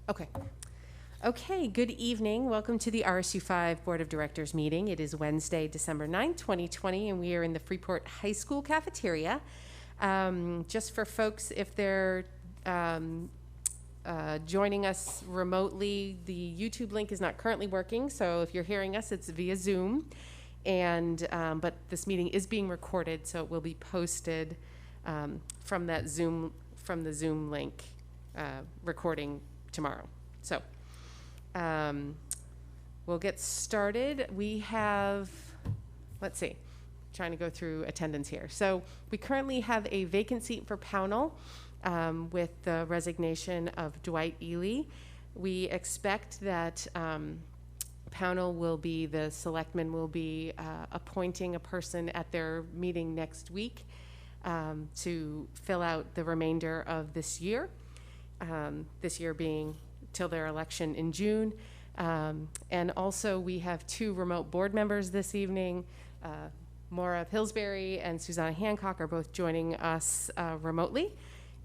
Okay. Okay, good evening. Welcome to the RSU5 Board of Directors meeting. It is Wednesday, December 9th, 2020, and we are in the Freeport High School cafeteria. Just for folks, if they're joining us remotely, the YouTube link is not currently working, so if you're hearing us, it's via Zoom. And but this meeting is being recorded, so it will be posted from the Zoom link recording tomorrow. So we'll get started. We have, let's see, trying to go through attendance here. So we currently have a vacant seat for Pownell with the resignation of Dwight Ely. We expect that Pownell will be, the selectmen will be appointing a person at their meeting next week to fill out the remainder of this year being till their election in June. And also we have two remote board members this evening. Maura Pillsbury and Susanna Hancock are both joining us remotely.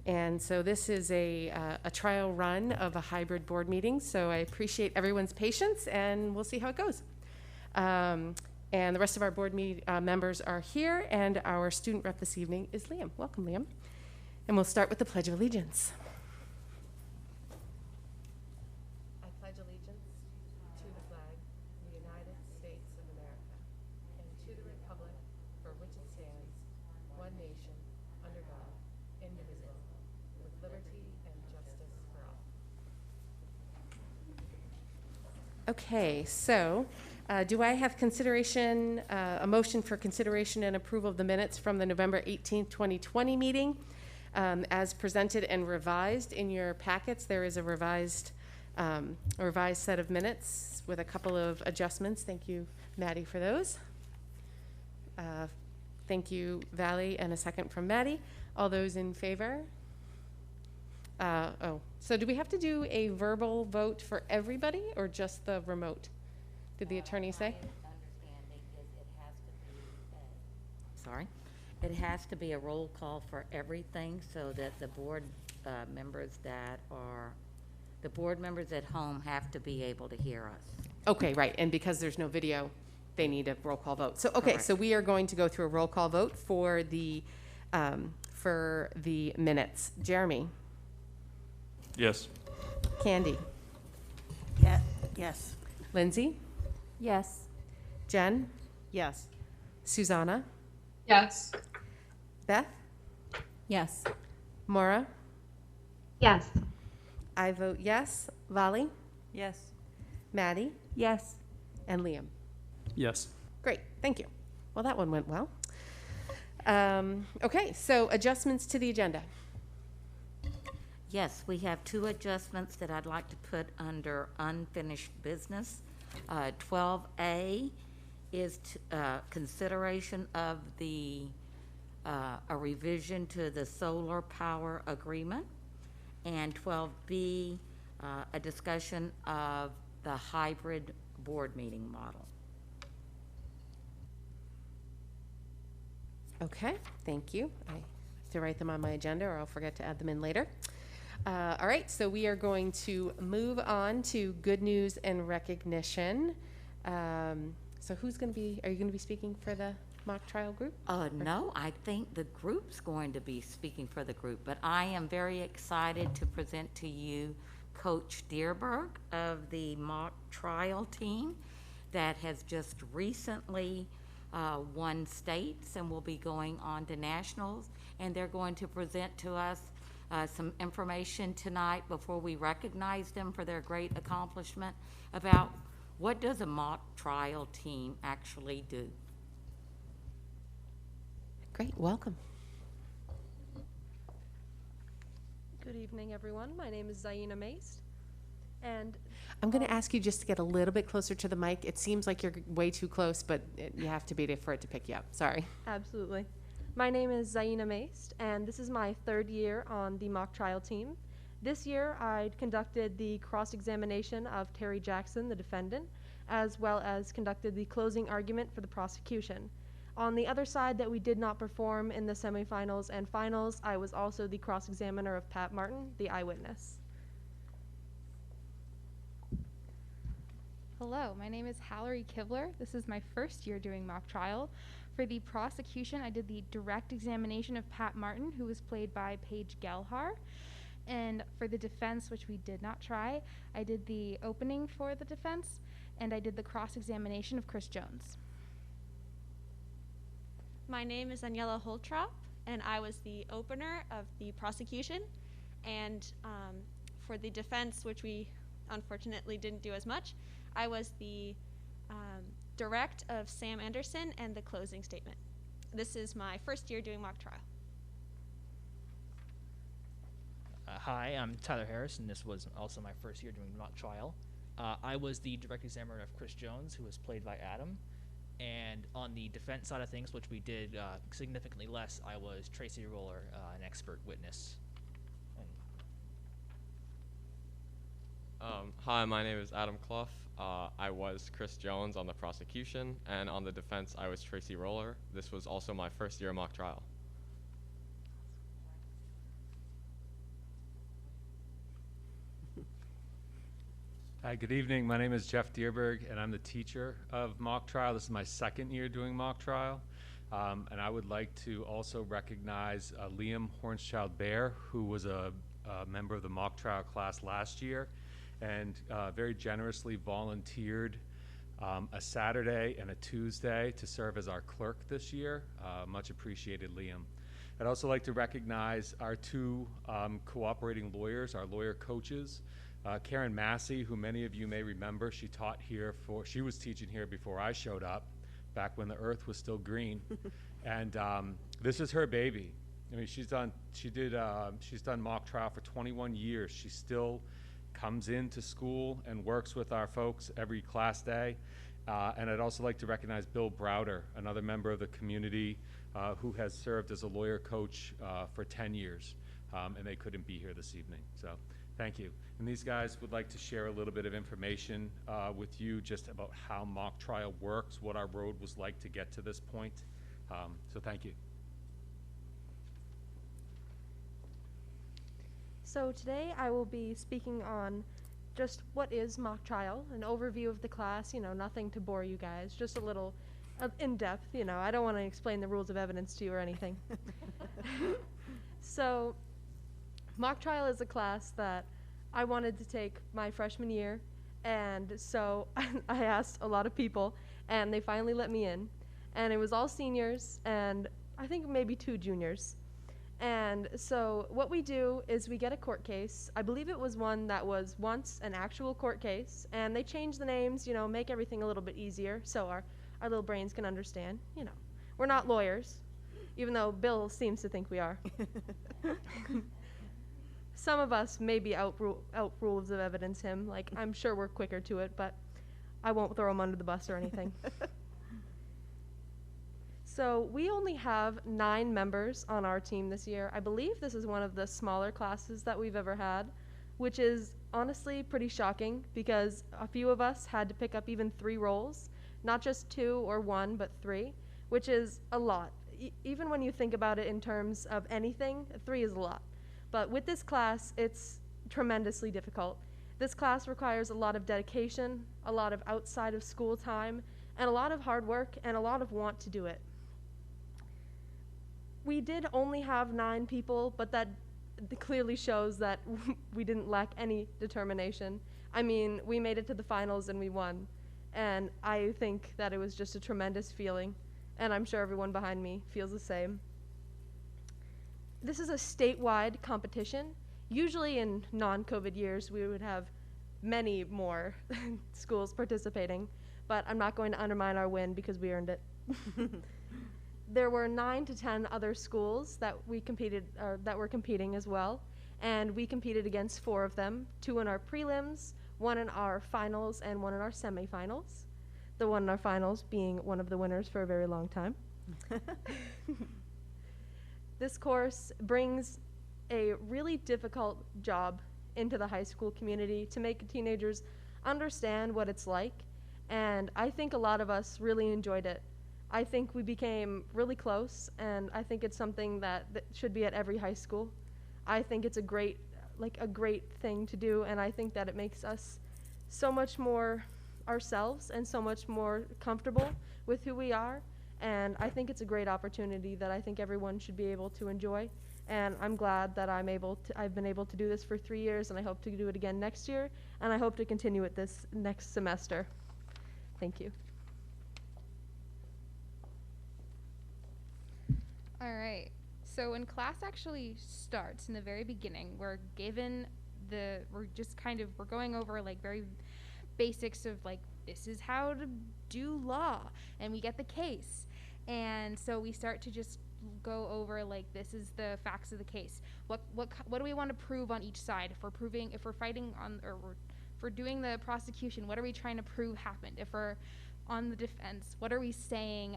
And so this is a trial run of a hybrid board meeting. So I appreciate everyone's patience and we'll see how it goes. And the rest of our board members are here, and our student rep this evening is Liam. Welcome, Liam. And we'll start with the Pledge of Allegiance. I pledge allegiance to the flag of the United States of America and to the republic for which it stands, one nation, under God, indivisible, with liberty and justice for all. Okay, so do I have consideration, a motion for consideration and approval of the minutes from the November 18th, 2020 meeting? As presented and revised in your packets, there is a revised set of minutes with a couple of adjustments. Thank you, Maddie, for those. Thank you, Valley, and a second from Maddie. All those in favor? So do we have to do a verbal vote for everybody or just the remote? Did the attorney say? My understanding is it has to be a roll call for everything so that the board members at home have to be able to hear us. Okay, right, and because there's no video, they need a roll call vote. So, okay, Correct. so we are going to go through a roll call vote for the minutes. Jeremy? Yes. Candy? Yeah. Yes. Lindsay? Yes. Jen? Yes. Susanna? Yes. Beth? Yes. Maura? Yes. I vote yes. Vali? Yes. Maddie? Yes. And Liam? Yes. Great, thank you. Well, that one went well. Okay, so adjustments to the agenda. Yes, we have two adjustments that I'd like to put under unfinished business. 12A is consideration of a revision to the solar power agreement, and 12B, a discussion of the hybrid board meeting model. Okay, thank you. I have to write them on my agenda or I'll forget to add them in later. All right, so we are going to move on to good news and recognition. So who's going to be, are you going to be speaking for the mock trial group? No, I think the group's going to be speaking for the group, but I am very excited to present to you Coach Dierberg of the mock trial team that has just recently won states and will be going on to nationals, and they're going to present to us some information tonight before we recognize them for their great accomplishment about what does a mock trial team actually do. Great, welcome. Good evening, everyone. My name is Zaina Mace, and I'm going to ask you just to get a little bit closer to the mic. It seems like you're way too close, but you have to be for it to pick you up. Sorry. absolutely. My name is Zaina Mace, and this is my third year on the mock trial team. This year, I conducted the cross-examination of Terry Jackson, the defendant, as well as conducted the closing argument for the prosecution. On the other side that we did not perform in the semifinals and finals, I was also the cross-examiner of Pat Martin, the eyewitness. Hello, my name is Hallery Kivler. This is my first year doing mock trial. For the prosecution, I did the direct examination of Pat Martin, who was played by Paige Gelhar. And for the defense, which we did not try, I did the opening for the defense, and I did the cross-examination of Chris Jones. My name is Daniella Holtrop, and I was the opener of the prosecution. And for the defense, which we unfortunately didn't do as much, I was the direct of Sam Anderson and the closing statement. This is my first year doing mock trial. Hi, I'm Tyler Harris, and this was also my first year doing mock trial. I was the direct examiner of Chris Jones, who was played by Adam. And on the defense side of things, which we did significantly less, I was Tracy Roller, an expert witness. Hi, my name is Adam Clough. I was Chris Jones on the prosecution, and on the defense, I was Tracy Roller. This was also my first year mock trial. Hi, good evening. My name is Jeff Dierberg, and I'm the teacher of mock trial. This is my second year doing mock trial. And I would like to also recognize Liam Hornschild-Bear, who was a member of the mock trial class last year, and very generously volunteered a Saturday and a Tuesday to serve as our clerk this year. Much appreciated, Liam. I'd also like to recognize our two cooperating lawyers, our lawyer coaches. Karen Massey, who many of you may remember, she was teaching here before I showed up, back when the earth was still green. And this is her baby. I mean, she's done mock trial for 21 years. She still comes into school and works with our folks every class day. And I'd also like to recognize Bill Browder, another member of the community who has served as a lawyer coach for 10 years. And they couldn't be here this evening. So thank you. And these guys would like to share a little bit of information with you just about how mock trial works, what our road was like to get to this point. So thank you. So today I will be speaking on just what is mock trial, an overview of the class, nothing to bore you guys, just a little in-depth, I don't want to explain the rules of evidence to you or anything. So mock trial is a class that I wanted to take my freshman year, and so I asked a lot of people, and they finally let me in. And it was all seniors, and I think maybe 2 juniors. And so what we do is we get a court case. I believe it was one that was once an actual court case, and they change the names, make everything a little bit easier so our little brains can understand. We're not lawyers, even though Bill seems to think we are. Some of us maybe out rules of evidence him. Like, I'm sure we're quicker to it, but I won't throw him under the bus or anything. So we only have 9 members on our team this year. I believe this is one of the smaller classes that we've ever had, which is honestly pretty shocking because a few of us had to pick up even 3 roles, not just 2 or 1, but 3, which is a lot. Even when you think about it in terms of anything, 3 is a lot. But with this class, it's tremendously difficult. This class requires a lot of dedication, a lot of outside of school time, and a lot of hard work and a lot of want to do it. We did only have 9 people, but that clearly shows that we didn't lack any determination. I mean, we made it to the finals and we won. And I think that it was just a tremendous feeling, and I'm sure everyone behind me feels the same. This is a statewide competition. Usually in non-COVID years, we would have many more schools participating, but I'm not going to undermine our win because we earned it. There were 9 to 10 other schools that we competed, or that were competing as well, and we competed against 4 of them, 2 in our prelims, 1 in our finals, and 1 in our semifinals. The one in our finals being one of the winners for a very long time. This course brings a really difficult job into the high school community to make teenagers understand what it's like, and I think a lot of us really enjoyed it. I think we became really close, and I think it's something that should be at every high school. I think it's a great thing to do, and I think that it makes us so much more ourselves and so much more comfortable with who we are. And I think it's a great opportunity that I think everyone should be able to enjoy. And I'm glad that I've been able to do this for 3 years, and I hope to do it again next year, and I hope to continue it this next semester. Thank you. All right. So when class actually starts in the very beginning, we're going over like very basics of like, this is how to do law, and we get the case. And so we start to just go over like, this is the facts of the case. What do we want to prove on each side? If we're fighting on, or if we're doing the prosecution, what are we trying to prove happened? If we're on the defense, what are we saying?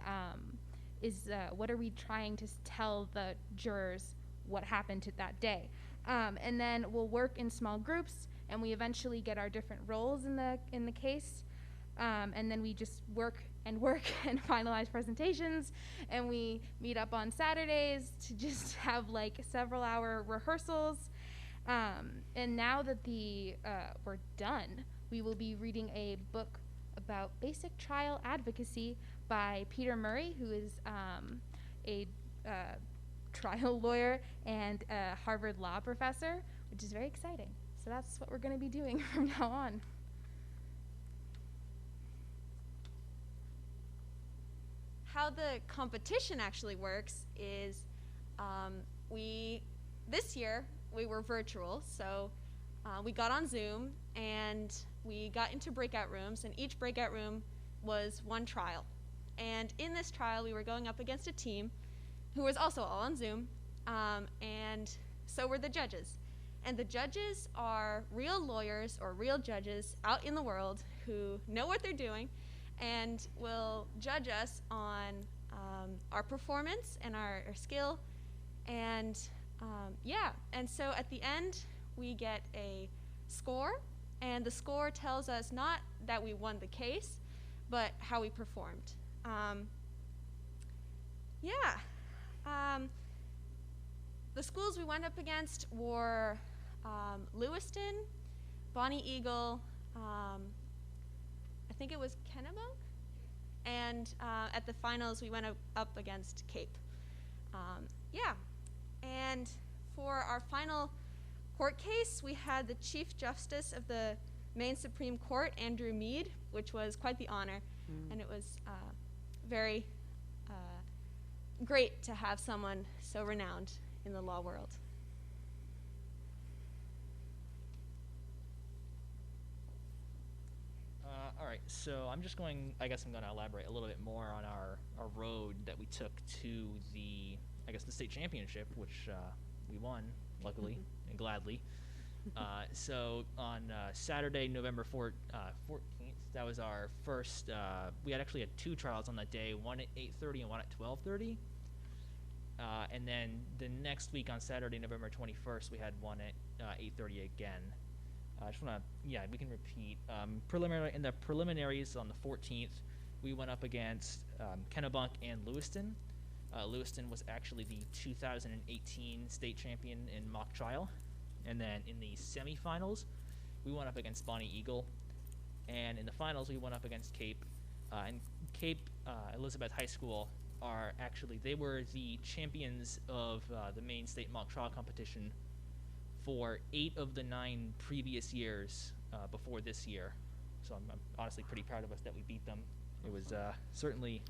What are we trying to tell the jurors what happened to that day? And then we'll work in small groups, and we eventually get our different roles in the case. And then we just work and finalize presentations, and we meet up on Saturdays to just have like several hour rehearsals. And now that we're done, we will be reading a book about basic trial advocacy by Peter Murray, who is a trial lawyer and a Harvard law professor, which is very exciting. So that's what we're going to be doing from now on. How the competition actually works is this year we were virtual, so we got on Zoom and we got into breakout rooms, and each breakout room was one trial. And in this trial we were going up against a team who was also all on Zoom, and so were the judges. And the judges are real lawyers or real judges out in the world who know what they're doing and will judge us on our performance and our skill. And and so at the end we get a score, and the score tells us not that we won the case, but how we performed. The schools we went up against were Lewiston, Bonnie Eagle, I think it was Kennebunk, and at the finals we went up against Cape. And for our final court case, we had the Chief Justice of the Maine Supreme Court, Andrew Mead, which was quite the honor, and it was very great to have someone so renowned in the law world. All right, so I'm going to elaborate a little bit more on our road that we took to the state championship, which we won, luckily and gladly. So on Saturday, November 14th, that was our first, we had 2 trials on that day, one at 8:30 and one at 12:30. And then the next week on Saturday, November 21st, we had one at 8:30 again. I just want to, we can repeat. In the preliminaries on the 14th, we went up against Kennebunk and Lewiston. Lewiston was actually the 2018 state champion in mock trial. And then in the semifinals, we went up against Bonnie Eagle. And in the finals, we went up against Cape. And Cape Elizabeth High School they were the champions of the Maine State Mock Trial Competition for 8 of the 9 previous years before this year. So I'm honestly pretty proud of us that we beat them. It was certainly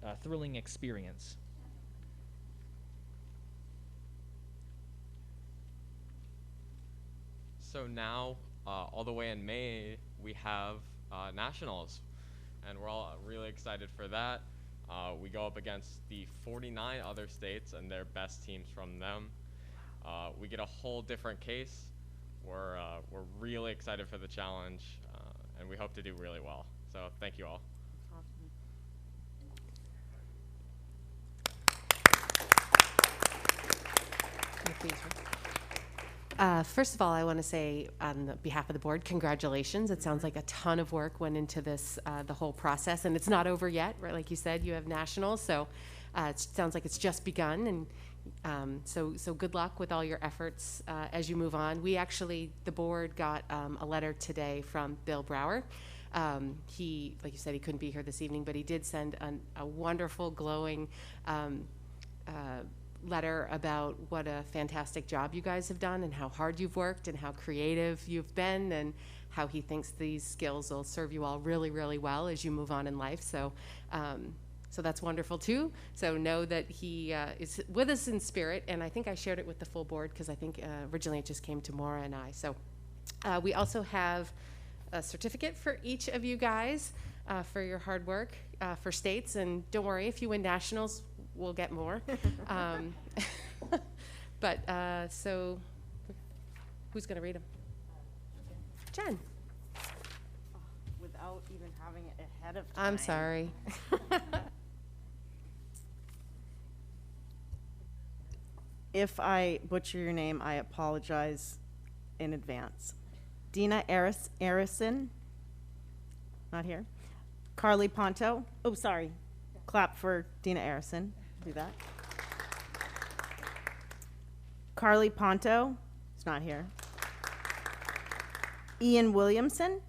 a thrilling experience. So now, all the way in May, we have nationals, and we're all really excited for that. We go up against the 49 other states and their best teams from them. We get a whole different case. We're really excited for the challenge, and we hope to do really well. So thank you all. First of all, I want to say on behalf of the board, congratulations. It sounds like a ton of work went into this, the whole process, and it's not over yet, right? Like you said, you have nationals, so it sounds like it's just begun, and So good luck with all your efforts as you move on. We actually, the board got a letter today from Bill Brower. He, like you said, he couldn't be here this evening, but he did send a wonderful, glowing letter about what a fantastic job you guys have done and how hard you've worked and how creative you've been and how he thinks these skills will serve you all really, really well as you move on in life. So that's wonderful too. So know that he is with us in spirit, and I think I shared it with the full board because I think originally it just came to Maura and I. So we also have a certificate for each of you guys for your hard work for states, and don't worry, if you win nationals, we'll get more. So who's going to read them? Jen. Without even having it ahead of time. I'm sorry. If I butcher your name, I apologize in advance. Dina Arison, not here. Carly Ponto, oh, sorry. Clap for Dina Arison, do that. Carly Ponto, is not here. Ian Williamson.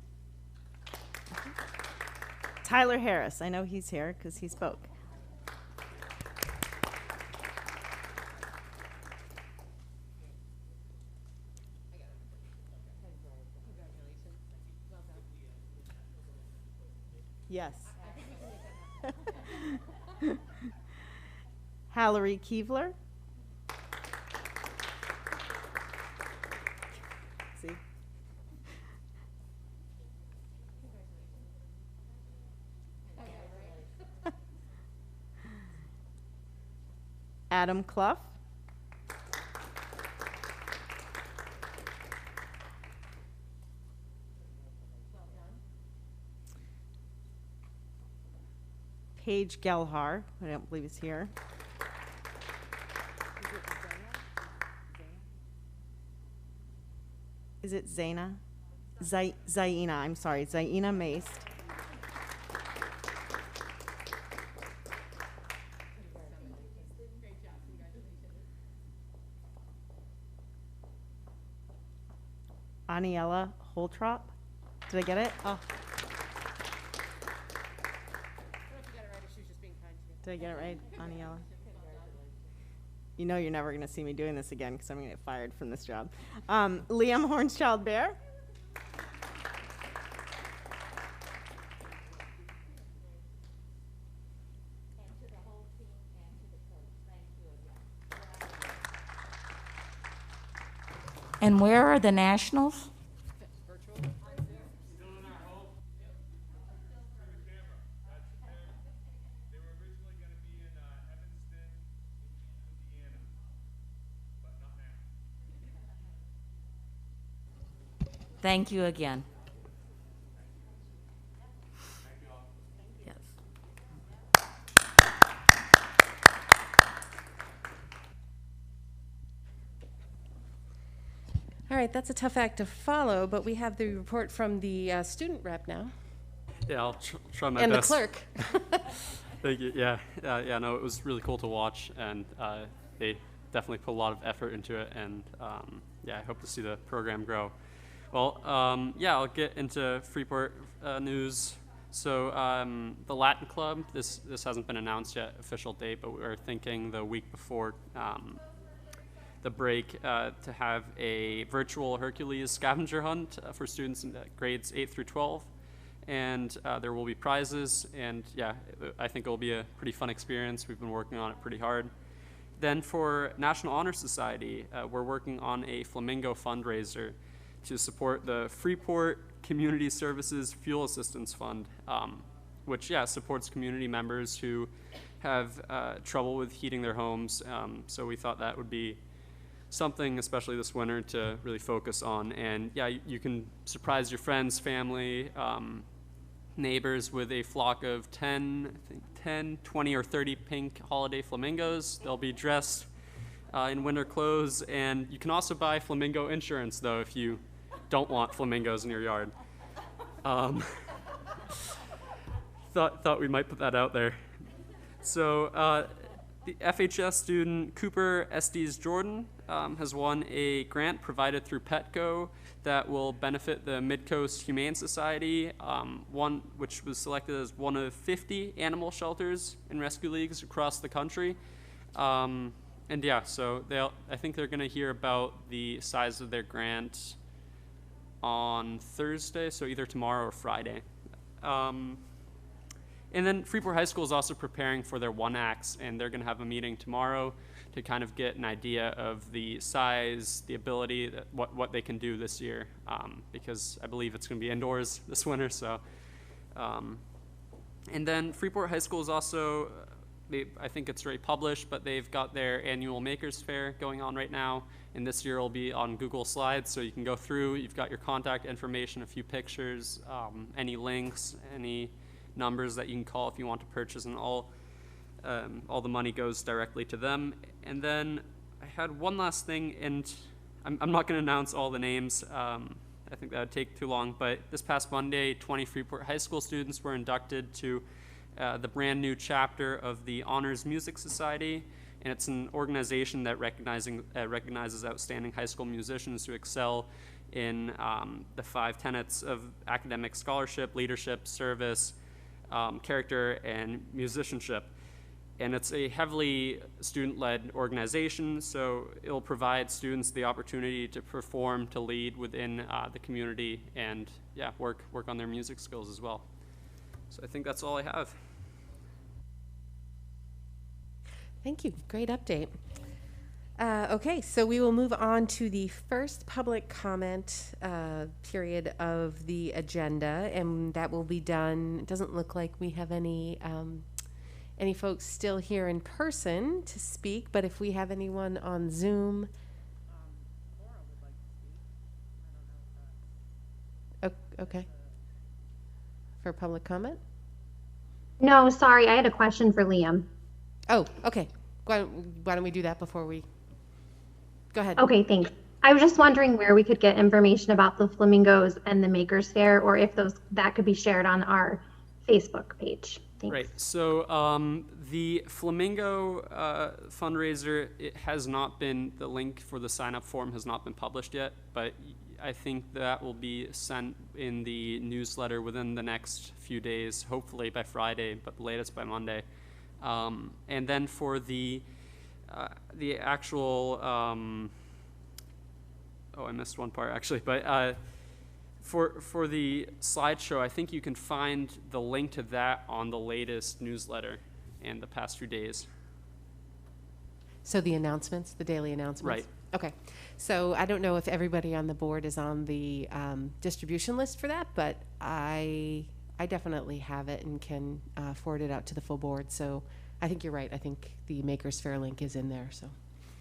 Tyler Harris, I know he's here because he spoke. Yes. Hallery Keevler. See? Adam Clough. Paige Gelhar, I don't believe is here. Is it Zaina? Zaina, I'm sorry, Zaina Maist. Daniella Holtrop. Did I get it? Oh. Did I get it right, Daniella? You know you're never going to see me doing this again because I'm going to get fired from this job. Liam Hornschild-Bear. And where are the nationals? Thank you again. Yes. All right, that's a tough act to follow, but we have the report from the student rep now. Yeah, I'll try my and best. And the clerk. Thank you. Yeah, no, it was really cool to watch, and they definitely put a lot of effort into it, and I hope to see the program grow. Well, I'll get into Freeport news. So the Latin Club, this hasn't been announced yet, official date, but we were thinking the week before the break to have a virtual Hercules scavenger hunt for students in grades 8 through 12. And there will be prizes, and I think it'll be a pretty fun experience. We've been working on it pretty hard. Then for National Honor Society, we're working on a flamingo fundraiser to support the Freeport Community Services Fuel Assistance Fund, which supports community members who have trouble with heating their homes. So we thought that would be something, especially this winter, to really focus on. And you can surprise your friends, family, neighbors with a flock of 10, 20, or 30 pink holiday flamingos. They'll be dressed in winter clothes, and you can also buy flamingo insurance, though, if you don't want flamingos in your yard. Thought we might put that out there. So the FHS student Cooper Estes Jordan has won a grant provided through Petco that will benefit the Midcoast Humane Society, one which was selected as one of 50 animal shelters and rescue leagues across the country. And yeah, so I think they're going to hear about the size of their grant on Thursday, so either tomorrow or Friday. And then Freeport High School is also preparing for their 1-acts, and they're going to have a meeting tomorrow to kind of get an idea of the size, the ability, what they can do this year, because I believe it's going to be indoors this winter. So, and then Freeport High School is also, I think it's already published, but they've got their annual Makers Fair going on right now, and this year will be on Google Slides, so you can go through. You've got your contact information, a few pictures, any links, any numbers that you can call if you want to purchase, and all the money goes directly to them. And then I had one last thing, and I'm not going to announce all the names. I think that would take too long, but this past Monday, 20 Freeport High School students were inducted to the brand new chapter of the Honors Music Society, and it's an organization that recognizes outstanding high school musicians who excel in the 5 tenets of academic scholarship, leadership, service, character, and musicianship. And it's a heavily student-led organization, so it'll provide students the opportunity to perform, to lead within the community, and yeah, work on their music skills as well. So I think that's all I have. Thank you. Great update. Okay, so we will move on to the first public comment period of the agenda, and that will be done. It doesn't look like we have any folks still here in person to speak, but if we have anyone on Zoom. Okay. For public comment? No, sorry, I had a question for Liam. Oh, okay. Why don't we do that before we go ahead? Okay, thanks. I was just wondering where we could get information about the flamingos and the Makers Fair, or if that could be shared on our Facebook page. Thanks. Right. So the Flamingo fundraiser, it has not been, the link for the sign-up form has not been published yet, but I think that will be sent in the newsletter within the next few days, hopefully by Friday, but latest by Monday. And then for the actual, I missed one part actually, but for the slideshow, I think you can find the link to that on the latest newsletter in the past few days. So the announcements, the daily announcements? Right. Okay. So I don't know if everybody on the board is on the distribution list for that, but I definitely have it and can forward it out to the full board. So I think you're right. I think the Makers Fair link is in there. So,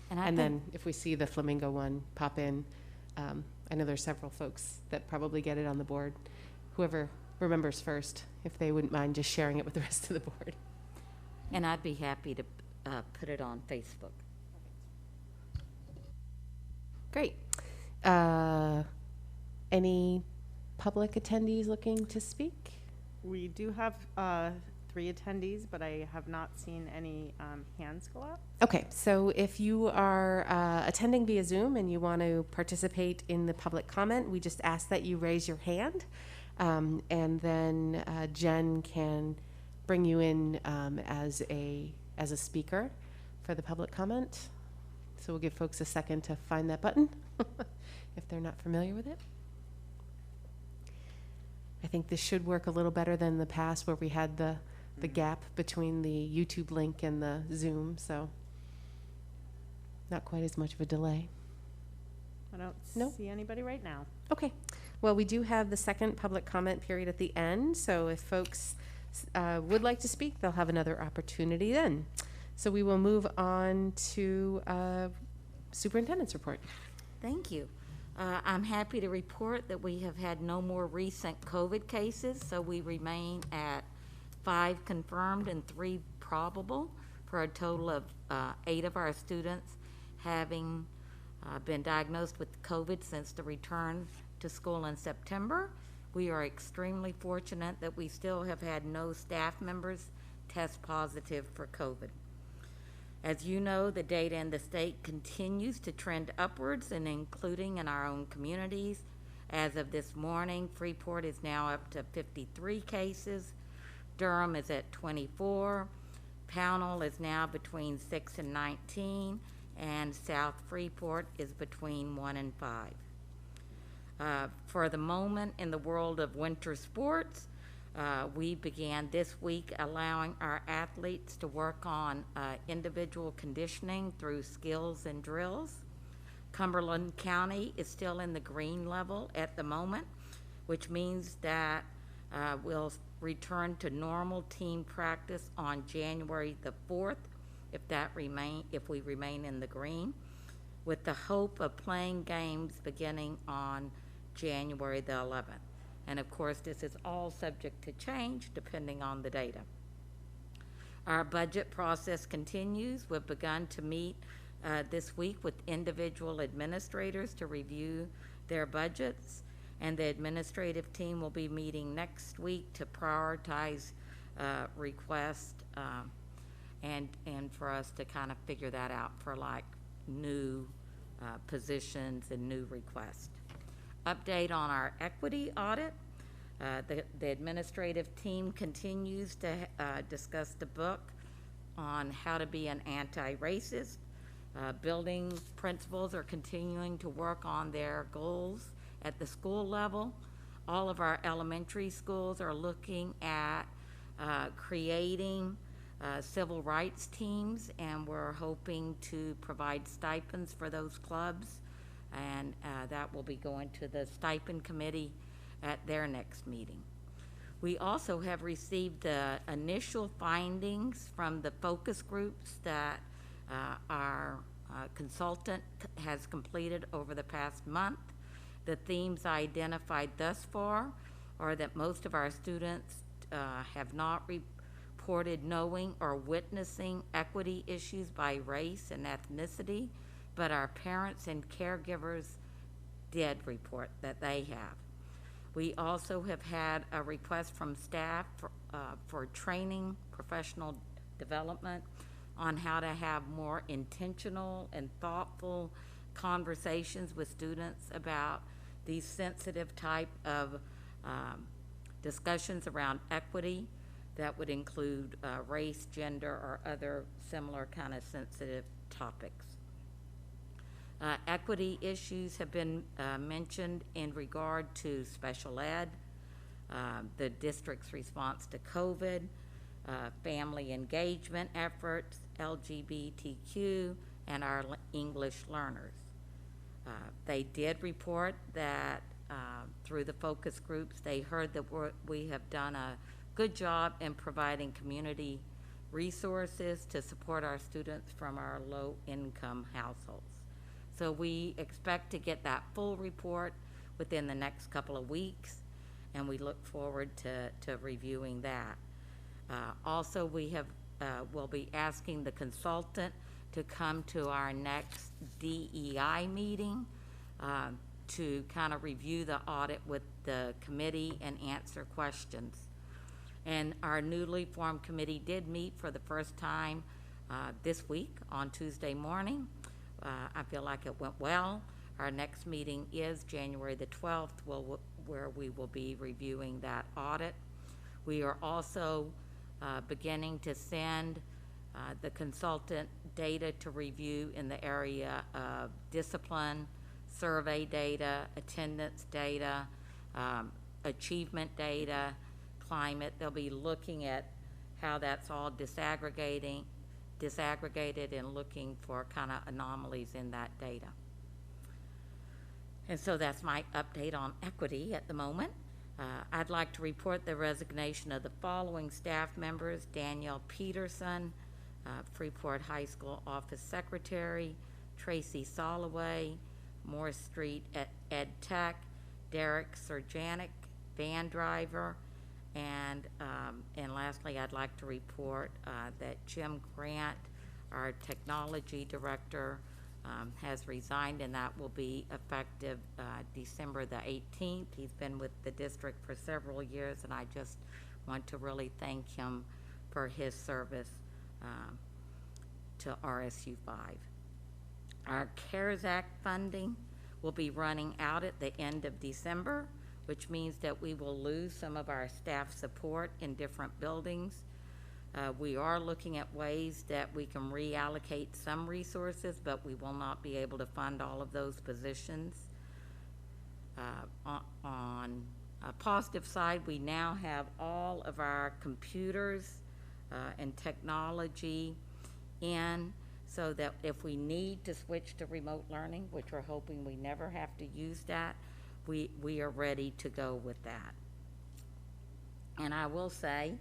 and then if we see the Flamingo one pop in, I know there's several folks that probably get it on the board. Whoever remembers first, if they wouldn't mind just sharing it with the rest of the board. And I'd be happy to put it on Facebook. Great. Any public attendees looking to speak? We do have 3 attendees, but I have not seen any hands go up. Okay, so if you are attending via Zoom and you want to participate in the public comment, we just ask that you raise your hand, and then Jen can bring you in as a speaker for the public comment. So we'll give folks a second to find that button if they're not familiar with it. I think this should work a little better than the past where we had the gap between the YouTube link and the Zoom, so not quite as much of a delay. I don't see anybody right now. Okay. Well, we do have the second public comment period at the end, so if folks would like to speak, they'll have another opportunity then. So we will move on to Superintendent's Report. Thank you. I'm happy to report that we have had no more recent COVID cases, so we remain at 5 confirmed and 3 probable, for a total of 8 of our students having been diagnosed with COVID since the return to school in September. We are extremely fortunate that we still have had no staff members test positive for COVID. As you know, the data in the state continues to trend upwards, and including in our own communities. As of this morning, Freeport is now up to 53 cases. Durham is at 24. Pownell is now between 6 and 19, and South Freeport is between 1 and 5. For the moment, in the world of winter sports, we began this week allowing our athletes to work on individual conditioning through skills and drills. Cumberland County is still in the green level at the moment, which means that we'll return to normal team practice on January the 4th, if we remain in the green, with the hope of playing games beginning on January the 11th. And of course, this is all subject to change depending on the data. Our budget process continues. We've begun to meet this week with individual administrators to review their budgets, and the administrative team will be meeting next week to prioritize requests and for us to kind of figure that out for like new positions and new requests. Update on our equity audit. The administrative team continues to discuss the book on how to be an anti-racist. Building principals are continuing to work on their goals at the school level. All of our elementary schools are looking at creating civil rights teams, and we're hoping to provide stipends for those clubs, and that will be going to the stipend committee at their next meeting. We also have received the initial findings from the focus groups that our consultant has completed over the past month. The themes identified thus far are that most of our students have not reported knowing or witnessing equity issues by race and ethnicity, but our parents and caregivers did report that they have. We also have had a request from staff for training, professional development on how to have more intentional and thoughtful conversations with students about these sensitive type of discussions around equity that would include race, gender, or other similar kind of sensitive topics. Equity issues have been mentioned in regard to special ed, the district's response to COVID, family engagement efforts, LGBTQ, and our English learners. They did report that through the focus groups, they heard that we have done a good job in providing community resources to support our students from our low-income households. So we expect to get that full report within the next couple of weeks, and we look forward to reviewing that. Also, we'll be asking the consultant to come to our next DEI meeting to kind of review the audit with the committee and answer questions. And our newly formed committee did meet for the first time this week on Tuesday morning. I feel like it went well. Our next meeting is January the 12th, where we will be reviewing that audit. We are also beginning to send the consultant data to review in the area of discipline, survey data, attendance data, achievement data, climate. They'll be looking at how that's all disaggregated and looking for kind of anomalies in that data. And so that's my update on equity at the moment. I'd like to report the resignation of the following staff members: Danielle Peterson, Freeport High School Office Secretary; Tracy Soloway, Moore Street Ed Tech; Derek Serjanic, van driver; and lastly, I'd like to report that Jim Grant, our technology director, has resigned, and that will be effective December the 18th. He's been with the district for several years, and I just want to really thank him for his service to RSU5. Our CARES Act funding will be running out at the end of December, which means that we will lose some of our staff support in different buildings. We are looking at ways that we can reallocate some resources, but we will not be able to fund all of those positions. On a positive side, we now have all of our computers and technology in, so that if we need to switch to remote learning, which we're hoping we never have to use that, we are ready to go with that. And I will say,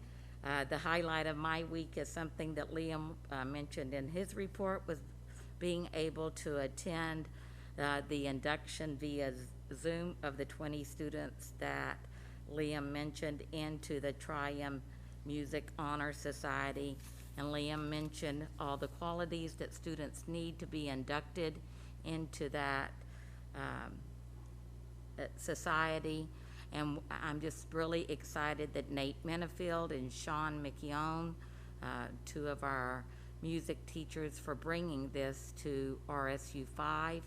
the highlight of my week is something that Liam mentioned in his report, was being able to attend the induction via Zoom of the 20 students that Liam mentioned into the Triumph Music Honor Society. And Liam mentioned all the qualities that students need to be inducted into that society. And I'm just really excited that Nate Menefield and Sean McKeown, two of our music teachers, for bringing this to RSU5.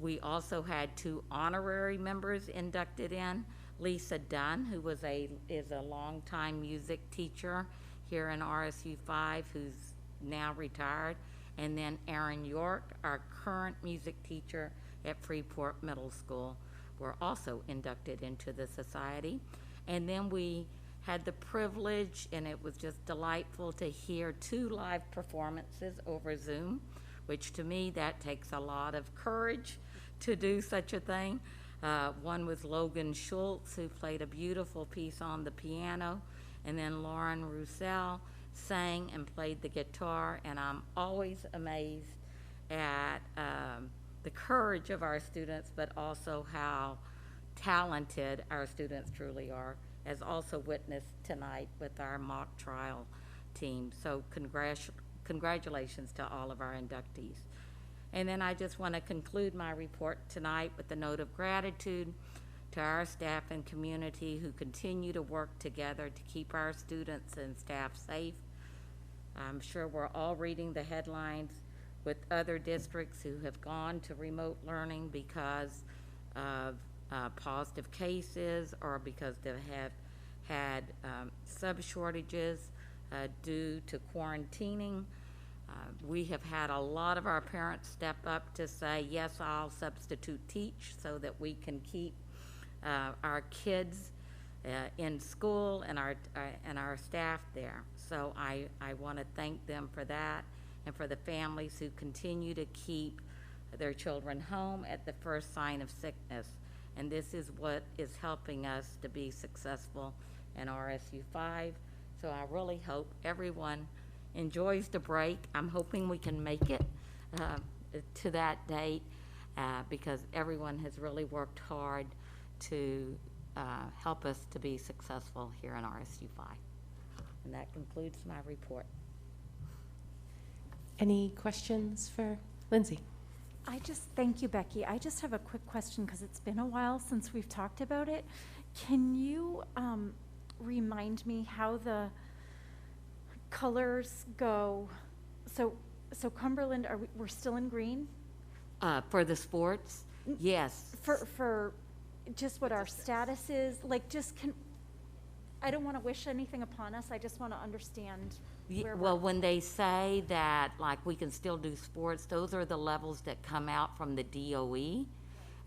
We also had 2 honorary members inducted in. Lisa Dunn, who is a longtime music teacher here in RSU5, who's now retired, and then Aaron York, our current music teacher at Freeport Middle School, were also inducted into the society. And then we had the privilege, and it was just delightful to hear 2 live performances over Zoom, which to me, that takes a lot of courage to do such a thing. One was Logan Schultz, who played a beautiful piece on the piano, and then Lauren Roussel sang and played the guitar. And I'm always amazed at the courage of our students, but also how talented our students truly are, as also witnessed tonight with our mock trial team. So congratulations to all of our inductees. And then I just want to conclude my report tonight with a note of gratitude to our staff and community who continue to work together to keep our students and staff safe. I'm sure we're all reading the headlines with other districts who have gone to remote learning because of positive cases, or because they have had sub shortages due to quarantining. We have had a lot of our parents step up to say, yes, I'll substitute teach so that we can keep our kids in school and our staff there. So I want to thank them for that, and for the families who continue to keep their children home at the first sign of sickness. And this is what is helping us to be successful in RSU5. So I really hope everyone enjoys the break. I'm hoping we can make it to that date because everyone has really worked hard to help us to be successful here in RSU5. And that concludes my report. Any questions for Lindsay? Thank you, Becky. I just have a quick question because it's been a while since we've talked about it. Can you remind me how the colors go? So Cumberland, we're still in green? For the sports, yes. For just what our status is, like I don't want to wish anything upon us. I just want to understand. Well, when they say that, like, we can still do sports, those are the levels that come out from the DOE.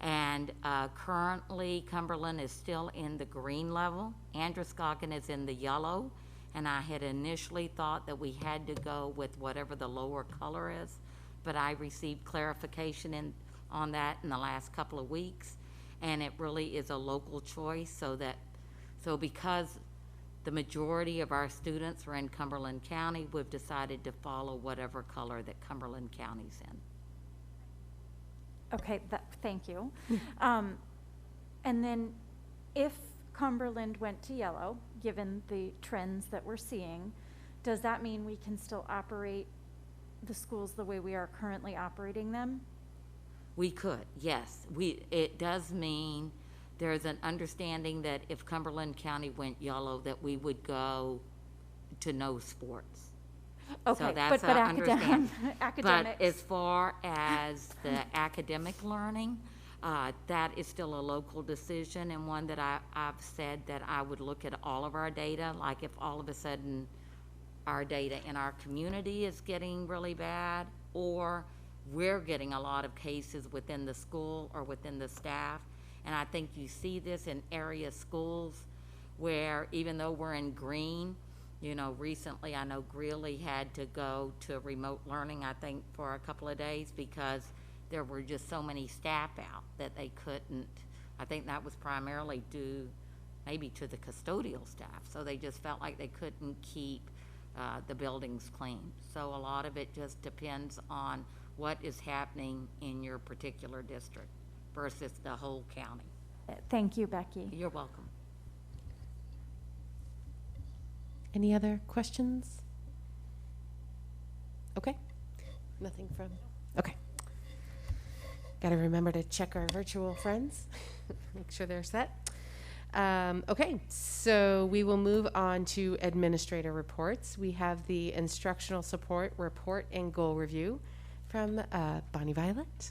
And currently, Cumberland is still in the green level. Androscoggin is in the yellow. And I had initially thought that we had to go with whatever the lower color is. But I received clarification on that in the last couple of weeks. And it really is a local choice, so because the majority of our students are in Cumberland County, we've decided to follow whatever color that Cumberland County's in. Okay, thank you. And then if Cumberland went to yellow, given the trends that we're seeing, does that mean we can still operate the schools the way we are currently operating them? We could, yes. It does mean there's an understanding that if Cumberland County went yellow, that we would go to no sports. Okay, So that's but a understand. academics. But as far as the academic learning, that is still a local decision, and one that I've said that I would look at all of our data, like if all of a sudden our data in our community is getting really bad, or we're getting a lot of cases within the school or within the staff. And I think you see this in area schools where even though we're in green, you know, recently I know Greeley had to go to remote learning, I think, for a couple of days because there were just so many staff out that they couldn't. I think that was primarily due maybe to the custodial staff. So they just felt like they couldn't keep the buildings clean. So a lot of it just depends on what is happening in your particular district versus the whole county. Thank you, Becky. You're welcome. Any other questions? Okay. Nothing from, okay. Got to remember to check our virtual friends, make sure they're set. Okay, so we will move on to administrator reports. We have the instructional support report and goal review from Bonnie Violet.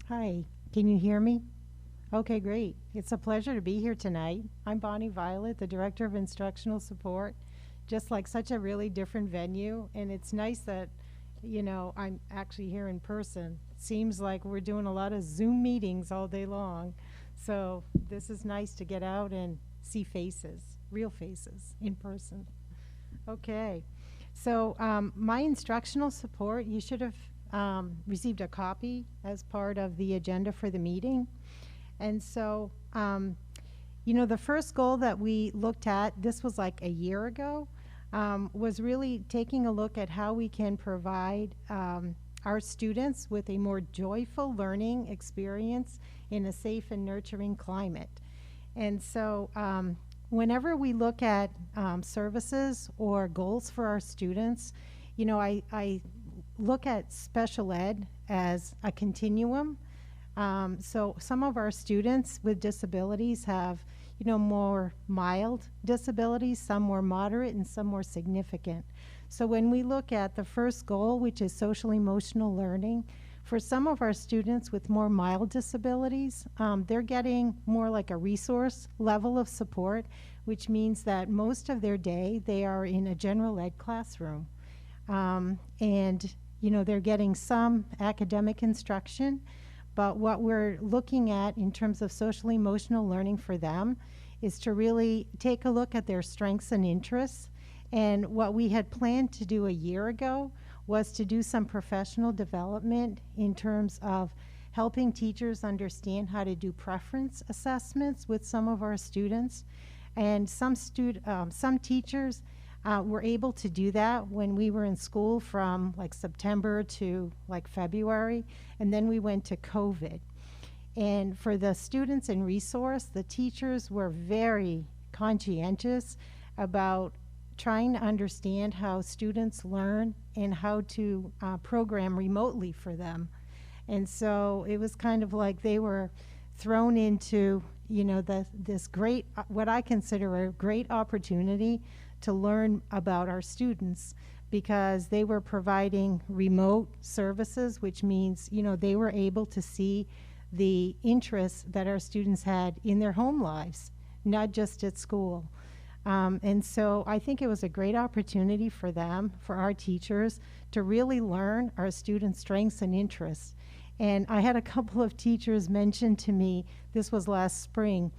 Hi, can you hear me? Okay, great. It's a pleasure to be here tonight. I'm Bonnie Violet, the Director of Instructional Support. Just like such a really different venue, and it's nice that, you know, I'm actually here in person. Seems like we're doing a lot of Zoom meetings all day long. So this is nice to get out and see faces, real faces in person. Okay, so my instructional support, you should have received a copy as part of the agenda for the meeting. And so, you know, the first goal that we looked at, this was like a year ago, was really taking a look at how we can provide our students with a more joyful learning experience in a safe and nurturing climate. And so whenever we look at services or goals for our students, you know, I look at special ed as a continuum. So some of our students with disabilities have, you know, more mild disabilities, some more moderate, and some more significant. So when we look at the first goal, which is social emotional learning, for some of our students with more mild disabilities, they're getting more like a resource level of support, which means that most of their day they are in a general ed classroom. And, you know, they're getting some academic instruction, but what we're looking at in terms of social emotional learning for them is to really take a look at their strengths and interests. And what we had planned to do a year ago was to do some professional development in terms of helping teachers understand how to do preference assessments with some of our students. And some teachers were able to do that when we were in school from like September to like February, and then we went to COVID. And for the students in resource, the teachers were very conscientious about trying to understand how students learn and how to program remotely for them. And so it was kind of like they were thrown into, you know, this great, what I consider a great opportunity to learn about our students, because they were providing remote services, which means, you know, they were able to see the interests that our students had in their home lives, not just at school. And so I think it was a great opportunity for them, for our teachers, to really learn our students' strengths and interests. And I had a couple of teachers mention to me, this was last spring,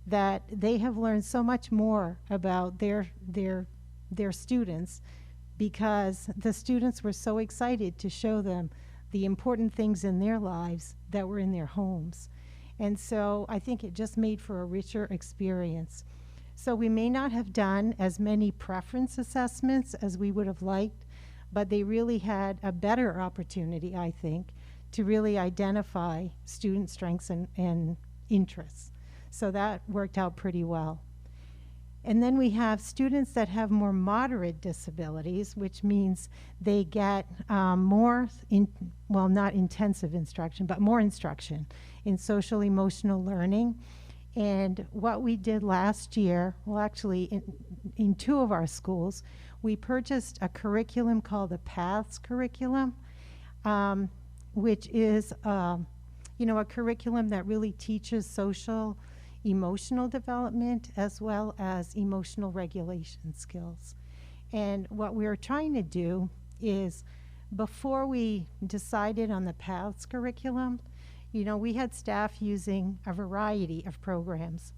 that they have learned so much more about their students because the students were so excited to show them the important things in their lives that were in their homes. And so I think it just made for a richer experience. So we may not have done as many preference assessments as we would have liked, but they really had a better opportunity, I think, to really identify student strengths and interests. So that worked out pretty well. And then we have students that have more moderate disabilities, which means they get more, well, not intensive instruction, but more instruction in social emotional learning. And what we did last year, well, actually in 2 of our schools, we purchased a curriculum called the Paths curriculum, which is, a curriculum that really teaches social, emotional development as well as emotional regulation skills. And what we were trying to do is, before we decided on the Paths curriculum, we had staff using a variety of programs.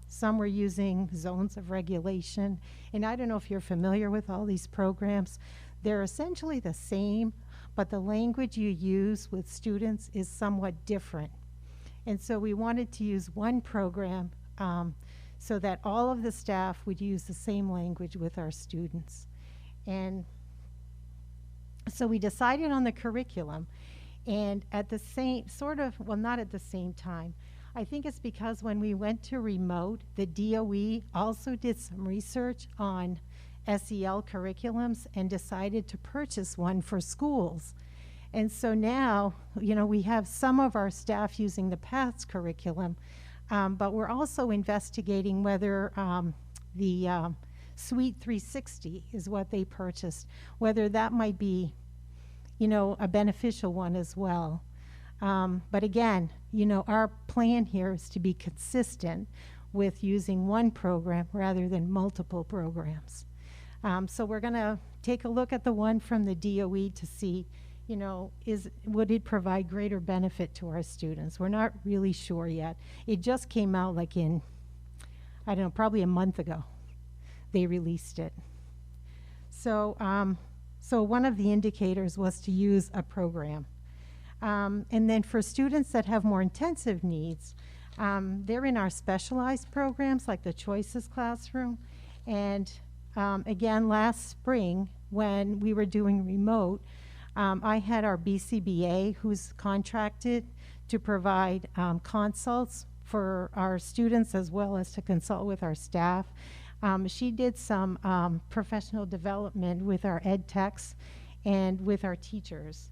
Some were using zones of regulation, and I don't know if you're familiar with all these programs. They're essentially the same, but the language you use with students is somewhat different. And so we wanted to use one program so that all of the staff would use the same language with our students. And so we decided on the curriculum. And at the same, not at the same time, I think it's because when we went to remote, the DOE also did some research on SEL curriculums and decided to purchase one for schools. And so now, we have some of our staff using the Paths curriculum, but we're also investigating whether the Suite 360 is what they purchased, whether that might be a beneficial one as well. But again, our plan here is to be consistent with using one program rather than multiple programs. So we're going to take a look at the one from the DOE to see, would it provide greater benefit to our students? We're not really sure yet. It just came out like in, I don't know, probably a month ago. They released it. So one of the indicators was to use a program. And then for students that have more intensive needs, they're in our specialized programs like the Choices Classroom. And again, last spring when we were doing remote, I had our BCBA who's contracted to provide consults for our students as well as to consult with our staff. She did some professional development with our ed techs and with our teachers.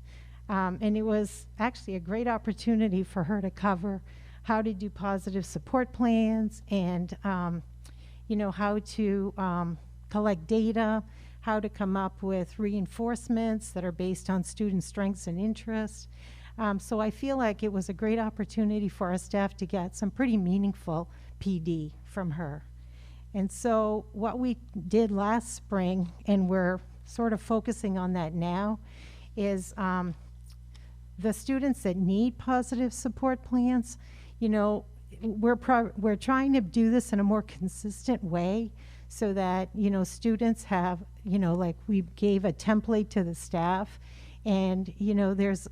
And it was actually a great opportunity for her to cover how to do positive support plans and, how to collect data, how to come up with reinforcements that are based on student strengths and interests. So I feel like it was a great opportunity for our staff to get some pretty meaningful PD from her. And so what we did last spring, and we're sort of focusing on that now, is the students that need positive support plans, we're trying to do this in a more consistent way so that, students have, like we gave a template to the staff, and, there's,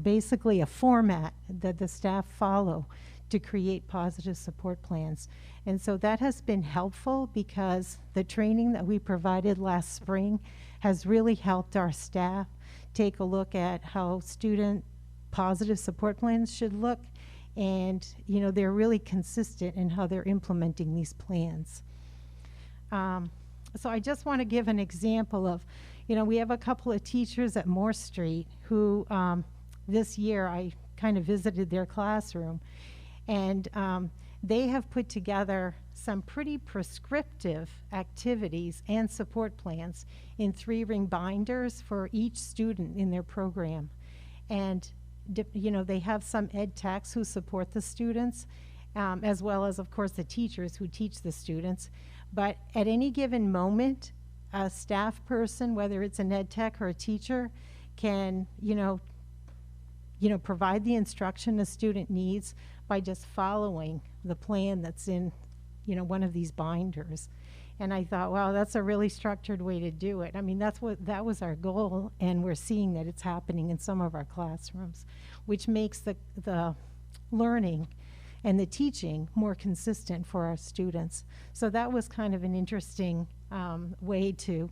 basically a format that the staff follow to create positive support plans. And so that has been helpful because the training that we provided last spring has really helped our staff take a look at how student positive support plans should look. And, they're really consistent in how they're implementing these plans. So I just want to give an example of, we have a couple of teachers at Moore Street who this year I kind of visited their classroom. And they have put together some pretty prescriptive activities and support plans in 3-ring binders for each student in their program. And, they have some ed techs who support the students, as well as, of course, the teachers who teach the students. But at any given moment, a staff person, whether it's an ed tech or a teacher, can, provide the instruction a student needs by just following the plan that's in, one of these binders. And I thought, wow, that's a really structured way to do it. I mean, that was our goal, and we're seeing that it's happening in some of our classrooms, which makes the learning and the teaching more consistent for our students. So that was kind of an interesting way to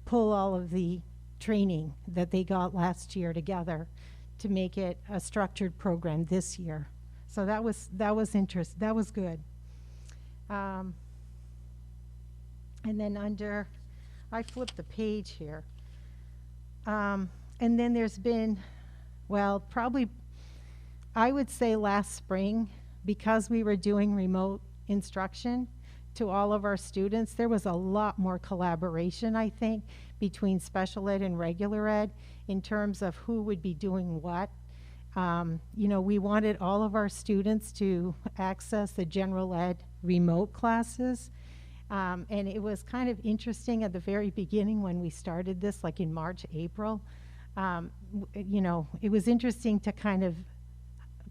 pull all of the training that they got last year together to make it a structured program this year. So that was good. And then I flipped the page here. And then there's been, well, probably, I would say last spring, because we were doing remote instruction to all of our students, there was a lot more collaboration, I think, between special ed and regular ed in terms of who would be doing what. You know, we wanted all of our students to access the general ed remote classes. And it was kind of interesting at the very beginning when we started this, like in March, April. You know, it was interesting to kind of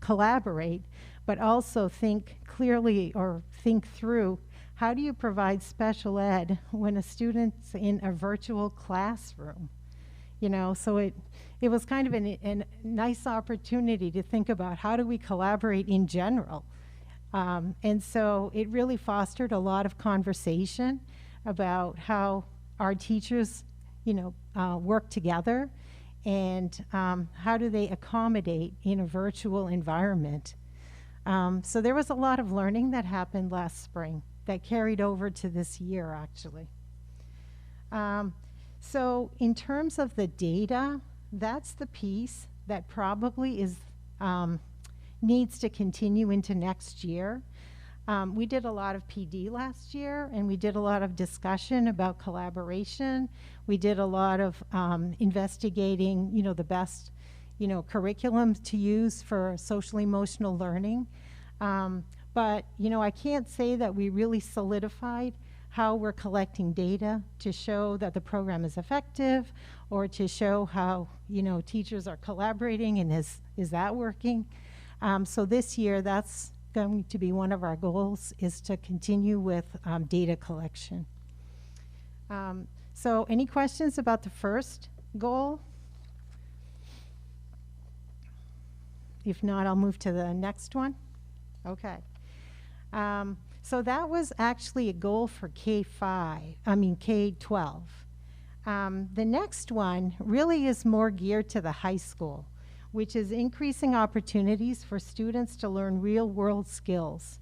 collaborate, but also think clearly or think through, how do you provide special ed when a student's in a virtual classroom? You know, so it was kind of a nice opportunity to think about how do we collaborate in general. And so it really fostered a lot of conversation about how our teachers, you know, work together and how do they accommodate in a virtual environment. So there was a lot of learning that happened last spring that carried over to this year, actually. So in terms of the data, that's the piece that probably is needs to continue into next year. We did a lot of PD last year, and we did a lot of discussion about collaboration. We did a lot of investigating, you know, the best, you know, curriculum to use for social emotional learning. But, you know, I can't say that we really solidified how we're collecting data to show that the program is effective or to show how, you know, teachers are collaborating and is that working. So this year, that's going to be one of our goals, is to continue with data collection. So any questions about the first goal? If not, I'll move to the next one. Okay. So that was actually a goal for K-12. The next one really is more geared to the high school, which is increasing opportunities for students to learn real-world skills.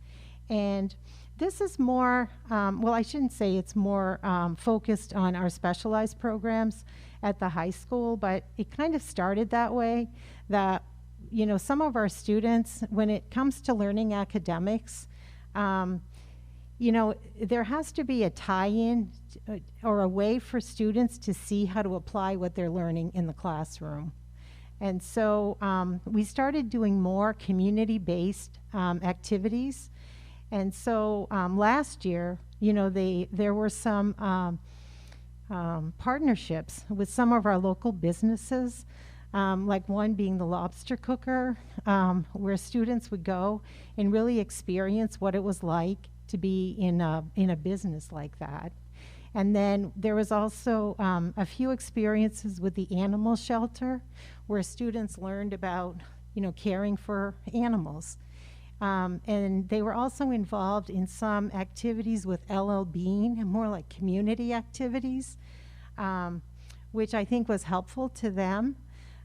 And this is more, well, I shouldn't say it's more focused on our specialized programs at the high school, but it kind of started that way, that, you know, some of our students, when it comes to learning academics, you know, there has to be a tie-in or a way for students to see how to apply what they're learning in the classroom. And so we started doing more community-based activities. And so last year, you know, there were some partnerships with some of our local businesses, like one being the Lobster Cooker, where students would go and really experience what it was like to be in a business like that. And then there was also a few experiences with the animal shelter, where students learned about, you know, caring for animals. And they were also involved in some activities with LL Bean, and more like community activities, which I think was helpful to them.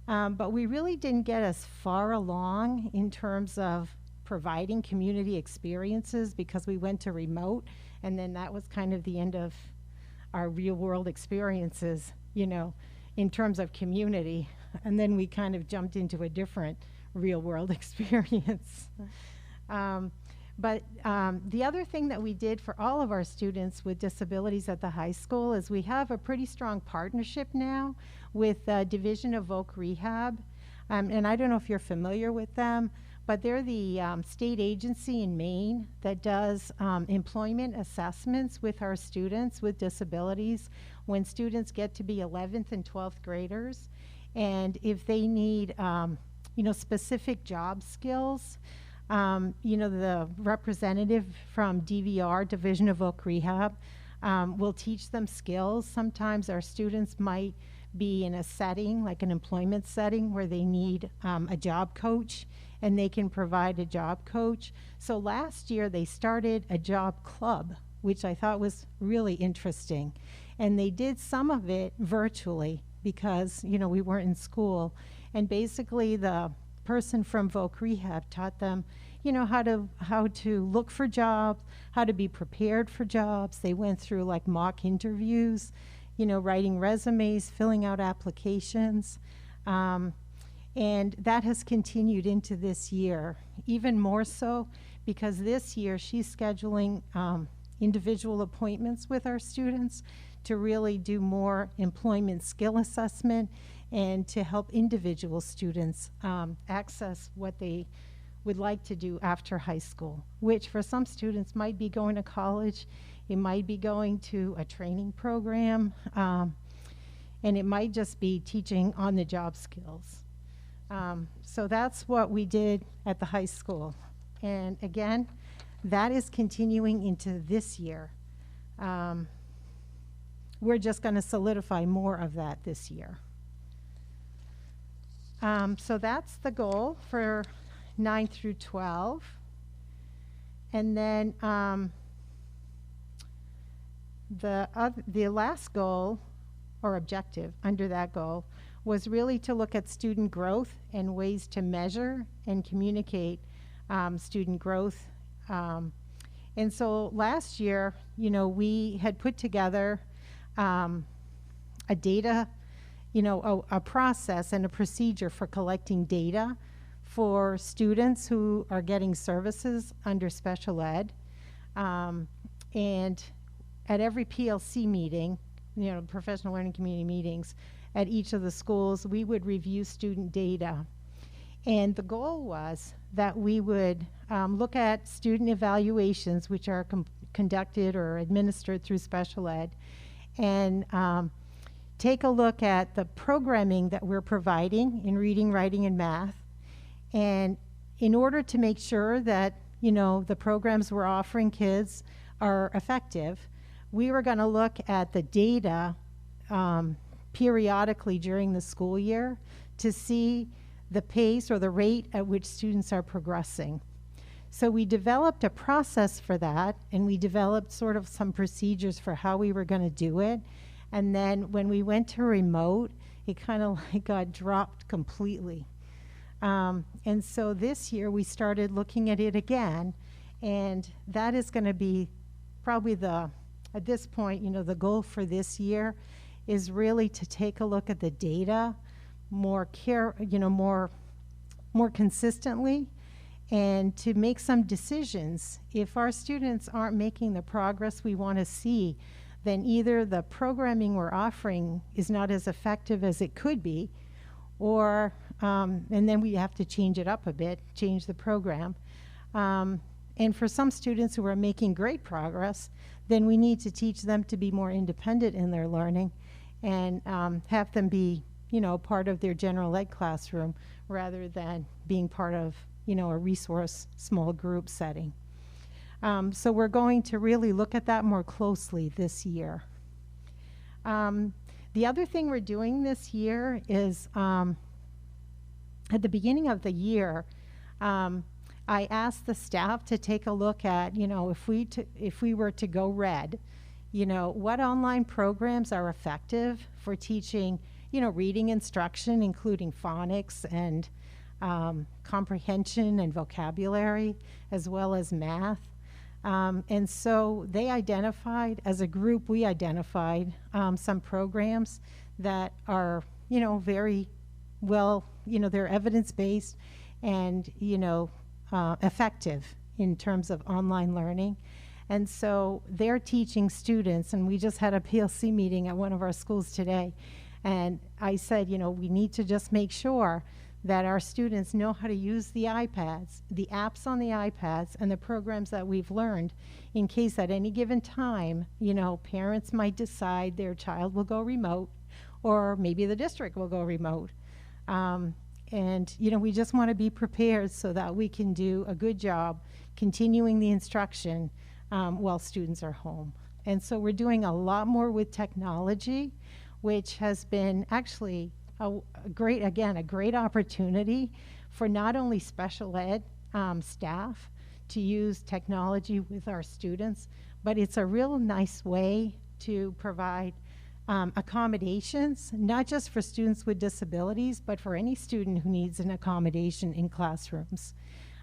But we really didn't get as far along in terms of providing community experiences because we went to remote, and then that was kind of the end of our real-world experiences, you know, in terms of community. And then we kind of jumped into a different real-world experience. But the other thing that we did for all of our students with disabilities at the high school is we have a pretty strong partnership now with the Division of Voc Rehab. And I don't know if you're familiar with them, but they're the state agency in Maine that does employment assessments with our students with disabilities when students get to be 11th and 12th graders. And if they need, you know, specific job skills, you know, the representative from DVR, Division of Voc Rehab, will teach them skills. Sometimes our students might be in a setting, like an employment setting, where they need a job coach, and they can provide a job coach. So last year they started a job club, which I thought was really interesting. And they did some of it virtually because, you know, we weren't in school. And basically the person from Voc Rehab taught them, you know, how to look for jobs, how to be prepared for jobs. They went through like mock interviews, you know, writing resumes, filling out applications. And that has continued into this year, even more so because this year she's scheduling individual appointments with our students to really do more employment skill assessment and to help individual students access what they would like to do after high school, which for some students might be going to college, it might be going to a training program, and it might just be teaching on-the-job skills. So that's what we did at the high school. And again, that is continuing into this year. We're just going to solidify more of that this year. So that's the goal for 9 through 12. And then the last goal or objective under that goal was really to look at student growth and ways to measure and communicate student growth. And so last year, you know, we had put together a data, you know, a process and a procedure for collecting data for students who are getting services under special ed. And at every PLC meeting, you know, professional learning community meetings, at each of the schools, we would review student data. And the goal was that we would look at student evaluations, which are conducted or administered through special ed, and take a look at the programming that we're providing in reading, writing, and math. And in order to make sure that, you know, the programs we're offering kids are effective, we were going to look at the data periodically during the school year to see the pace or the rate at which students are progressing. So we developed a process for that, and we developed sort of some procedures for how we were going to do it. And then when we went to remote, it kind of like got dropped completely. And so this year we started looking at it again, and that is going to be probably at this point, you know, the goal for this year is really to take a look at the data more consistently, and to make some decisions. If our students aren't making the progress we want to see, then either the programming we're offering is not as effective as it could be, or and then we have to change it up a bit, change the program. And for some students who are making great progress, then we need to teach them to be more independent in their learning and have them be, you know, part of their general ed classroom rather than being part of, you know, a resource small group setting. So we're going to really look at that more closely this year. The other thing we're doing this year is at the beginning of the year, I asked the staff to take a look at, you know, if we were to go red, you know, what online programs are effective for teaching, you know, reading instruction, including phonics and comprehension and vocabulary, as well as math. And so they identified, as a group, we identified some programs that are, you know, very well, you know, they're evidence-based and, you know, effective in terms of online learning. And so they're teaching students, and we just had a PLC meeting at one of our schools today, and I said, you know, we need to just make sure that our students know how to use the iPads, the apps on the iPads, and the programs that we've learned, in case at any given time, you know, parents might decide their child will go remote, or maybe the district will go remote. And, you know, we just want to be prepared so that we can do a good job continuing the instruction while students are home. And so we're doing a lot more with technology, which has been actually a great opportunity for not only special ed staff to use technology with our students, but it's a real nice way to provide accommodations, not just for students with disabilities, but for any student who needs an accommodation in classrooms.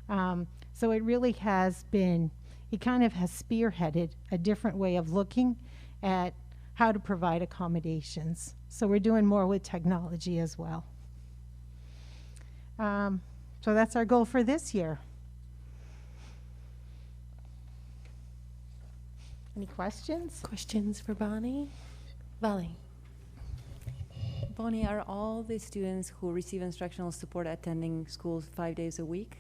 So it really has been, it kind of has spearheaded a different way of looking at how to provide accommodations. So we're doing more with technology as well. So that's our goal for this year. Any questions? Questions for Bonnie? Vali? Bonnie, are all the students who receive instructional support attending schools 5 days a week?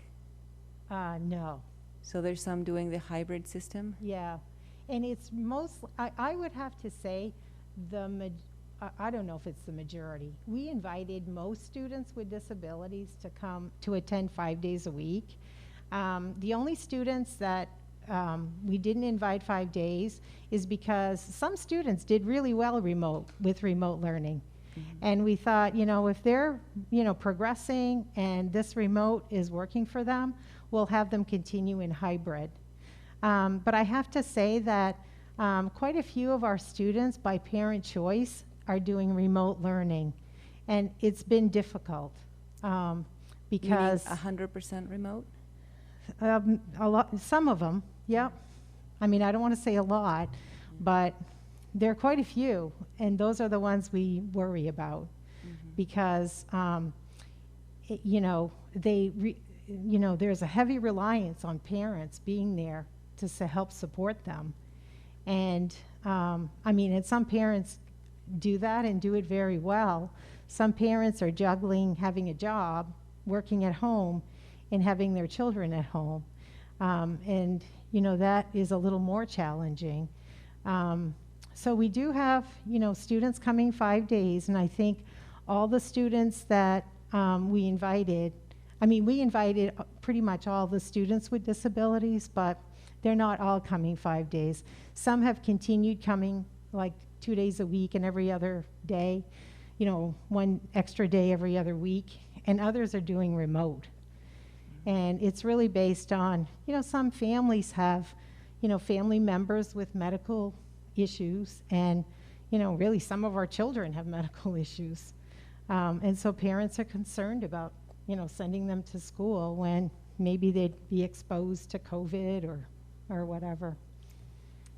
No. So there's some doing the hybrid system? Yeah. And it's I would have to say I don't know if it's the majority. We invited most students with disabilities to come to attend 5 days a week. The only students that we didn't invite 5 days is because some students did really well with remote learning. And we thought, if they're, progressing and this remote is working for them, we'll have them continue in hybrid. But I have to say that quite a few of our students, by parent choice, are doing remote learning. And it's been difficult because... You mean 100% remote? A lot, some of them, yeah. I mean, I don't want to say a lot, but there are quite a few, and those are the ones we worry about because, there's a heavy reliance on parents being there to help support them. And, and some parents do that and do it very well. Some parents are juggling having a job, working at home, and having their children at home. That is a little more challenging. So we do have, students coming 5 days, and I think all the students that we invited pretty much all the students with disabilities, but they're not all coming 5 days. Some have continued coming like 2 days a week and every other day, one extra day every other week, and others are doing remote. And it's really based on, some families have, family members with medical issues, and, really some of our children have medical issues. And so parents are concerned about, sending them to school when maybe they'd be exposed to COVID or whatever.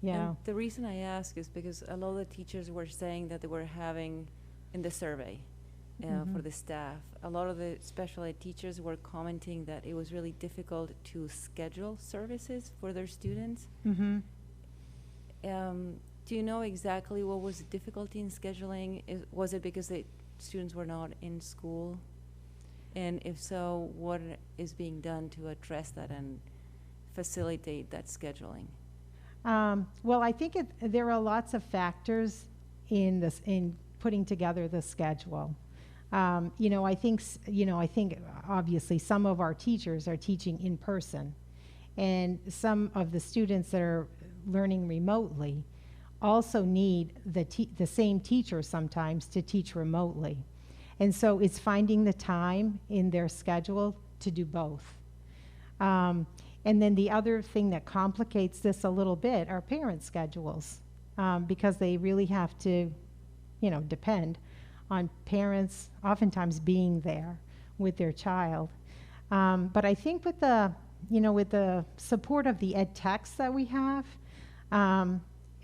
Yeah. And the reason I ask is because a lot of the teachers were saying that they were having, in the survey, for the staff, a lot of the special ed teachers were commenting that it was really difficult to schedule services for their students. Do you know exactly what was the difficulty in scheduling? Was it because the students were not in school? And if so, what is being done to address that and facilitate that scheduling? Well, I think there are lots of factors in putting together the schedule. I think obviously some of our teachers are teaching in person, and some of the students that are learning remotely also need the same teacher sometimes to teach remotely. And so it's finding the time in their schedule to do both. And then the other thing that complicates this a little bit are parent schedules, because they really have to, depend on parents oftentimes being there with their child. But I think with the support of the ed techs that we have,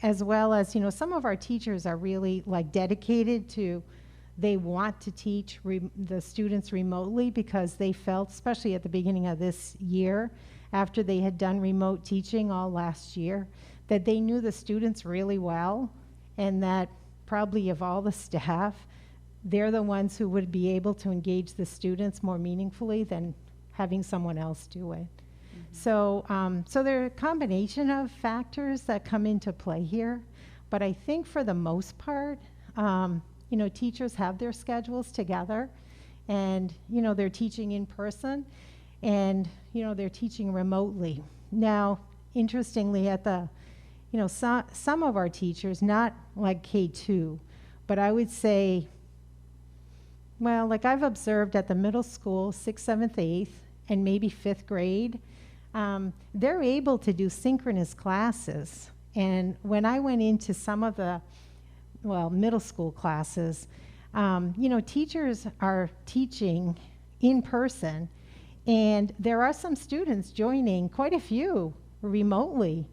as well as, some of our teachers are really dedicated to, they want to teach the students remotely because they felt, especially at the beginning of this year, after they had done remote teaching all last year, that they knew the students really well, and that probably of all the staff, they're the ones who would be able to engage the students more meaningfully than having someone else do it. So there are a combination of factors that come into play here, but I think for the most part, teachers have their schedules together, and, they're teaching in person, and, they're teaching remotely. Now, interestingly, at the, some of our teachers, not like K2, but I would say, well, like I've observed at the middle school, 6th, 7th, 8th, and maybe 5th grade, they're able to do synchronous classes. And when I went into some of the, middle school classes, teachers are teaching in person, and there are some students joining, quite a few, remotely,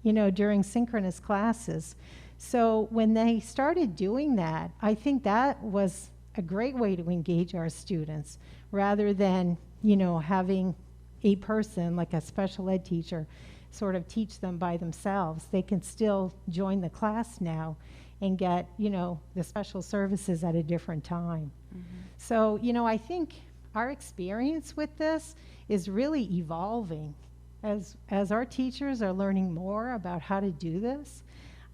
during synchronous classes. So when they started doing that, I think that was a great way to engage our students, rather than, having a person, like a special ed teacher, sort of teach them by themselves. They can still join the class now and get, you know, the special services at a different time. So, you know, I think our experience with this is really evolving as our teachers are learning more about how to do this.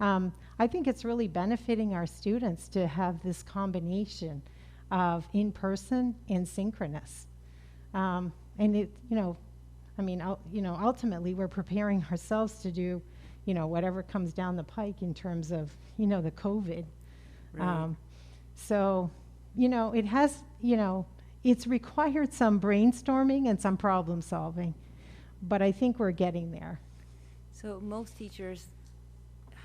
I think it's really benefiting our students to have this combination of in-person and synchronous. And it, you know, I mean, you know, ultimately we're preparing ourselves to do, you know, whatever comes down the pike in terms of, you know, the COVID. Right. So, you know, it has, you know, it's required some brainstorming and some problem solving, but I think we're getting there. So most teachers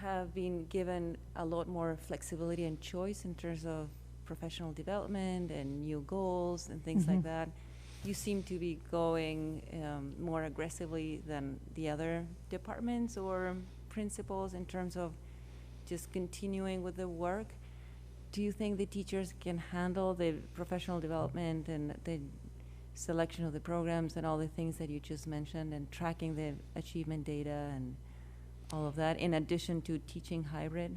have been given a lot more flexibility and choice in terms of professional development and new goals and things like that. You seem to be going more aggressively than the other departments or principals in terms of just continuing with the work. Do you think the teachers can handle the professional development and the selection of the programs and all the things that you just mentioned and tracking the achievement data and all of that in addition to teaching hybrid?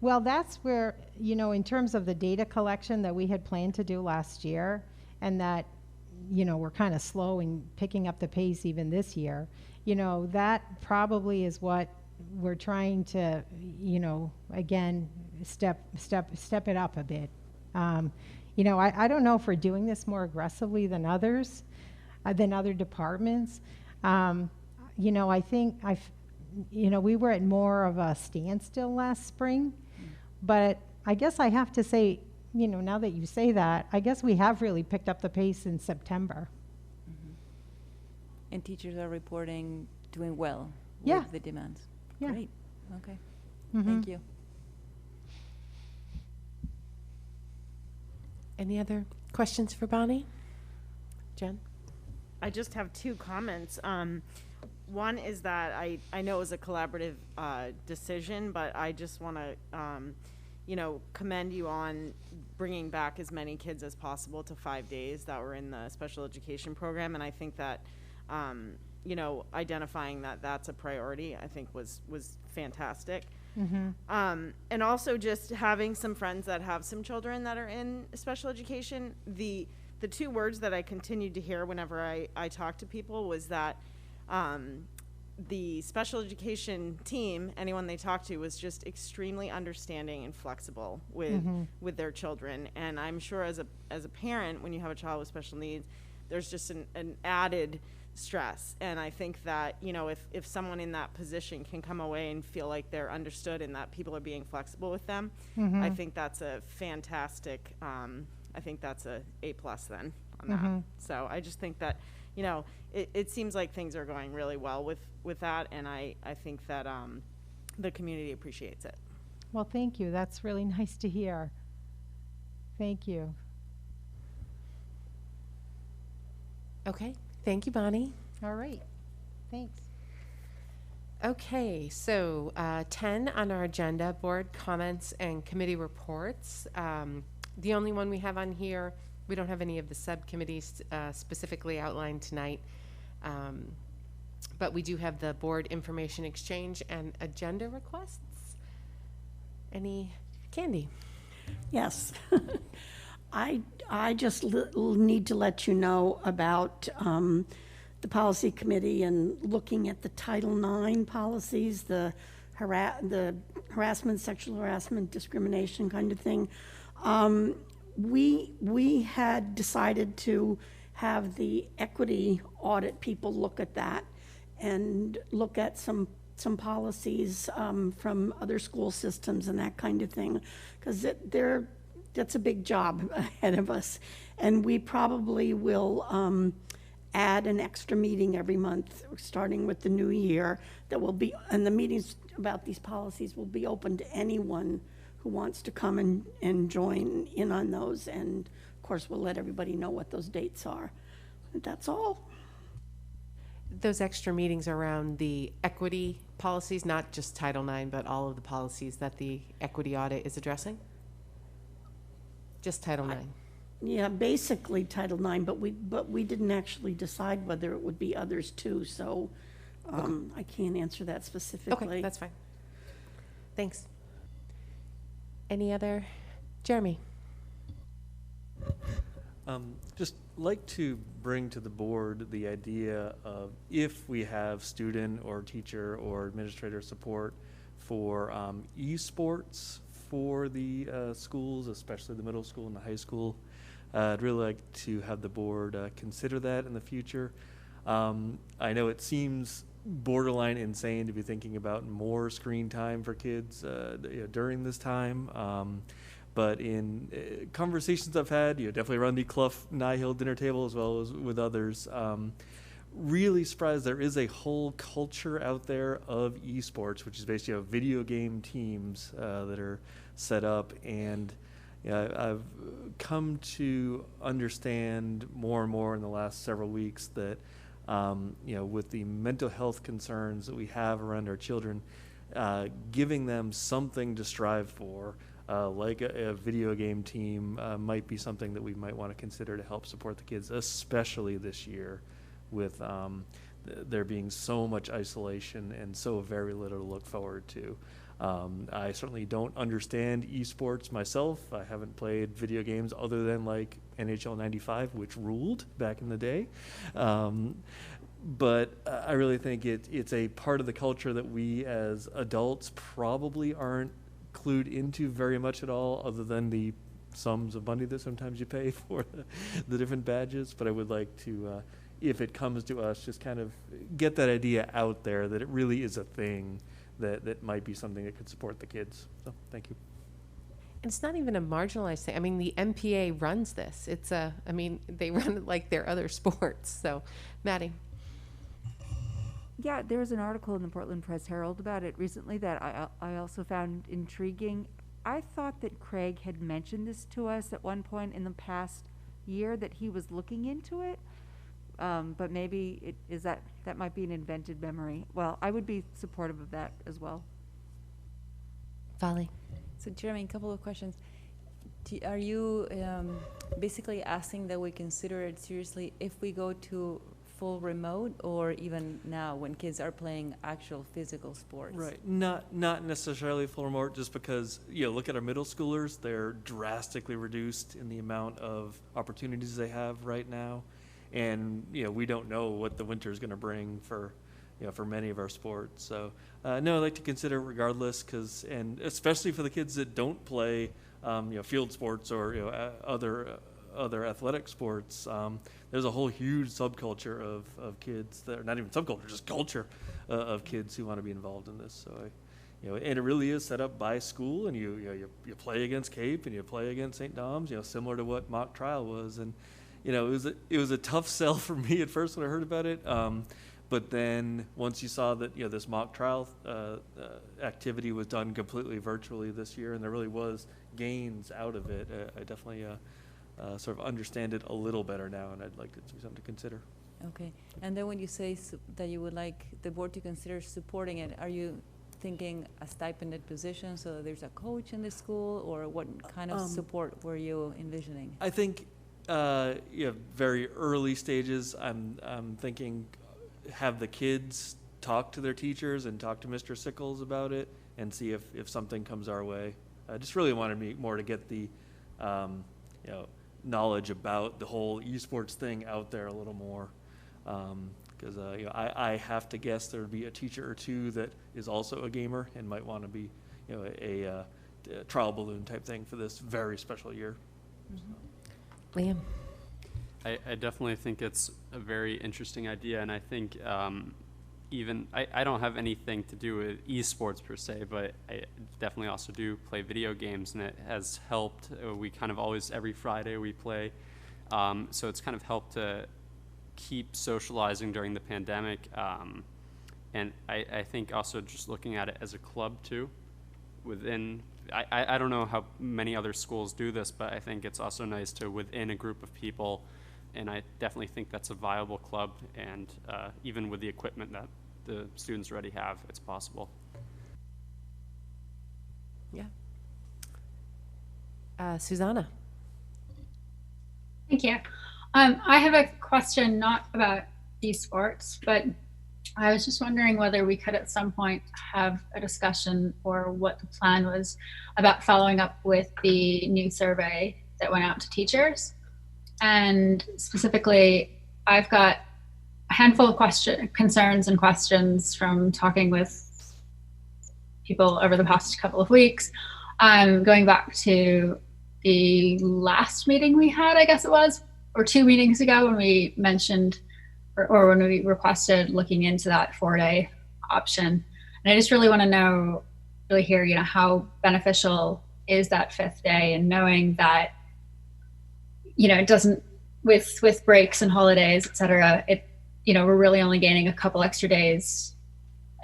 Well, that's where, you know, in terms of the data collection that we had planned to do last year and that, you know, we're kind of slow in picking up the pace even this year, you know, that probably is what we're trying to, you know, again, step it up a bit. You know, I don't know if we're doing this more aggressively than others, than other departments. You know, I think you know, we were at more of a standstill last spring, but I guess I have to say, you know, now that you say that, I guess we have really picked up the pace in September. And teachers are reporting doing well Yeah. with the demands. Yeah. Great. Okay. Thank you. Any other questions for Bonnie? Jen? I just have two comments. One is that I know it was a collaborative decision, but I just want to, you know, commend you on bringing back as many kids as possible to 5 days that were in the special education program. And I think that, you know, identifying that that's a priority, I think was fantastic. And also just having some friends that have some children that are in special education, the two words that I continued to hear whenever I talk to people was that the special education team, anyone they talked to, was just extremely understanding and flexible with their children. And I'm sure as a parent, when you have a child with special needs, there's just an added stress. And I think that, you know, if someone in that position can come away and feel like they're understood and that people are being flexible with them, I think that's a fantastic, I think that's A+ then on that. So I just think that, you know, it seems like things are going really well with that, and I think that the community appreciates it. Well, thank you. That's really nice to hear. Thank you. Okay. Thank you, Bonnie. All right. Thanks. Okay, so 10 on our agenda, board comments and committee reports. The only one we have on here, we don't have any of the subcommittees specifically outlined tonight, but we do have the board information exchange and agenda requests. Any, Candy? Yes. I just need to let you know about the policy committee and looking at the Title IX policies, the harassment, sexual harassment, discrimination kind of thing. We had decided to have the equity audit people look at that and look at some policies from other school systems and that kind of thing, because that's a big job ahead of us. And we probably will add an extra meeting every month, starting with the new year, that will be, and the meetings about these policies will be open to anyone who wants to come and join in on those. And of course, we'll let everybody know what those dates are. But that's all. Those extra meetings around the equity policies, not just Title IX, but all of the policies that the equity audit is addressing? Just Title IX. Yeah, basically Title IX, but we didn't actually decide whether it would be others too, so I can't answer that specifically. Okay, that's fine. Thanks. Any other? Jeremy? Just like to bring to the board the idea of if we have student or teacher or administrator support for esports for the schools, especially the middle school and the high school. I'd really like to have the board consider that in the future. I know it seems borderline insane to be thinking about more screen time for kids during this time. But in conversations I've had, definitely around the Clough Nihil dinner table as well as with others, really surprised there is a whole culture out there of esports, which is basically video game teams that are set up. And I've come to understand more and more in the last several weeks that, with the mental health concerns that we have around our children, giving them something to strive for, like a video game team, might be something that we might want to consider to help support the kids, especially this year with there being so much isolation and so very little to look forward to. I certainly don't understand esports myself. I haven't played video games other than like NHL 95, which ruled back in the day. But I really think it's a part of the culture that we as adults probably aren't clued into very much at all, other than the sums of money that sometimes you pay for the different badges. But I would like to, if it comes to us, just kind of get that idea out there that it really is a thing that might be something that could support the kids. So thank you. And it's not even a marginalized thing. I mean, the MPA runs this. They run it like their other sports. So, Maddie. Yeah, there was an article in the Portland Press Herald about it recently that I also found intriguing. I thought that Craig had mentioned this to us at one point in the past year, that he was looking into it. But maybe that might be an invented memory. Well, I would be supportive of that as well. Vali. So Jeremy, a couple of questions. Are you basically asking that we consider it seriously if we go to full remote, or even now when kids are playing actual physical sports? Right. Not necessarily full remote, just because, look at our middle schoolers. They're drastically reduced in the amount of opportunities they have right now. And, we don't know what the winter is going to bring for many of our sports. So, no, I'd like to consider it regardless, and especially for the kids that don't play, field sports or, other athletic sports. There's a whole huge subculture of kids that are not even subculture, just culture of kids who want to be involved in this. So, and it really is set up by school, and you play against Cape and you play against St. Dom's, similar to what mock trial was. And, it was a tough sell for me at first when I heard about it. But then once you saw that, this mock trial activity was done completely virtually this year, and there really was gains out of it, I definitely sort of understand it a little better now, and I'd like it to be something to consider. Okay. And then when you say that you would like the board to consider supporting it, are you thinking a stipended position so that there's a coach in the school, or what kind of support were you envisioning? I think very early stages, I'm thinking have the kids talk to their teachers and talk to Mr. Sickles about it and see if something comes our way. I just really wanted me more to get the knowledge about the whole esports thing out there a little more, because I have to guess there would be a teacher or two that is also a gamer and might want to be a trial balloon type thing for this very special year. Mm-hmm. Liam. I definitely think it's a very interesting idea, and I think I don't have anything to do with esports per se, but I definitely also do play video games, and it has helped. We kind of always, every Friday we play, so it's kind of helped to keep socializing during the pandemic, and I think also just looking at it as a club too, I don't know how many other schools do this, but I think it's also nice to within a group of people, and I definitely think that's a viable club, and even with the equipment that the students already have, it's possible. Yeah. Susanna. Thank you. I have a question not about esports, but I was just wondering whether we could at some point have a discussion or what the plan was about following up with the new survey that went out to teachers. And specifically, I've got a handful of concerns and questions from talking with people over the past couple of weeks. Going back to the last meeting we had, I guess it was, or 2 meetings ago, when we mentioned or when we requested looking into that 4-day option. And I just really want to really hear, how beneficial is that 5th day, and knowing that, it doesn't, with breaks and holidays, et cetera, we're really only gaining a couple extra days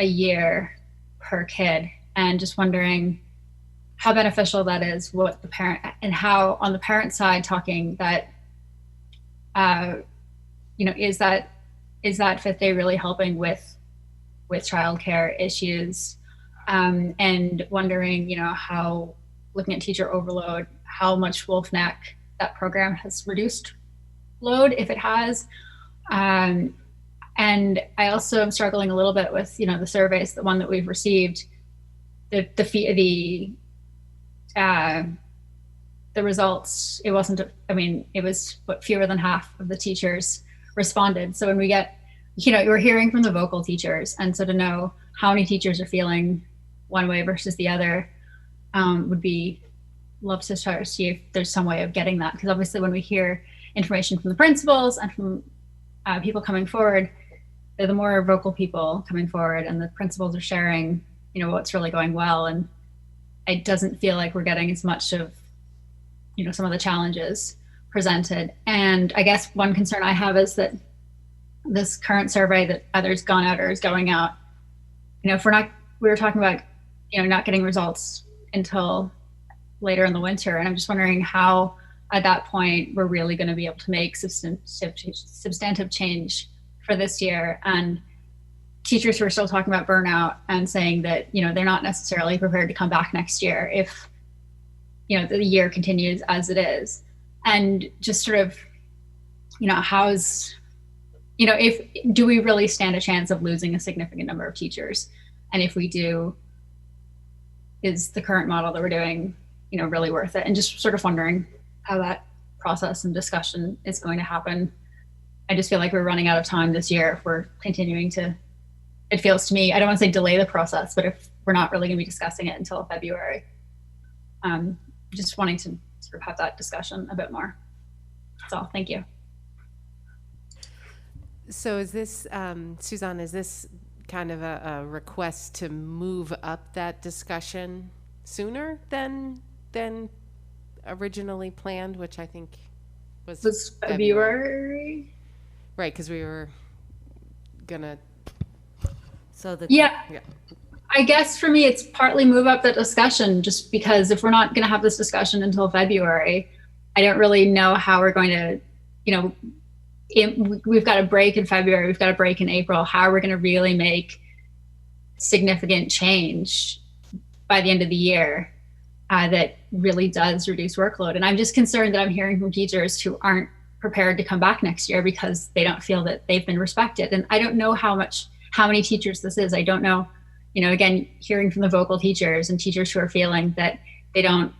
a year per kid. And just wondering how beneficial that is, what the parent, and how on the parent side talking that, is that 5th day really helping with childcare issues, and wondering, how, looking at teacher overload, how much Wolf Neck that program has reduced load, if it has. And I also am struggling a little bit with, the surveys, the one that we've received, the results. It wasn't, it was fewer than half of the teachers responded. So when we get, we're hearing from the vocal teachers, and so to know how many teachers are feeling one way versus the other, would be, love to try to see if there's some way of getting that. Because obviously when we hear information from the principals and from people coming forward, they're the more vocal people coming forward, and the principals are sharing, what's really going well. And it doesn't feel like we're getting as much of, some of the challenges presented. And I guess one concern I have is that this current survey that either's gone out or is going out, if we were talking about, not getting results until later in the winter. And I'm just wondering how, at that point, we're really going to be able to make substantive change for this year. And teachers who are still talking about burnout and saying that, they're not necessarily prepared to come back next year if, the year continues as it is. And just sort of, do we really stand a chance of losing a significant number of teachers? And if we do, is the current model that we're doing, really worth it? And just sort of wondering how that process and discussion is going to happen. I just feel like we're running out of time this year if we're continuing to, it feels to me, I don't want to say delay the process, but if we're not really going to be discussing it until February. Just wanting to sort of have that discussion a bit more. That's all. Thank you. So is this, Suzanne, is this kind of a request to move up that discussion sooner than originally planned, which I think was February? Right, because we were gonna. So yeah. I guess for me, it's partly move up the discussion, just because if we're not going to have this discussion until February, I don't really know how we're going to, we've got a break in February, we've got a break in April. How are we going to really make significant change by the end of the year that really does reduce workload? And I'm just concerned that I'm hearing from teachers who aren't prepared to come back next year because they don't feel that they've been respected. And I don't know how many teachers this is. I don't know. Again, hearing from the vocal teachers and teachers who are feeling that they don't,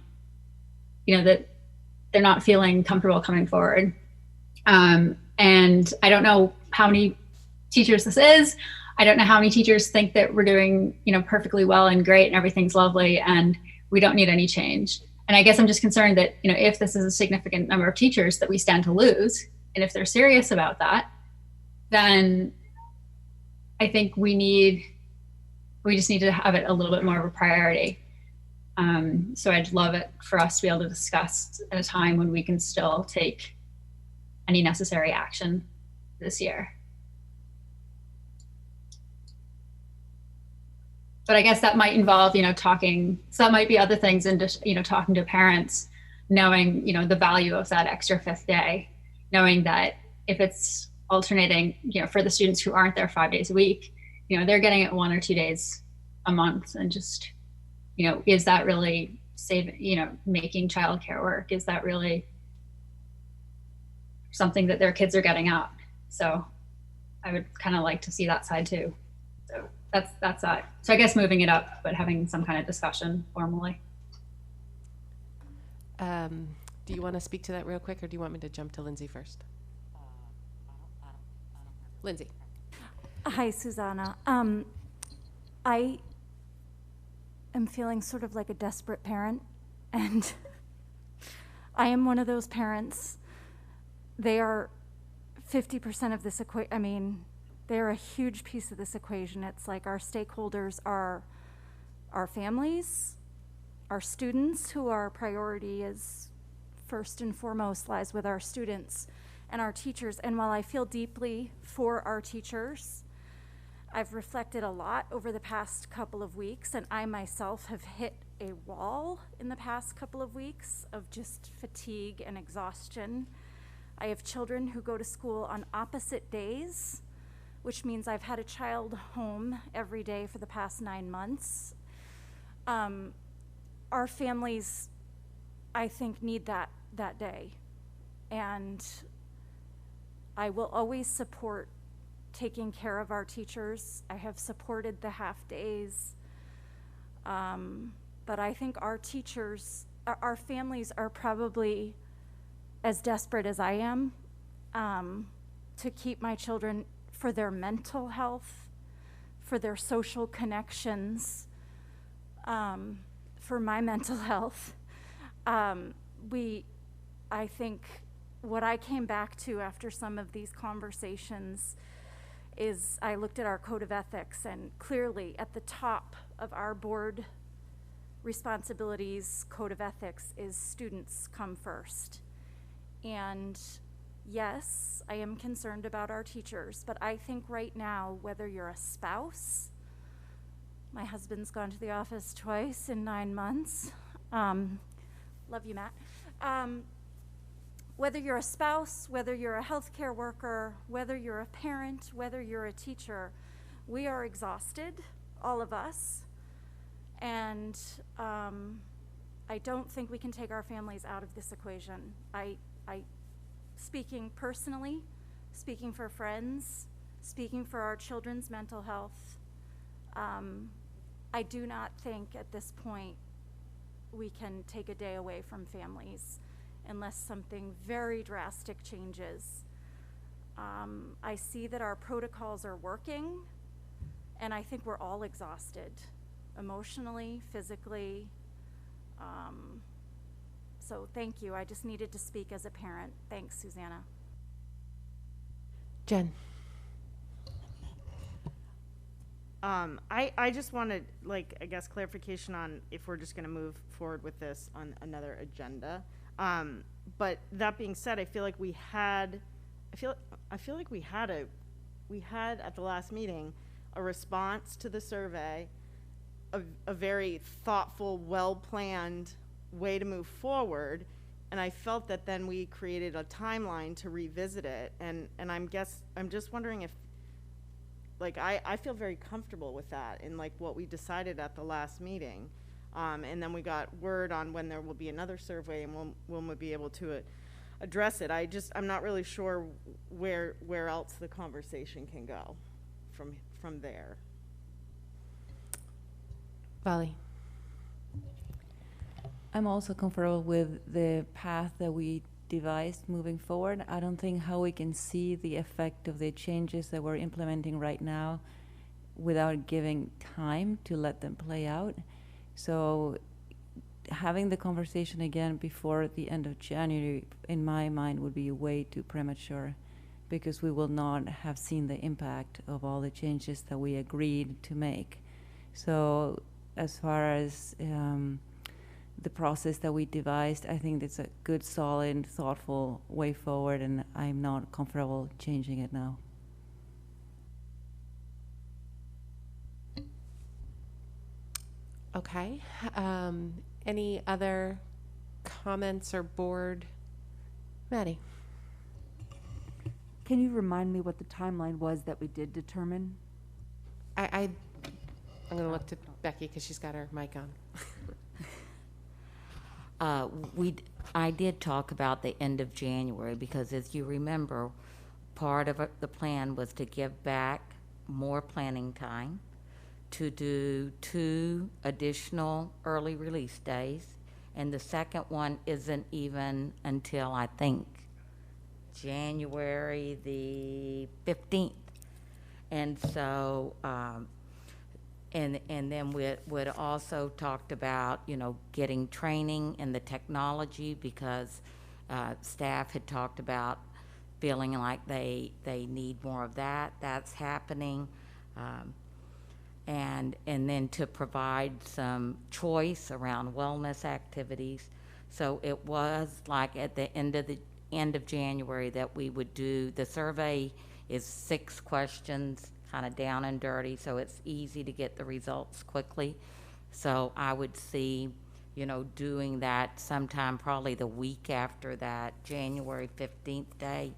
that they're not feeling comfortable coming forward. And I don't know how many teachers this is. I don't know how many teachers think that we're doing, perfectly well and great and everything's lovely and we don't need any change. And I guess I'm just concerned that, if this is a significant number of teachers that we stand to lose, and if they're serious about that, then I think we just need to have it a little bit more of a priority. So I'd love it for us to be able to discuss at a time when we can still take any necessary action this year. But I guess that might involve, talking, so that might be other things, and just, talking to parents, knowing, the value of that extra 5th day, knowing that if it's alternating, for the students who aren't there 5 days a week, they're getting it 1 or 2 days a month, and just, is that really making childcare work? Is that really, something that their kids are getting at. So I would kind of like to see that side too. So that's that. So I guess moving it up, but having some kind of discussion formally. Do you want to speak to that real quick, or do you want me to jump to Lindsay first? Lindsay. Hi, Susanna. I am feeling sort of like a desperate parent, and I am one of those parents. They are 50% of this equation. I mean, they're a huge piece of this equation. It's like our stakeholders are our families, our students, who our priority is first and foremost lies with our students, and our teachers. And while I feel deeply for our teachers, I've reflected a lot over the past couple of weeks, and I myself have hit a wall in the past couple of weeks of just fatigue and exhaustion. I have children who go to school on opposite days, which means I've had a child home every day for the past 9 months. Our families, I think, need that day. And I will always support taking care of our teachers. I have supported the half days. But I think our teachers, our families are probably as desperate as I am to keep my children, for their mental health, for their social connections, for my mental health. I think what I came back to after some of these conversations is I looked at our code of ethics, and clearly at the top of our board responsibilities code of ethics is students come first. And yes, I am concerned about our teachers, but I think right now, whether you're a spouse, my husband's gone to the office twice in 9 months. Love you, Matt. Whether you're a spouse, whether you're a healthcare worker, whether you're a parent, whether you're a teacher, we are exhausted, all of us. And I don't think we can take our families out of this equation. I speaking personally, speaking for friends, speaking for our children's mental health, I do not think at this point we can take a day away from families unless something very drastic changes. I see that our protocols are working, and I think we're all exhausted, emotionally, physically. So thank you. I just needed to speak as a parent. Thanks, Susanna. Jen. I just wanted, like, I guess clarification on if we're just going to move forward with this on another agenda. But that being said, I feel like we had at the last meeting a response to the survey, a very thoughtful, well-planned way to move forward, and I felt that then we created a timeline to revisit it, and I'm just wondering if, like, I feel very comfortable with that and like what we decided at the last meeting, and then we got word on when there will be another survey and we'll be able to address it. I'm not really sure where else the conversation can go from there. Vali. I'm also comfortable with the path that we devised moving forward. I don't think how we can see the effect of the changes that we're implementing right now without giving time to let them play out. So having the conversation again before the end of January, in my mind, would be way too premature, because we will not have seen the impact of all the changes that we agreed to make. So as far as the process that we devised, I think it's a good, solid, thoughtful way forward, and I'm not comfortable changing it now. Okay. Any other comments or board? Maddie. Can you remind me what the timeline was that we did determine? I'm going to look to Becky because she's got her mic on. I did talk about the end of January because, as you remember, part of the plan was to give back more planning time, to do 2 additional early release days, and the second one isn't even until, I think, January the 15th. And so, and then we'd also talked about, getting training in the technology because staff had talked about feeling like they need more of that. That's happening. And then to provide some choice around wellness activities. So it was like at the end of January that we would do, the survey is 6 questions, kind of down and dirty, so it's easy to get the results quickly. So I would see, doing that sometime probably the week after that January 15th day,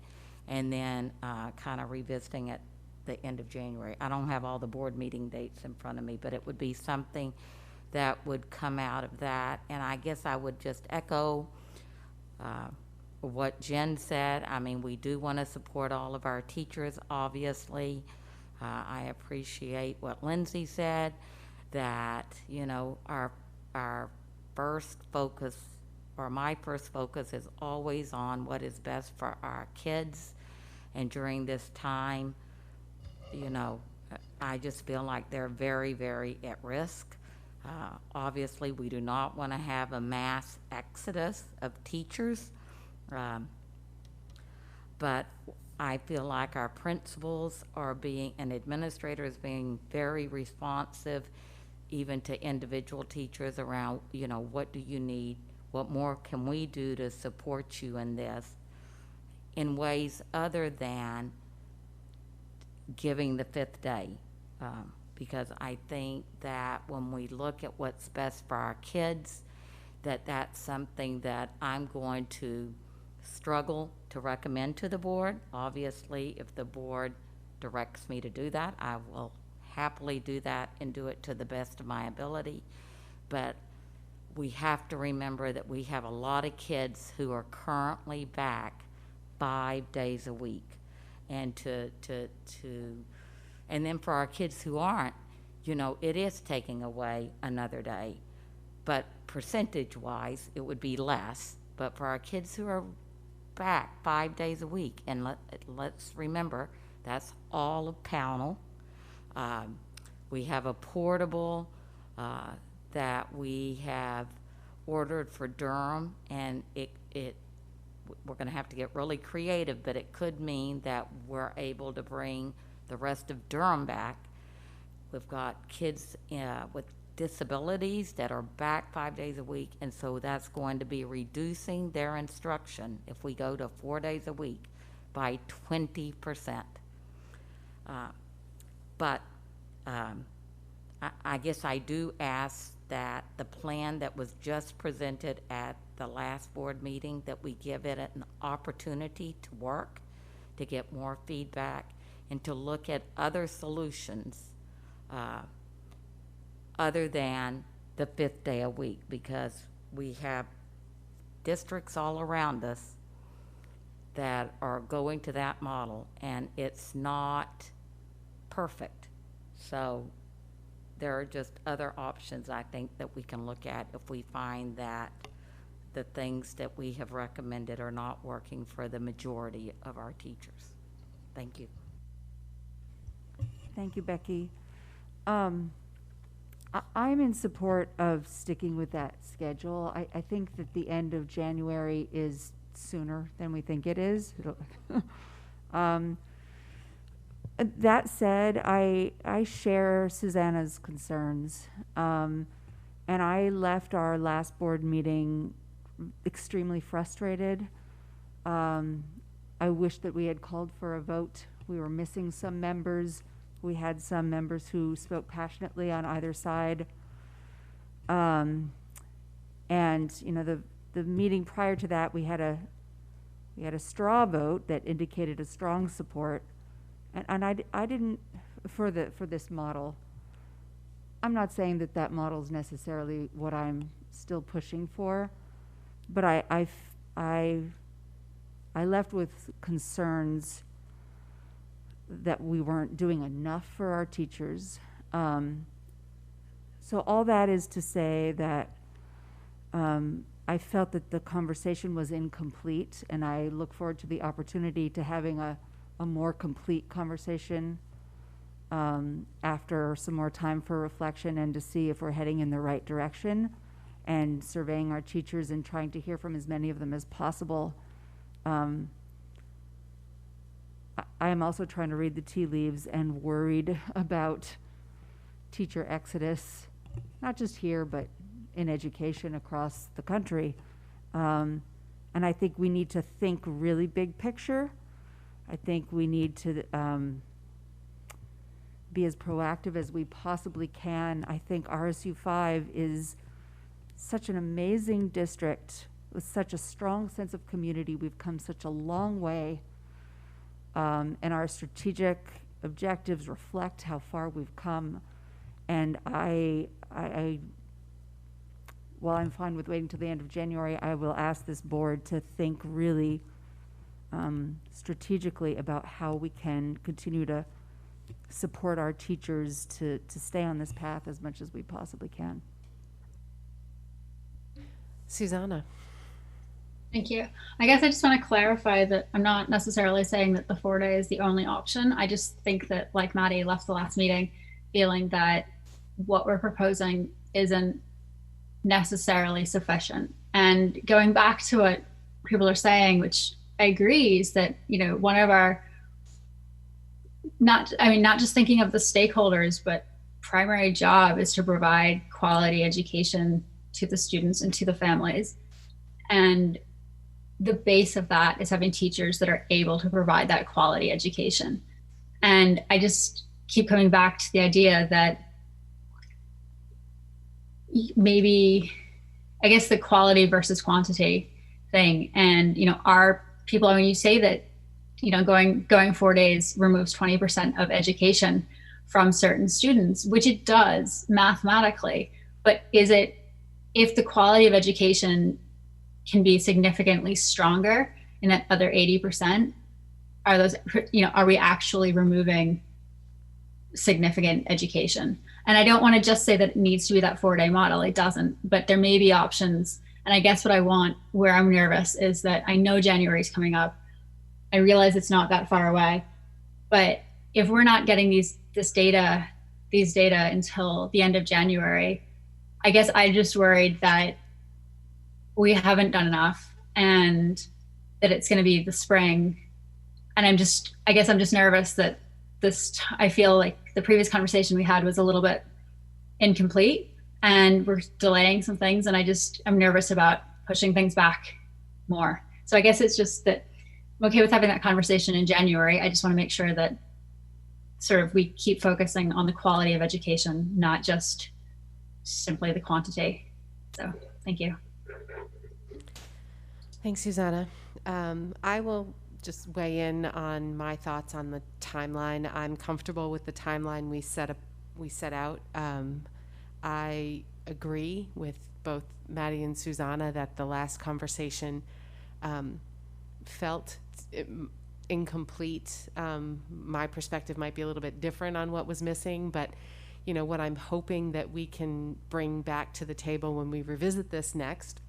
and then kind of revisiting it the end of January. I don't have all the board meeting dates in front of me, but it would be something that would come out of that. And I guess I would just echo what Jen said. I mean, we do want to support all of our teachers, obviously. I appreciate what Lindsay said, that, our first focus, or my first focus, is always on what is best for our kids. And during this time, I just feel like they're very, very at risk. Obviously, we do not want to have a mass exodus of teachers, but I feel like our principals and administrators being very responsive, even to individual teachers around, what do you need? What more can we do to support you in this in ways other than giving the 5th day? Because I think that when we look at what's best for our kids, that's something that I'm going to struggle to recommend to the board. Obviously, if the board directs me to do that, I will happily do that and do it to the best of my ability. But we have to remember that we have a lot of kids who are currently back 5 days a week. And and then for our kids who aren't, it is taking away another day. But percentage-wise, it would be less. But for our kids who are back 5 days a week, and let's remember, that's all of Pownell. We have a portable that we have ordered for Durham, and we're going to have to get really creative, but it could mean that we're able to bring the rest of Durham back. We've got kids with disabilities that are back 5 days a week, and so that's going to be reducing their instruction if we go to 4 days a week by 20%. But I guess I do ask that the plan that was just presented at the last board meeting, that we give it an opportunity to work, to get more feedback, and to look at other solutions other than the 5th day a week, because we have districts all around us that are going to that model, and it's not perfect. So there are just other options, I think, that we can look at if we find that the things that we have recommended are not working for the majority of our teachers. Thank you. Thank you, Becky. I'm in support of sticking with that schedule. I think that the end of January is sooner than we think it is. That said, I share Susanna's concerns. And I left our last board meeting extremely frustrated. I wish that we had called for a vote. We were missing some members. We had some members who spoke passionately on either side. And the meeting prior to that, we had a straw vote that indicated a strong support. And I didn't, for this model, I'm not saying that model is necessarily what I'm still pushing for, but I left with concerns that we weren't doing enough for our teachers. So all that is to say that I felt that the conversation was incomplete, and I look forward to the opportunity to having a more complete conversation after some more time for reflection and to see if we're heading in the right direction and surveying our teachers and trying to hear from as many of them as possible. I am also trying to read the tea leaves and worried about teacher exodus, not just here, but in education across the country. And I think we need to think really big picture. I think we need to be as proactive as we possibly can. I think RSU5 is such an amazing district with such a strong sense of community. We've come such a long way. And our strategic objectives reflect how far we've come. And while I'm fine with waiting till the end of January, I will ask this board to think really strategically about how we can continue to support our teachers to stay on this path as much as we possibly can. Susanna. Thank you. I guess I just want to clarify that I'm not necessarily saying that the 4-day is the only option. I just think that, like Maddie left the last meeting feeling that what we're proposing isn't necessarily sufficient. And going back to what people are saying, which I agree, is that, you know, one of our, not just thinking of the stakeholders, but primary job is to provide quality education to the students and to the families. And the base of that is having teachers that are able to provide that quality education. And I just keep coming back to the idea that maybe, I guess, the quality versus quantity thing. And, you know, our people, when you say that, you know, going 4 days removes 20% of education from certain students, which it does mathematically, but is it, if the quality of education can be significantly stronger in that other 80%, are those, you know, are we actually removing significant education? And I don't want to just say that it needs to be that 4-day model. It doesn't, but there may be options. And I guess what I want, where I'm nervous, is that I know January is coming up. I realize it's not that far away, but if we're not getting these data until the end of January, I guess I'm just worried that we haven't done enough and that it's going to be the spring. And I guess I'm just nervous that I feel like the previous conversation we had was a little bit incomplete and we're delaying some things. And I'm nervous about pushing things back more. So I guess it's just that I'm okay with having that conversation in January. I just want to make sure that sort of we keep focusing on the quality of education, not just simply the quantity. So thank you. Thanks, Susanna. I will just weigh in on my thoughts on the timeline. I'm comfortable with the timeline we set out. I agree with both Maddie and Susanna that the last conversation felt incomplete. My perspective might be a little bit different on what was missing, but you know, what I'm hoping that we can bring back to the table when we revisit this next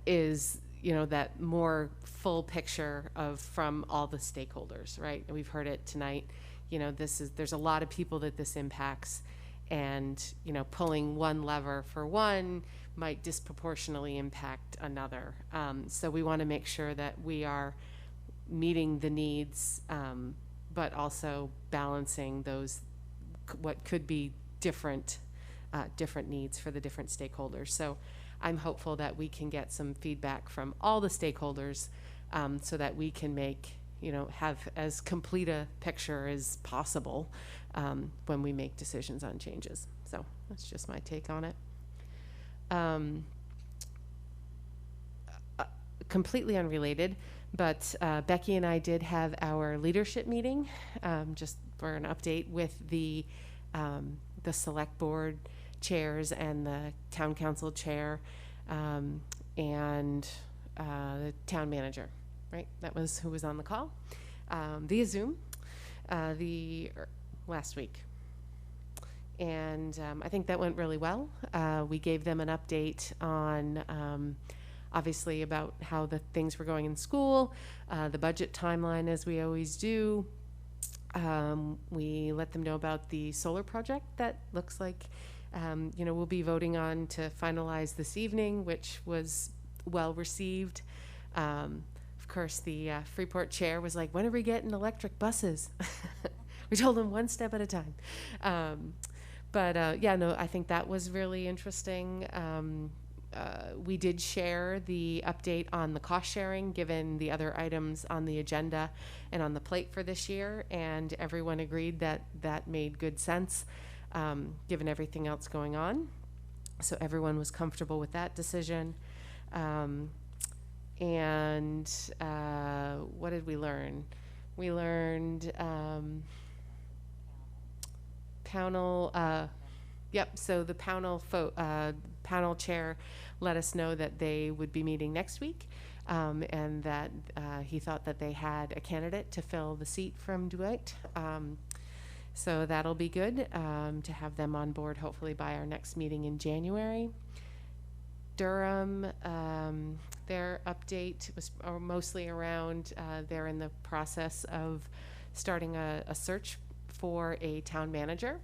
is, you know, that more full picture from all the stakeholders, right? And we've heard it tonight. You know, there's a lot of people that this impacts, and, you know, pulling one lever for one might disproportionately impact another. So we want to make sure that we are meeting the needs, but also balancing those, what could be different needs for the different stakeholders. So I'm hopeful that we can get some feedback from all the stakeholders so that we can have as complete a picture as possible when we make decisions on changes. So that's just my take on it. Completely unrelated, but Becky and I did have our leadership meeting just for an update with the select board chairs and the town council chair. and the town manager, right? That was who was on the call via Zoom last week. And I think that went really well. We gave them an update on obviously about how the things were going in school, the budget timeline as we always do. We let them know about the solar project that looks like we'll be voting on to finalize this evening, which was well received. Of course, the Freeport chair was like, when are we getting electric buses? We told them one step at a time. I think that was really interesting. We did share the update on the cost sharing, given the other items on the agenda and on the plate for this year, and everyone agreed that that made good sense, given everything else going on. So everyone was comfortable with that decision. What did we learn? We learned Pownell. Yep. So the Pownell chair let us know that they would be meeting next week, and that he thought that they had a candidate to fill the seat from Dwight. So that'll be good to have them on board, hopefully by our next meeting in January. Durham, their update was mostly around they're in the process of starting a search for a town manager.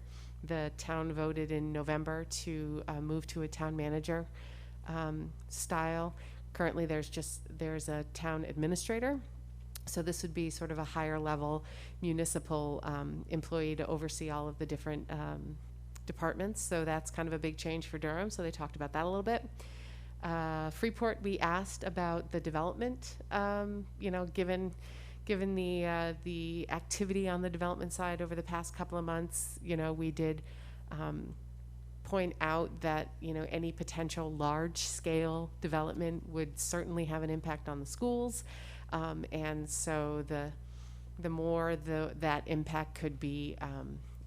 The town voted in November to move to a town manager style. Currently, there's a town administrator. So this would be sort of a higher level municipal employee to oversee all of the different departments. So that's kind of a big change for Durham. So they talked about that a little bit. Freeport, we asked about the development, given the activity on the development side over the past couple of months. We did point out that any potential large scale development would certainly have an impact on the schools, and so the more that impact could be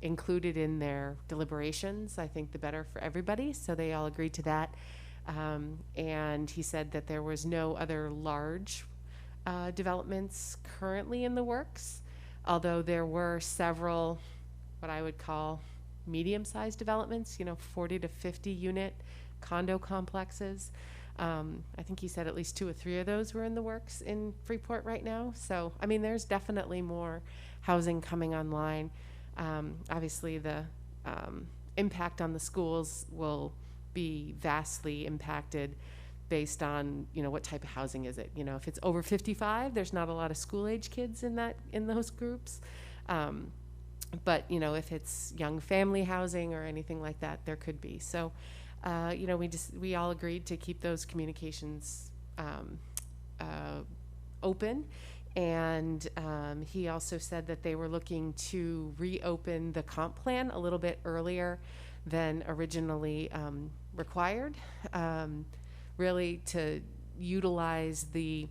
included in their deliberations, I think the better for everybody. So they all agreed to that, and he said that there was no other large developments currently in the works, although there were several what I would call medium-sized developments, 40 to 50 unit condo complexes. I think he said at least 2 or 3 of those were in the works in Freeport right now. So, I mean, there's definitely more housing coming online. Obviously, the impact on the schools will be vastly impacted based on what type of housing is it. If it's over 55, there's not a lot of school age kids in those groups. But if it's young family housing or anything like that, there could be. So we all agreed to keep those communications open, and he also said that they were looking to reopen the comp plan a little bit earlier than originally required, really to utilize the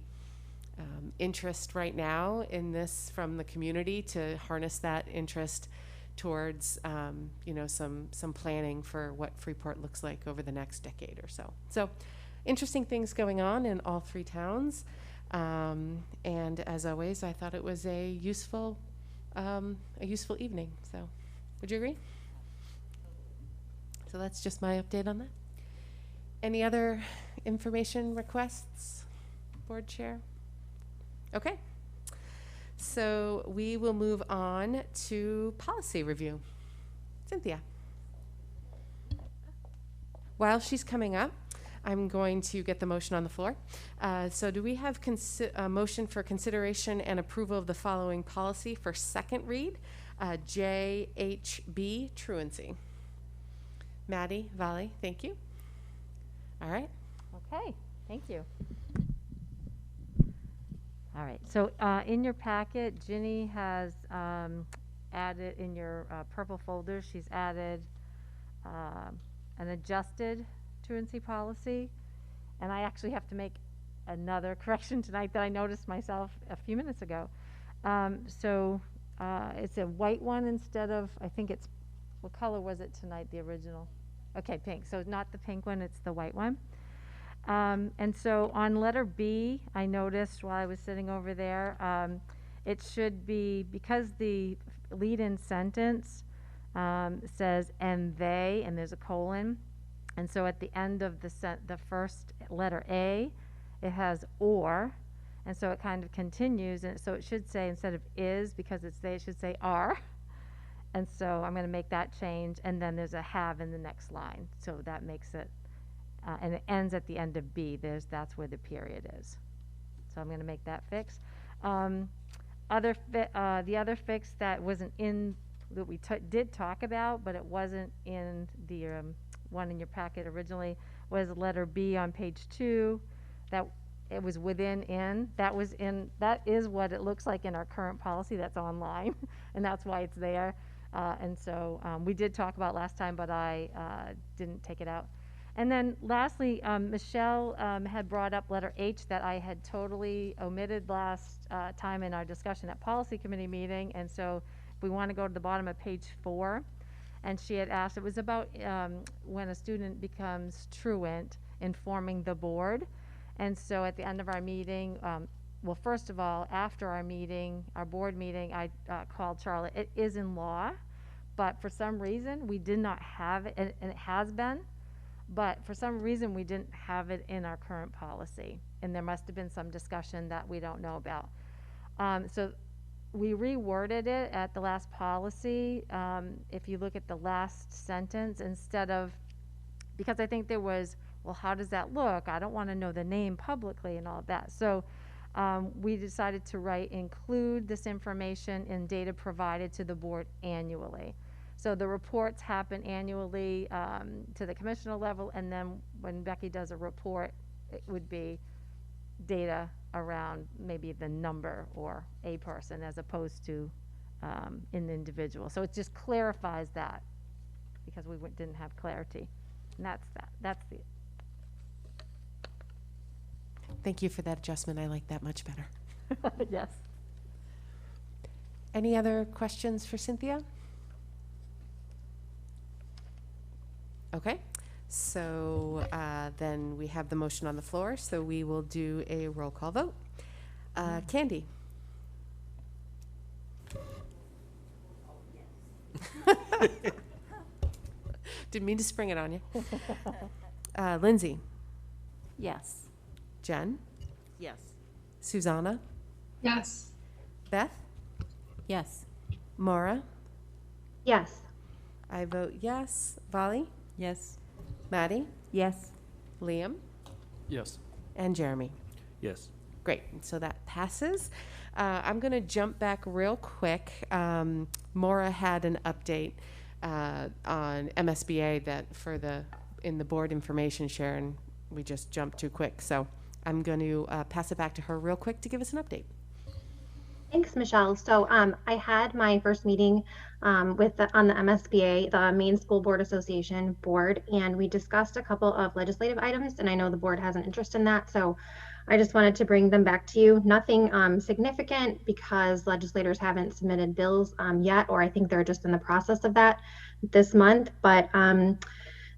interest right now in this from the community to harness that interest towards some planning for what Freeport looks like over the next decade or so. So interesting things going on in all 3 towns, and as always, I thought it was a useful evening. So would you agree? So that's just my update on that. Any other information requests, board chair? Okay, so we will move on to policy review. Cynthia. While she's coming up, I'm going to get the motion on the floor. So do we have a motion for consideration and approval of the following policy for second read? JHB, truancy. Maddie, Valley, thank you. All right. Okay, thank you. All right, so in your packet, Ginny has added in your purple folder, she's added an adjusted truancy policy, and I actually have to make another correction tonight that I noticed myself a few minutes ago. So it's a white one instead of, I think it's, what color was it tonight, the original? Okay, pink, so not the pink one, it's the white one. And so on letter B, I noticed while I was sitting over there, it should be, because the lead-in sentence says, and they, and there's a colon. And so at the end of the first letter A, it has or. And so it kind of continues. And so it should say, instead of is, because it's they, it should say are. And so I'm going to make that change. And then there's a have in the next line. So that makes it, and it ends at the end of B. That's where the period is. So I'm going to make that fix. The other fix that wasn't in, that we did talk about, but it wasn't in the one in your packet originally, was letter B on page 2. That it was within in. That is what it looks like in our current policy that's online, and that's why it's there. And so we did talk about last time, but I didn't take it out. And then lastly, Michelle had brought up letter H that I had totally omitted last time in our discussion at policy committee meeting. And so if we want to go to the bottom of page 4, and she had asked, it was about when a student becomes truant, informing the board. And so at the end of our meeting, well, first of all, after our meeting, our board meeting, I called Charlotte. It is in law, but for some reason we did not have it, and it has been, but for some reason we didn't have it in our current policy, and there must have been some discussion that we don't know about. So we reworded it at the last policy. If you look at the last sentence, instead of, because I think there was, well, how does that look? I don't want to know the name publicly and all of that. So we decided to write, include this information in data provided to the board annually. So the reports happen annually to the commissioner level, and then when Becky does a report, it would be data around maybe the number or a person as opposed to an individual. So it just clarifies that, because we didn't have clarity. And that's that. That's the. Thank you for that adjustment. I like that much better. Yes. Any other questions for Cynthia? Okay, so then we have the motion on the floor, so we will do a roll call vote. Candy? Didn't mean to spring it on you. Lindsay? Yes. Jen? Yes. Susanna? Yes. Beth? Yes. Maura? Yes. I vote yes. Vali? Yes. Maddie? Yes. Liam? Yes. And Jeremy? Yes. Great, so that passes. I'm going to jump back real quick. Maura had an update on MSBA that in the board information share, and we just jumped too quick. So I'm going to pass it back to her real quick to give us an update. Thanks, Michelle. So I had my first meeting on the MSBA, the Maine School Board Association board, and we discussed a couple of legislative items, and I know the board has an interest in that, so I just wanted to bring them back to you. Nothing significant, because legislators haven't submitted bills yet, or I think they're just in the process of that this month, but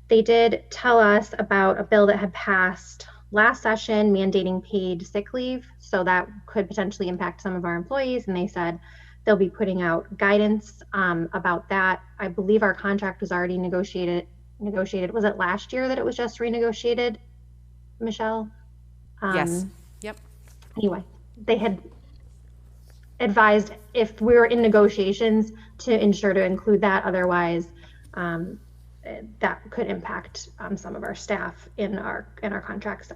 they did tell us about a bill that had passed last session mandating paid sick leave, so that could potentially impact some of our employees, and they said they'll be putting out guidance about that. I believe our contract was already negotiated. Was it last year that it was just renegotiated, Michelle? Yes. Yep. Anyway, they had advised if we were in negotiations to ensure to include that, otherwise that could impact some of our staff in our contracts.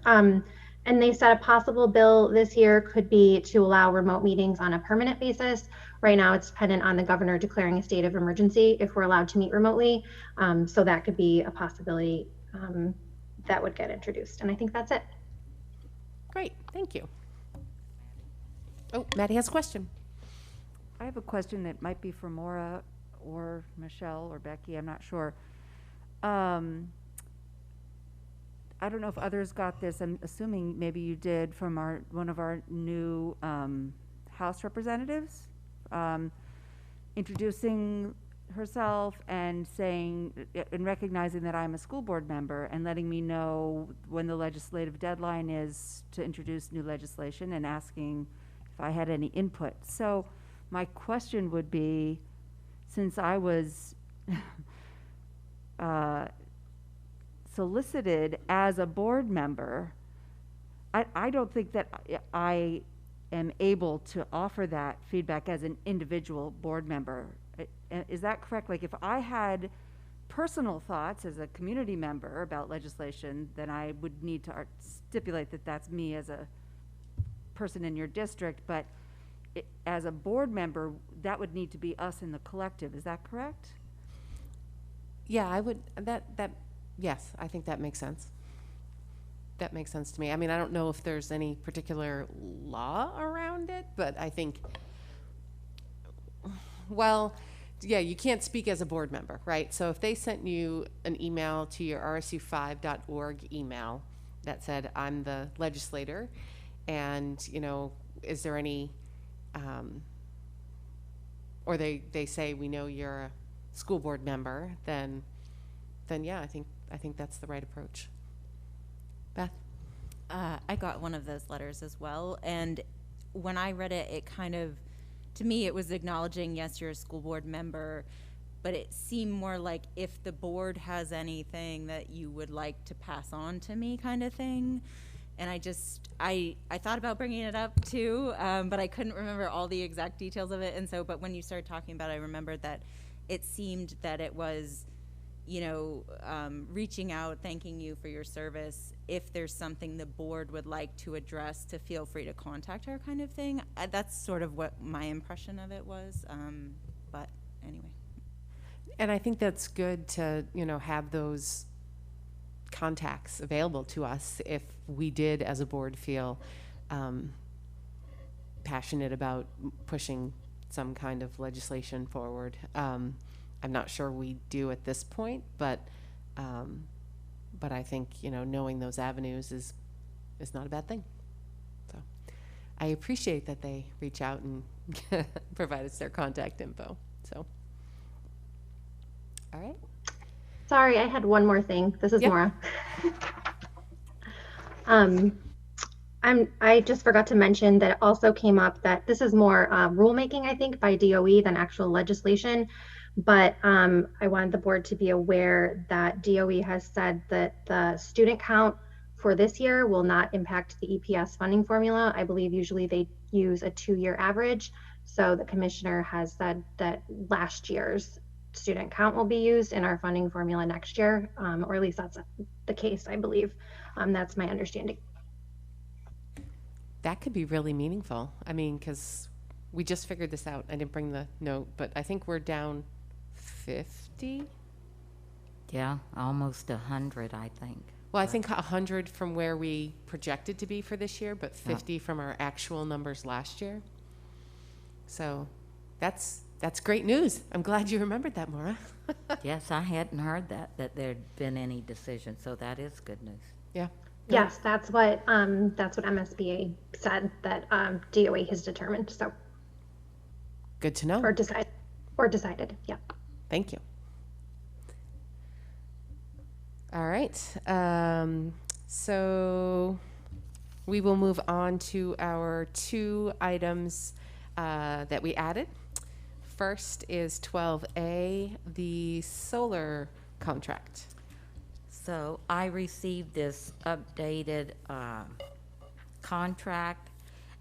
And they said a possible bill this year could be to allow remote meetings on a permanent basis. Right now it's dependent on the governor declaring a state of emergency if we're allowed to meet remotely. So that could be a possibility that would get introduced. And I think that's it. Great, thank you. Oh, Maddie has a question. I have a question that might be for Maura or Michelle or Becky, I'm not sure. I don't know if others got this. I'm assuming maybe you did, from one of our new House representatives, introducing herself and saying, and recognizing that I'm a school board member and letting me know when the legislative deadline is to introduce new legislation and asking if I had any input. So my question would be, since I was solicited as a board member, I don't think that I am able to offer that feedback as an individual board member. Is that correct? Like, if I had personal thoughts as a community member about legislation, then I would need to stipulate that that's me as a person in your district, but as a board member, that would need to be us in the collective. Is that correct? Yeah, I would, yes, I think that makes sense. That makes sense to me. I mean, I don't know if there's any particular law around it, but I think, well, yeah, you can't speak as a board member, right? So if they sent you an email to your RSU5.org email that said, I'm the legislator, and, you know, is there any, or they say, we know you're a school board member, then yeah, I think that's the right approach. Beth? I got one of those letters as well, and when I read it, it kind of, to me, it was acknowledging, yes, you're a school board member, but it seemed more like if the board has anything that you would like to pass on to me kind of thing. And I thought about bringing it up too, but I couldn't remember all the exact details of it. And so, but when you started talking about it, I remembered that it seemed that it was, you know, reaching out, thanking you for your service. If there's something the board would like to address, to feel free to contact her kind of thing. That's sort of what my impression of it was, but anyway. And I think that's good to, you know, have those contacts available to us if we did as a board feel passionate about pushing some kind of legislation forward. I'm not sure we do at this point, but I think, you know, knowing those avenues is not a bad thing. So I appreciate that they reach out and provide us their contact info. So, all right. Sorry, I had one more thing. This is Maura. I just forgot to mention that it also came up that this is more rulemaking, I think, by DOE than actual legislation. But I wanted the board to be aware that DOE has said that the student count for this year will not impact the EPS funding formula. I believe usually they use a 2-year average. So the commissioner has said that last year's student count will be used in our funding formula next year, or at least that's the case, I believe. That's my understanding. That could be really meaningful. I mean, because we just figured this out. I didn't bring the note, but I think we're down 50. Yeah, almost 100, I think. Well, I think 100 from where we projected to be for this year, but 50 from our actual numbers last year. So that's great news. I'm glad you remembered that, Maura. Yes, I hadn't heard that there'd been any decision, so that is good news. Yeah. Yes, that's what MSBA said that DOE has determined. So good to know. Or decided. Yeah. Thank you. All right. So we will move on to our 2 items that we added. First is 12A, the solar contract. So I received this updated contract,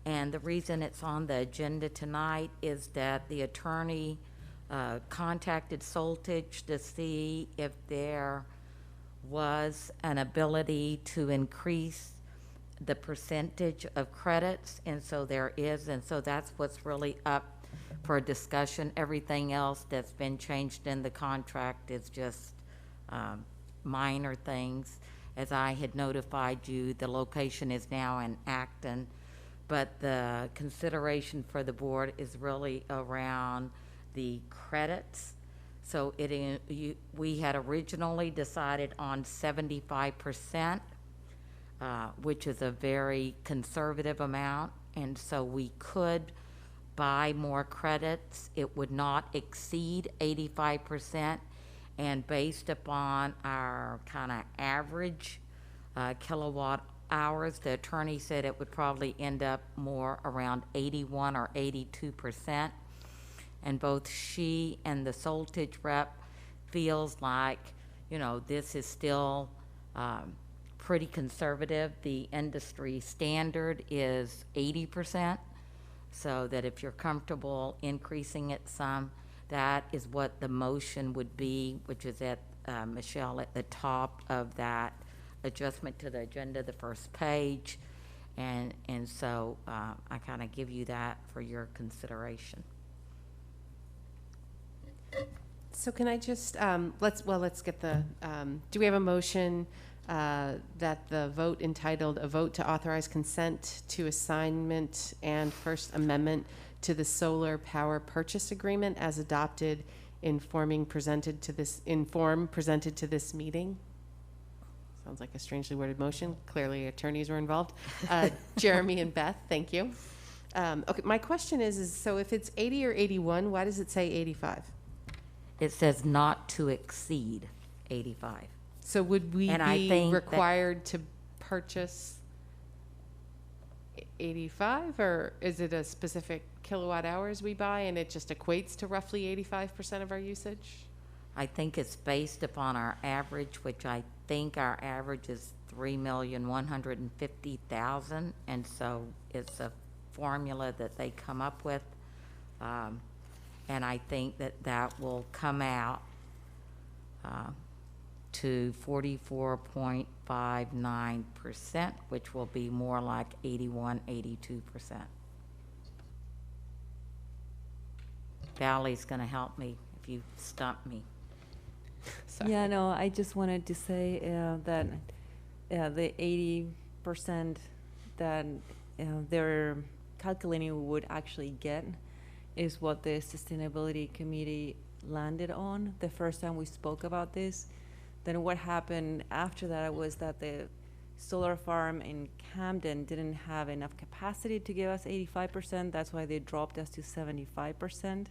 and the reason it's on the agenda tonight is that the attorney contacted Soltage to see if there was an ability to increase the percentage of credits, and so there is, and so that's what's really up for discussion. Everything else that's been changed in the contract is just minor things. As I had notified you, the location is now in Acton, but the consideration for the board is really around the credits. So we had originally decided on 75%, which is a very conservative amount, and so we could buy more credits, it would not exceed 85%. And based upon our kind of average kilowatt hours, the attorney said it would probably end up more around 81 or 82%. And both she and the Soltage rep feels like, you know, this is still pretty conservative. The industry standard is 80%, so that if you're comfortable increasing it some, that is what the motion would be, which is at, Michelle, at the top of that adjustment to the agenda, the first page. And so I kind of give you that for your consideration. So can I just, let's get the, do we have a motion that the vote entitled "A Vote to Authorize Consent to Assignment and First Amendment to the Solar Power Purchase Agreement as adopted in form presented to this meeting"? Sounds like a strangely worded motion. Clearly attorneys were involved. Jeremy and Beth, thank you. Okay, my question is so if it's 80 or 81, why does it say 85? It says not to exceed 85. So would we be required to purchase 85, or is it a specific kilowatt hours we buy and it just equates to roughly 85% of our usage? I think it's based upon our average, which I think our average is 3,150,000, and so it's a formula that they come up with. And I think that will come out to 44.59%, which will be more like 81, 82%. Valley's going to help me if you stump me. Sorry. Yeah, no, I just wanted to say that the 80% that they're calculating we would actually get is what the Sustainability Committee landed on the first time we spoke about this. Then what happened after that was that the solar farm in Camden didn't have enough capacity to give us 85%. That's why they dropped us to 75%.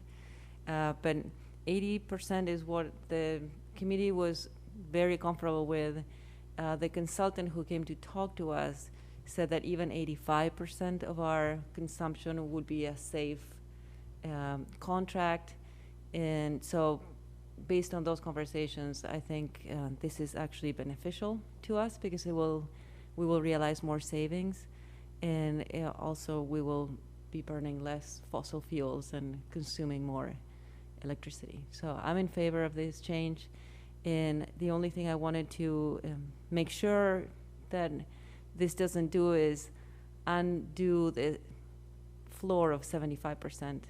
But 80% is what the committee was very comfortable with. The consultant who came to talk to us said that even 85% of our consumption would be a safe contract. And so based on those conversations, I think this is actually beneficial to us because we will realize more savings, and also we will be burning less fossil fuels and consuming more electricity. So I'm in favor of this change, and the only thing I wanted to make sure that this doesn't do is undo the floor of 75%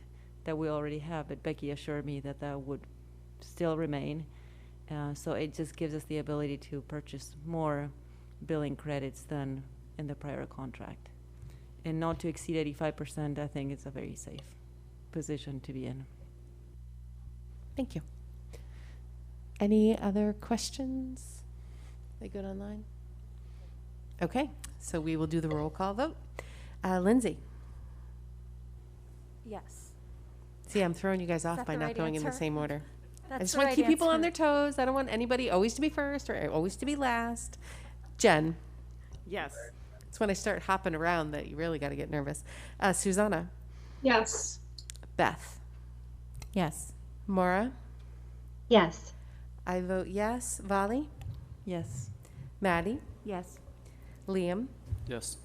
that we already have, but Becky assured me that that would still remain. So it just gives us the ability to purchase more billing credits than in the prior contract. And not to exceed 85%, I think it's a very safe position to be in. Thank you. Any other questions? They good online? Okay, so we will do the roll call vote. Lindsay? Yes. See, I'm throwing you guys off by not going in the same order. I That's just the want to right keep people on answer. their toes. I don't want anybody always to be first or always to be last. Jen? Yes. It's when I start hopping around that you really got to get nervous. Susanna? Yes. Beth? Yes. Maura? Yes. I vote yes. Vali? Yes. Maddie? Yes. Liam? Yes.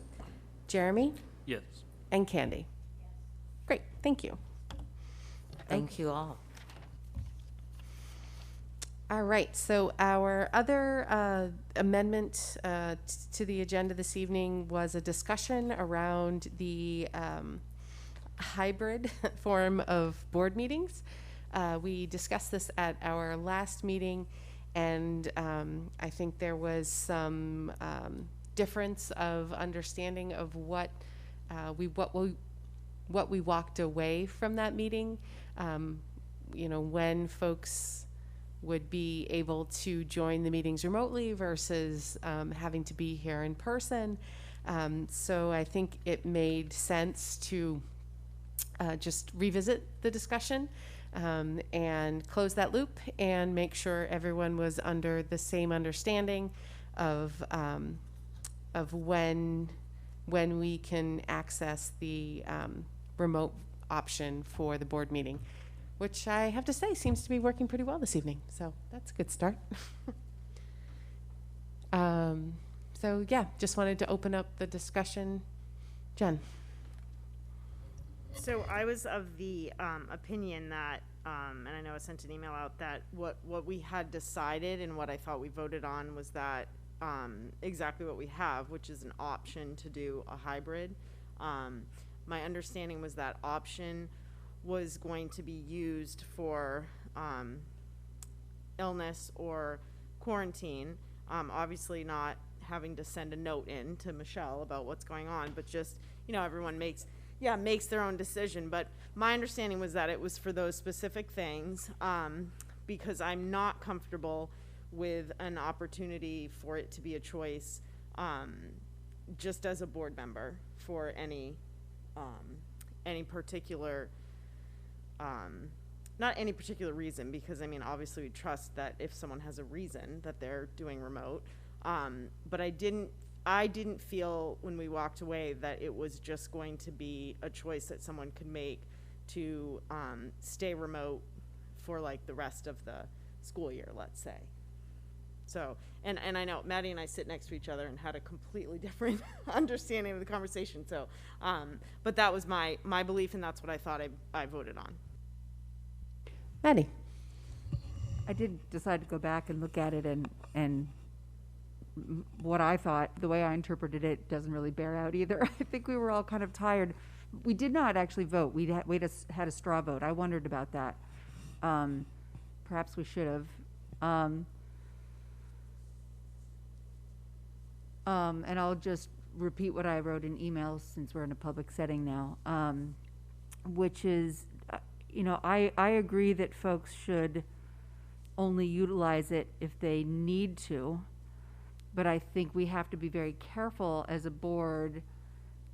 Jeremy? Yes. And Candy? Great, thank you. Thank you all. All right, so our other amendment to the agenda this evening was a discussion around the hybrid form of board meetings. We discussed this at our last meeting, and I think there was some difference of understanding of what we walked away from that meeting. You know, when folks would be able to join the meetings remotely versus having to be here in person. So I think it made sense to just revisit the discussion and close that loop and make sure everyone was under the same understanding of when we can access the remote option for the board meeting, which I have to say seems to be working pretty well this evening. So that's a good start. So yeah, just wanted to open up the discussion. Jen. So I was of the opinion that, and I know I sent an email out, that what we had decided and what I thought we voted on was that exactly what we have, which is an option to do a hybrid. My understanding was that option was going to be used for illness or quarantine. Obviously not having to send a note in to Michelle about what's going on, but just, everyone makes their own decision. But my understanding was that it was for those specific things, because I'm not comfortable with an opportunity for it to be a choice, just as a board member for any particular, not any particular reason, because obviously we trust that if someone has a reason that they're doing remote, but I didn't feel when we walked away that it was just going to be a choice that someone could make to stay remote for like the rest of the school year, let's say. So, and I know Maddie and I sit next to each other and had a completely different understanding of the conversation. So, but that was my belief, and that's what I thought I voted on. Maddie. I did decide to go back and look at it, and what I thought, the way I interpreted it, doesn't really bear out either. I think we were all kind of tired. We did not actually vote. We had a straw vote. I wondered about that. Perhaps we should have. And I'll just repeat what I wrote in emails since we're in a public setting now, which is, I agree that folks should only utilize it if they need to, but I think we have to be very careful as a board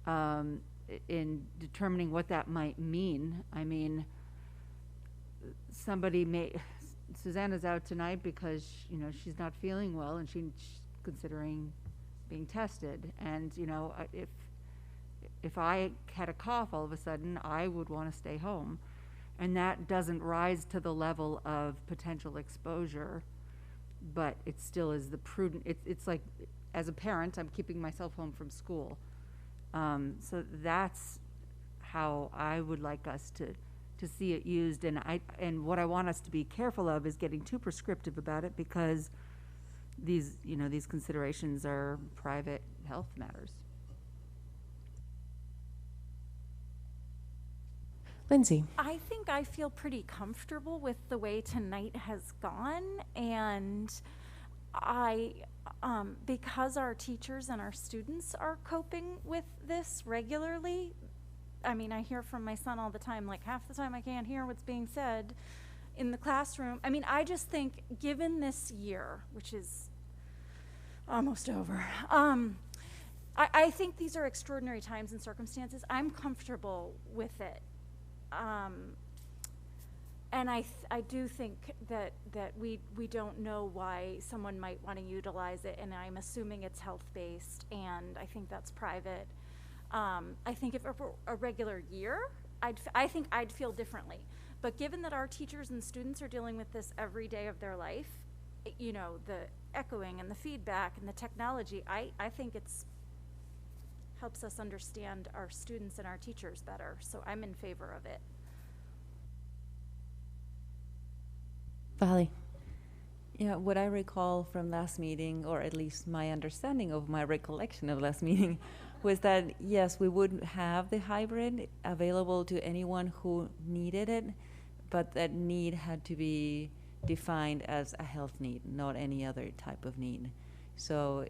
in determining what that might mean. Susanna's out tonight because, she's not feeling well and she's considering being tested, and if I had a cough all of a sudden, I would want to stay home, and that doesn't rise to the level of potential exposure, but it still is the prudent. It's like, as a parent, I'm keeping myself home from school, so that's how I would like us to see it used, and what I want us to be careful of is getting too prescriptive about it, because these considerations are private health matters. Lindsay. I think I feel pretty comfortable with the way tonight has gone, and because our teachers and our students are coping with this regularly, I hear from my son all the time, like half the time I can't hear what's being said in the classroom. I just think, given this year, which is almost over, I think these are extraordinary times and circumstances. I'm comfortable with it. And I do think that we don't know why someone might want to utilize it, and I'm assuming it's health-based, and I think that's private. I think if it were a regular year, I think I'd feel differently. But given that our teachers and students are dealing with this every day of their life, the echoing and the feedback and the technology, I think it's helps us understand our students and our teachers better. So I'm in favor of it. Vali. Yeah, what I recall from last meeting, or at least my understanding of my recollection of last meeting, was that yes, we would have the hybrid available to anyone who needed it, but that need had to be defined as a health need, not any other type of need. So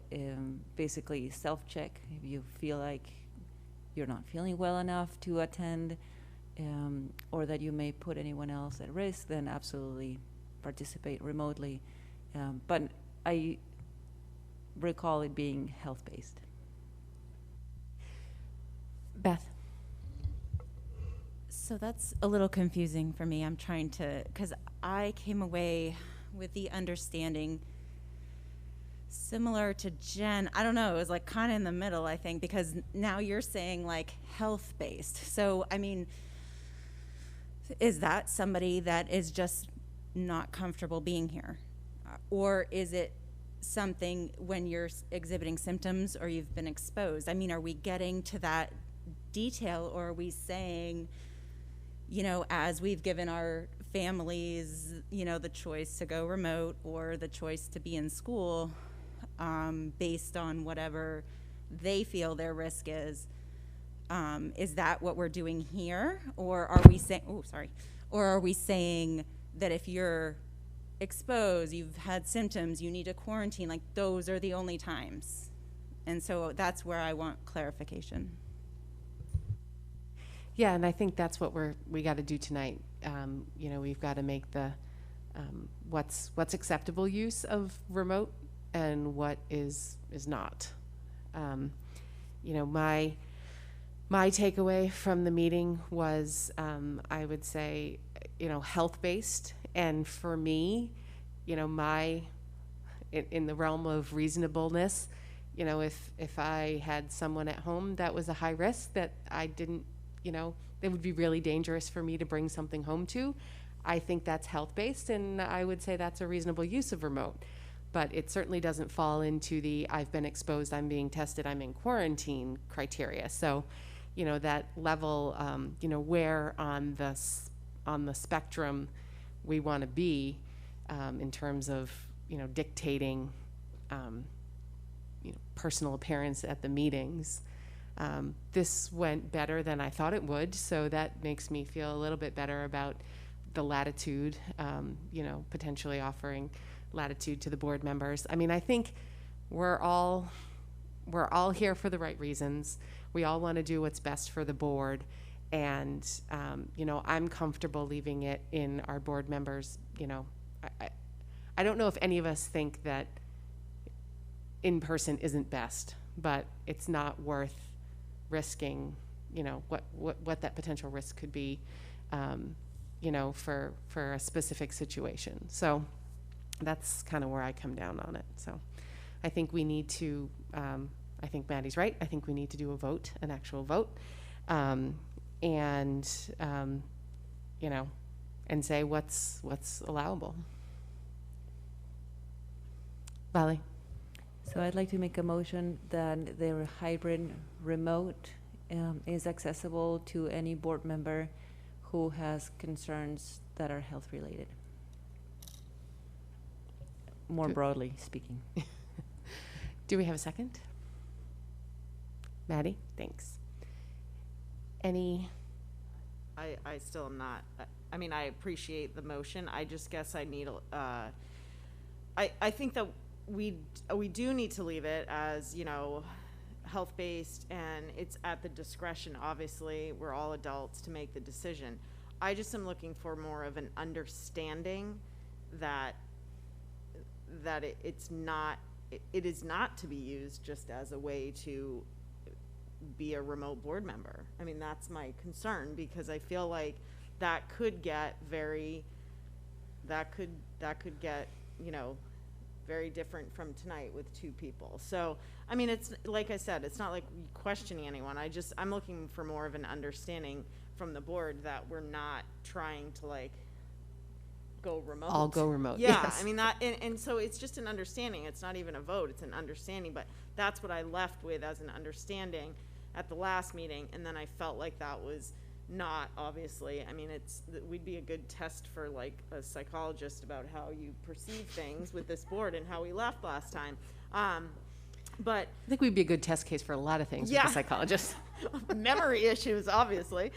basically self-check. If you feel like you're not feeling well enough to attend, or that you may put anyone else at risk, then absolutely participate remotely. But I recall it being health-based. Beth. So that's a little confusing for me. I'm trying to, because I came away with the understanding similar to Jen. I don't know, it was like kind of in the middle, I think, because now you're saying like health-based. So, I mean, is that somebody that is just not comfortable being here? Or is it something when you're exhibiting symptoms or you've been exposed? I mean, are we getting to that detail, or are we saying, you know, as we've given our families, you know, the choice to go remote or the choice to be in school, based on whatever they feel their risk is that what we're doing here? Or are we saying, or are we saying that if you're exposed, you've had symptoms, you need to quarantine, like those are the only times? And so that's where I want clarification. Yeah, and I think that's what we got to do tonight. You know, we've got to make the what's acceptable use of remote and what is not. You know, my takeaway from the meeting was, I would say, you know, health-based, and for me, you know, in the realm of reasonableness, you know, if I had someone at home that was a high risk that I didn't, you know, it would be really dangerous for me to bring something home to, I think that's health-based, and I would say that's a reasonable use of remote. But it certainly doesn't fall into the I've been exposed, I'm being tested, I'm in quarantine criteria. So, you know, that level, you know, where on the spectrum we want to be in terms of, you know, dictating, you know, personal appearance at the meetings. This went better than I thought it would, so that makes me feel a little bit better about the latitude, you know, potentially offering latitude to the board members. I mean, I think we're all here for the right reasons. We all want to do what's best for the board, and you know, I'm comfortable leaving it in our board members. You know, I don't know if any of us think that in person isn't best, but it's not worth risking, you know, what that potential risk could be, you know, for a specific situation. So that's kind of where I come down on it. So I think we need to, I think Maddie's right. I think we need to do a vote, an actual vote, and, you know, and say what's allowable. Valerie? So I'd like to make a motion that the hybrid remote is accessible to any board member who has concerns that are health related. More broadly speaking. Do we have a second? Maddie, thanks. Any? I still am not, I mean, I appreciate the motion. I just guess I need, I think that we do need to leave it as, you know, health-based, and it's at the discretion. Obviously, we're all adults to make the decision. I just am looking for more of an understanding that it is not to be used just as a way to be a remote board member. I mean, that's my concern, because I feel like that could get you know, very different from tonight with two people. So, I mean, it's like I said, it's not like questioning anyone. I'm looking for more of an understanding from the board that we're not trying to like go remote. All go remote. Yeah, yes. I mean that, and so it's just an understanding. It's not even a vote, it's an understanding, but that's what I left with as an understanding at the last meeting, and then I felt like that was not, obviously. I mean, we'd be a good test for like a psychologist about how you perceive things with this board and how we left last time. But I think we'd be a good test case for a lot of things with a psychologist. Memory issues, obviously.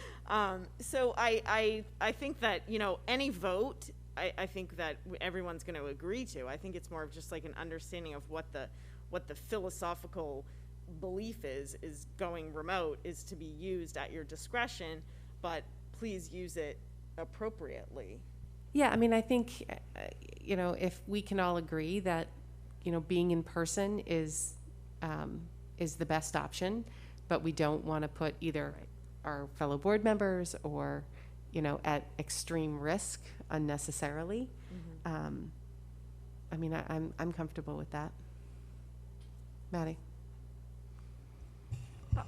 So I think that, you know, any vote, I think that everyone's going to agree to. I think it's more of just like an understanding of what the philosophical belief is going remote is to be used at your discretion, but please use it appropriately. Yeah, I mean, I think, you know, if we can all agree that, you know, being in person is the best option, but we don't want to put either our fellow board members or you know, at extreme risk unnecessarily. I mean, I'm comfortable with that. Maddie?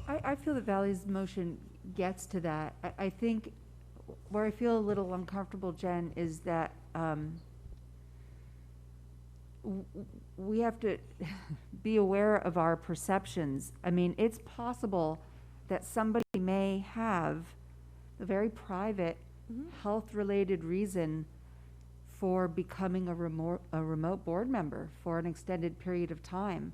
I feel that Valley's motion gets to that. I think where I feel a little uncomfortable, Jen, is that we have to be aware of our perceptions. I mean, it's possible that somebody may have a very private health-related reason for becoming a remote board member for an extended period of time.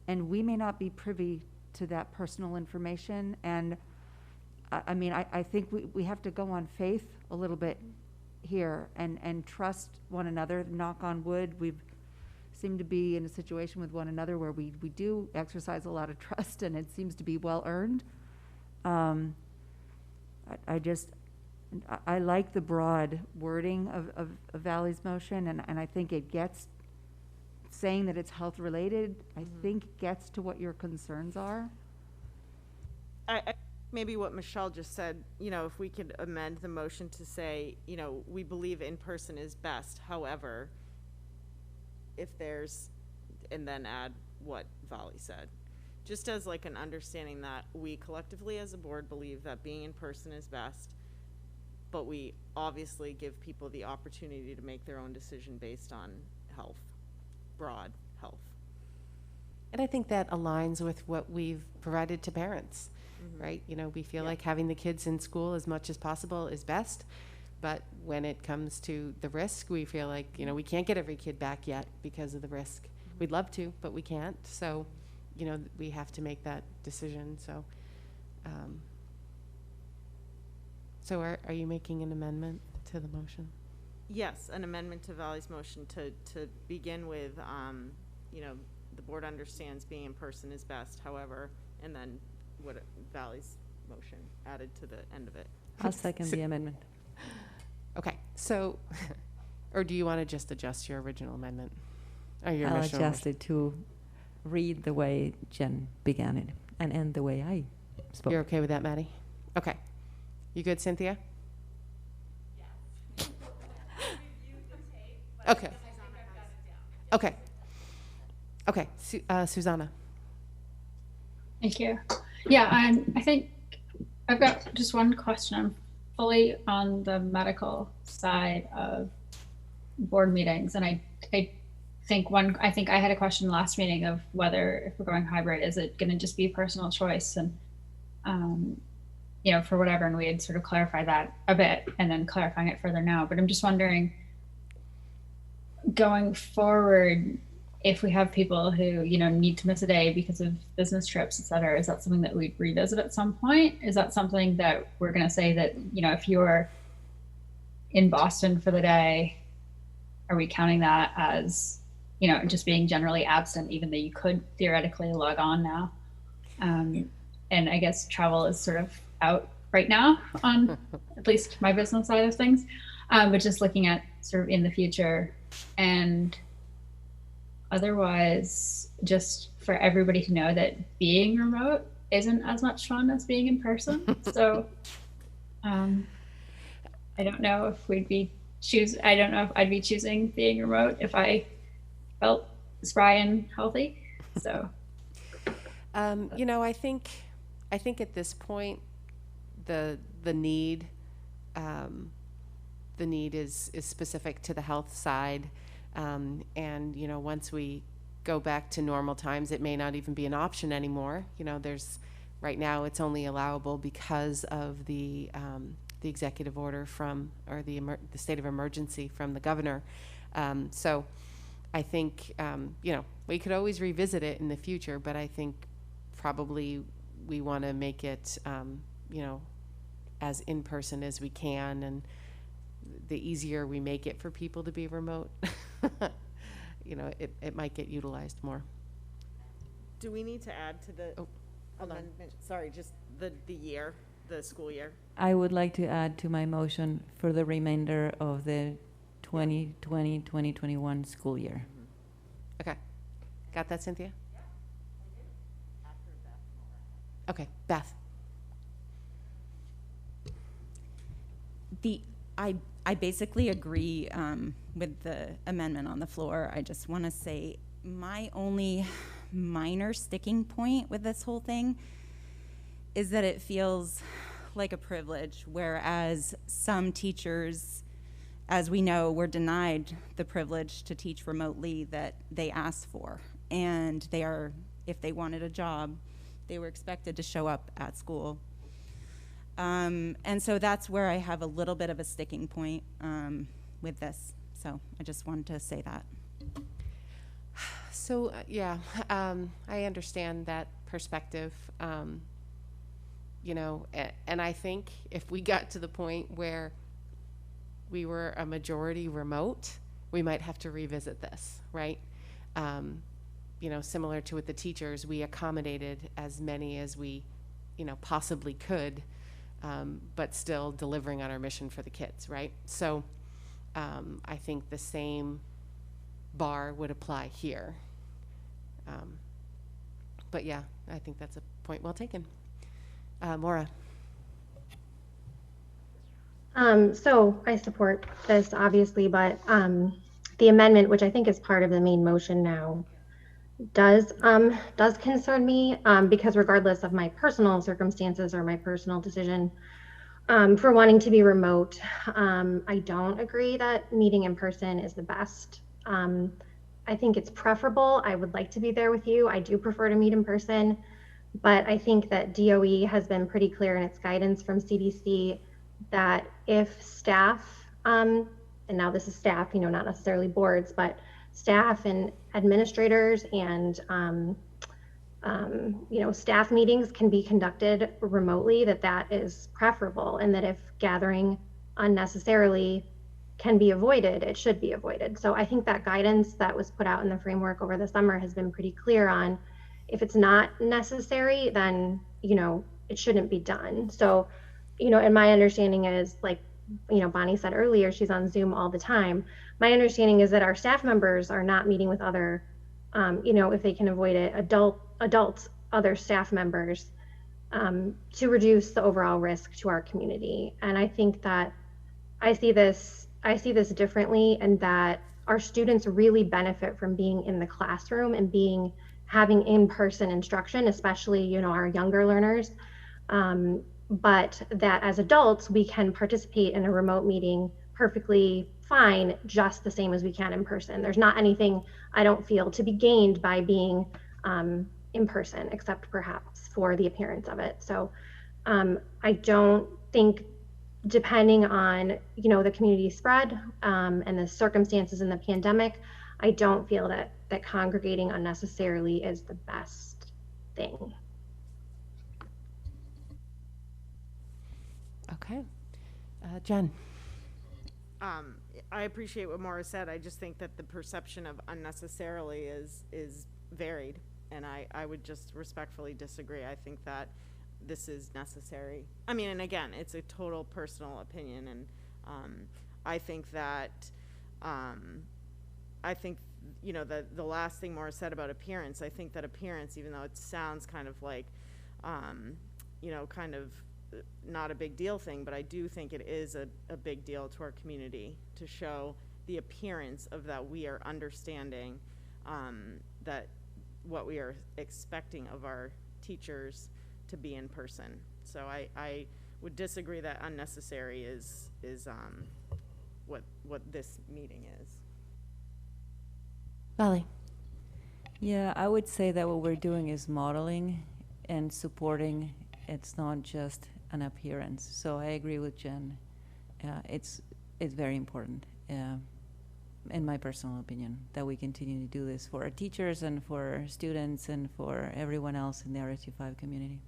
And we may not be privy to that personal information. And I mean, I think we have to go on faith a little bit here and trust one another. Knock on wood, we've seemed to be in a situation with one another where we do exercise a lot of trust, and it seems to be well earned. I like the broad wording of Valley's motion, and I think it gets, saying that it's health related, I think gets to what your concerns are. I maybe what Michelle just said, you know, if we could amend the motion to say, you know, we believe in person is best. However, if there's, and then add what Valley said, just as like an understanding that we collectively as a board believe that being in person is best, but we obviously give people the opportunity to make their own decision based on health, broad health. And I think that aligns with what we've provided to parents, right? You know, we feel like having the kids in school as much as possible is best, but when it comes to the risk, we feel like, you know, we can't get every kid back yet because of the risk. We'd love to, but we can't. So, you know, we have to make that decision. So, so are you making an amendment to the motion? Yes, an amendment to Valley's motion to begin with, you know, the board understands being in person is best, however, and then what Valley's motion added to the end of it. I'll second the amendment. Okay, so, or do you want to just adjust your original amendment? Or your I'll original adjust motion? it to read the way Jen began it and end the way I spoke. You're okay with that, Maddie? Okay. You good, Cynthia? Yes. Okay. Okay. Okay, Susanna. Thank you. Yeah, I think I've got just one question. I'm fully on the medical side of board meetings, and I think I had a question last meeting of whether, if we're going hybrid, is it going to just be personal choice and you know, for whatever, and we had sort of clarified that a bit and then clarifying it further now. But I'm just wondering, going forward, if we have people who, you know, need to miss a day because of business trips, et cetera, is that something that we'd revisit at some point? Is that something that we're going to say that, you know, if you're in Boston for the day, are we counting that as, you know, just being generally absent, even though you could theoretically log on now? And I guess travel is sort of out right now on at least my business side of things, but just looking at sort of in the future. And otherwise, just for everybody to know that being remote isn't as much fun as being in person. So I don't know if I don't know if I'd be choosing being remote if I felt spry and healthy. So you know, I think at this point the need is specific to the health side. And, you know, once we go back to normal times, it may not even be an option anymore. You know, right now it's only allowable because of the executive order from, or the state of emergency from the governor. So I think, you know, we could always revisit it in the future, but I think probably we want to make it, you know, as in person as we can, and the easier we make it for people to be remote, you know, it might get utilized more. Do we need to add to the amendment? Sorry, just the school year. I would like to add to my motion for the remainder of the 2020-2021 school year. Okay, got that, Cynthia? Okay, Beth. I basically agree with the amendment on the floor. I just want to say my only minor sticking point with this whole thing is that it feels like a privilege, whereas some teachers, as we know, were denied the privilege to teach remotely that they asked for. And they are, if they wanted a job, they were expected to show up at school. And so that's where I have a little bit of a sticking point with this. So I just wanted to say that. So, yeah, I understand that perspective. You know, and I think if we got to the point where we were a majority remote, we might have to revisit this, right? You know, similar to with the teachers, we accommodated as many as we, you know, possibly could, but still delivering on our mission for the kids, right? So I think the same bar would apply here. But yeah, I think that's a point well taken. Maura. So I support this obviously, but the amendment, which I think is part of the main motion now, does concern me because regardless of my personal circumstances or my personal decision for wanting to be remote, I don't agree that meeting in person is the best. I think it's preferable. I would like to be there with you. I do prefer to meet in person. But I think that DOE has been pretty clear in its guidance from CDC that if staff, and now this is staff, you know, not necessarily boards, but staff and administrators and, you know, staff meetings can be conducted remotely, that is preferable, and that if gathering unnecessarily can be avoided, it should be avoided. So I think that guidance that was put out in the framework over the summer has been pretty clear on if it's not necessary, then, you know, it shouldn't be done. So, you know, and my understanding is, like, you know, Bonnie said earlier, she's on Zoom all the time. My understanding is that our staff members are not meeting with other, you know, if they can avoid it, adults, other staff members, to reduce the overall risk to our community. And I think that I see this differently, and that our students really benefit from being in the classroom and having in-person instruction, especially, you know, our younger learners. But that as adults, we can participate in a remote meeting perfectly fine, just the same as we can in person. There's not anything, I don't feel, to be gained by being in person, except perhaps for the appearance of it. So I don't think, depending on, you know, the community spread and the circumstances in the pandemic, I don't feel that congregating unnecessarily is the best thing. Okay. Jen. I appreciate what Maura said. I just think that the perception of unnecessarily is varied, and I would just respectfully disagree. I think that this is necessary. I mean, and again, it's a total personal opinion, and I think that you know, the last thing Maura said about appearance, I think that appearance, even though it sounds kind of like you know, kind of not a big deal thing, but I do think it is a big deal to our community to show the appearance of that we are understanding that what we are expecting of our teachers to be in person. So I would disagree that unnecessary is what this meeting is. Valley. Yeah, I would say that what we're doing is modeling and supporting. It's not just an appearance. So I agree with Jen. It's very important, in my personal opinion, that we continue to do this for our teachers and for our students and for everyone else in the RSU5 community.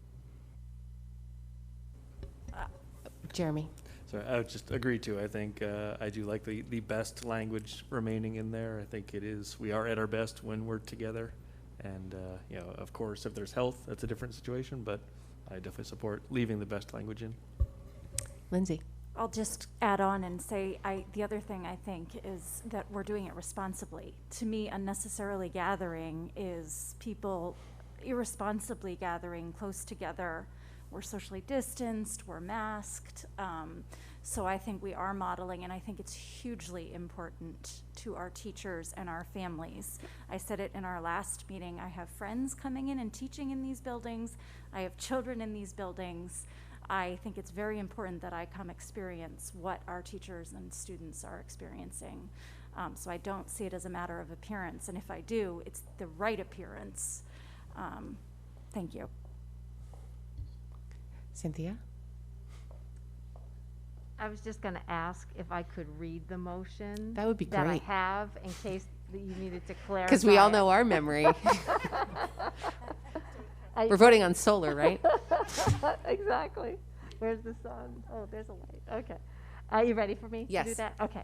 Jeremy. So I would just agree too. I think I do like the best language remaining in there. I think we are at our best when we're together. And, you know, of course, if there's health, that's a different situation, but I definitely support leaving the best language in. Lindsay. I'll just add on and say the other thing I think is that we're doing it responsibly. To me, unnecessarily gathering is people irresponsibly gathering close together we're socially distanced, we're masked. So I think we are modeling, and I think it's hugely important to our teachers and our families. I said it in our last meeting, I have friends coming in and teaching in these buildings. I have children in these buildings. I think it's very important that I come experience what our teachers and students are experiencing. So I don't see it as a matter of appearance, and if I do, it's the right appearance. Thank you. Cynthia? I was just going to ask if I could read the motion. That would be that great. I have in case that you needed to clarify. Because we all it. know our memory. We're voting on solar, right? Exactly. Where's the sun? Oh, there's a light. Okay. Are you ready for me to do Yes. that? Okay.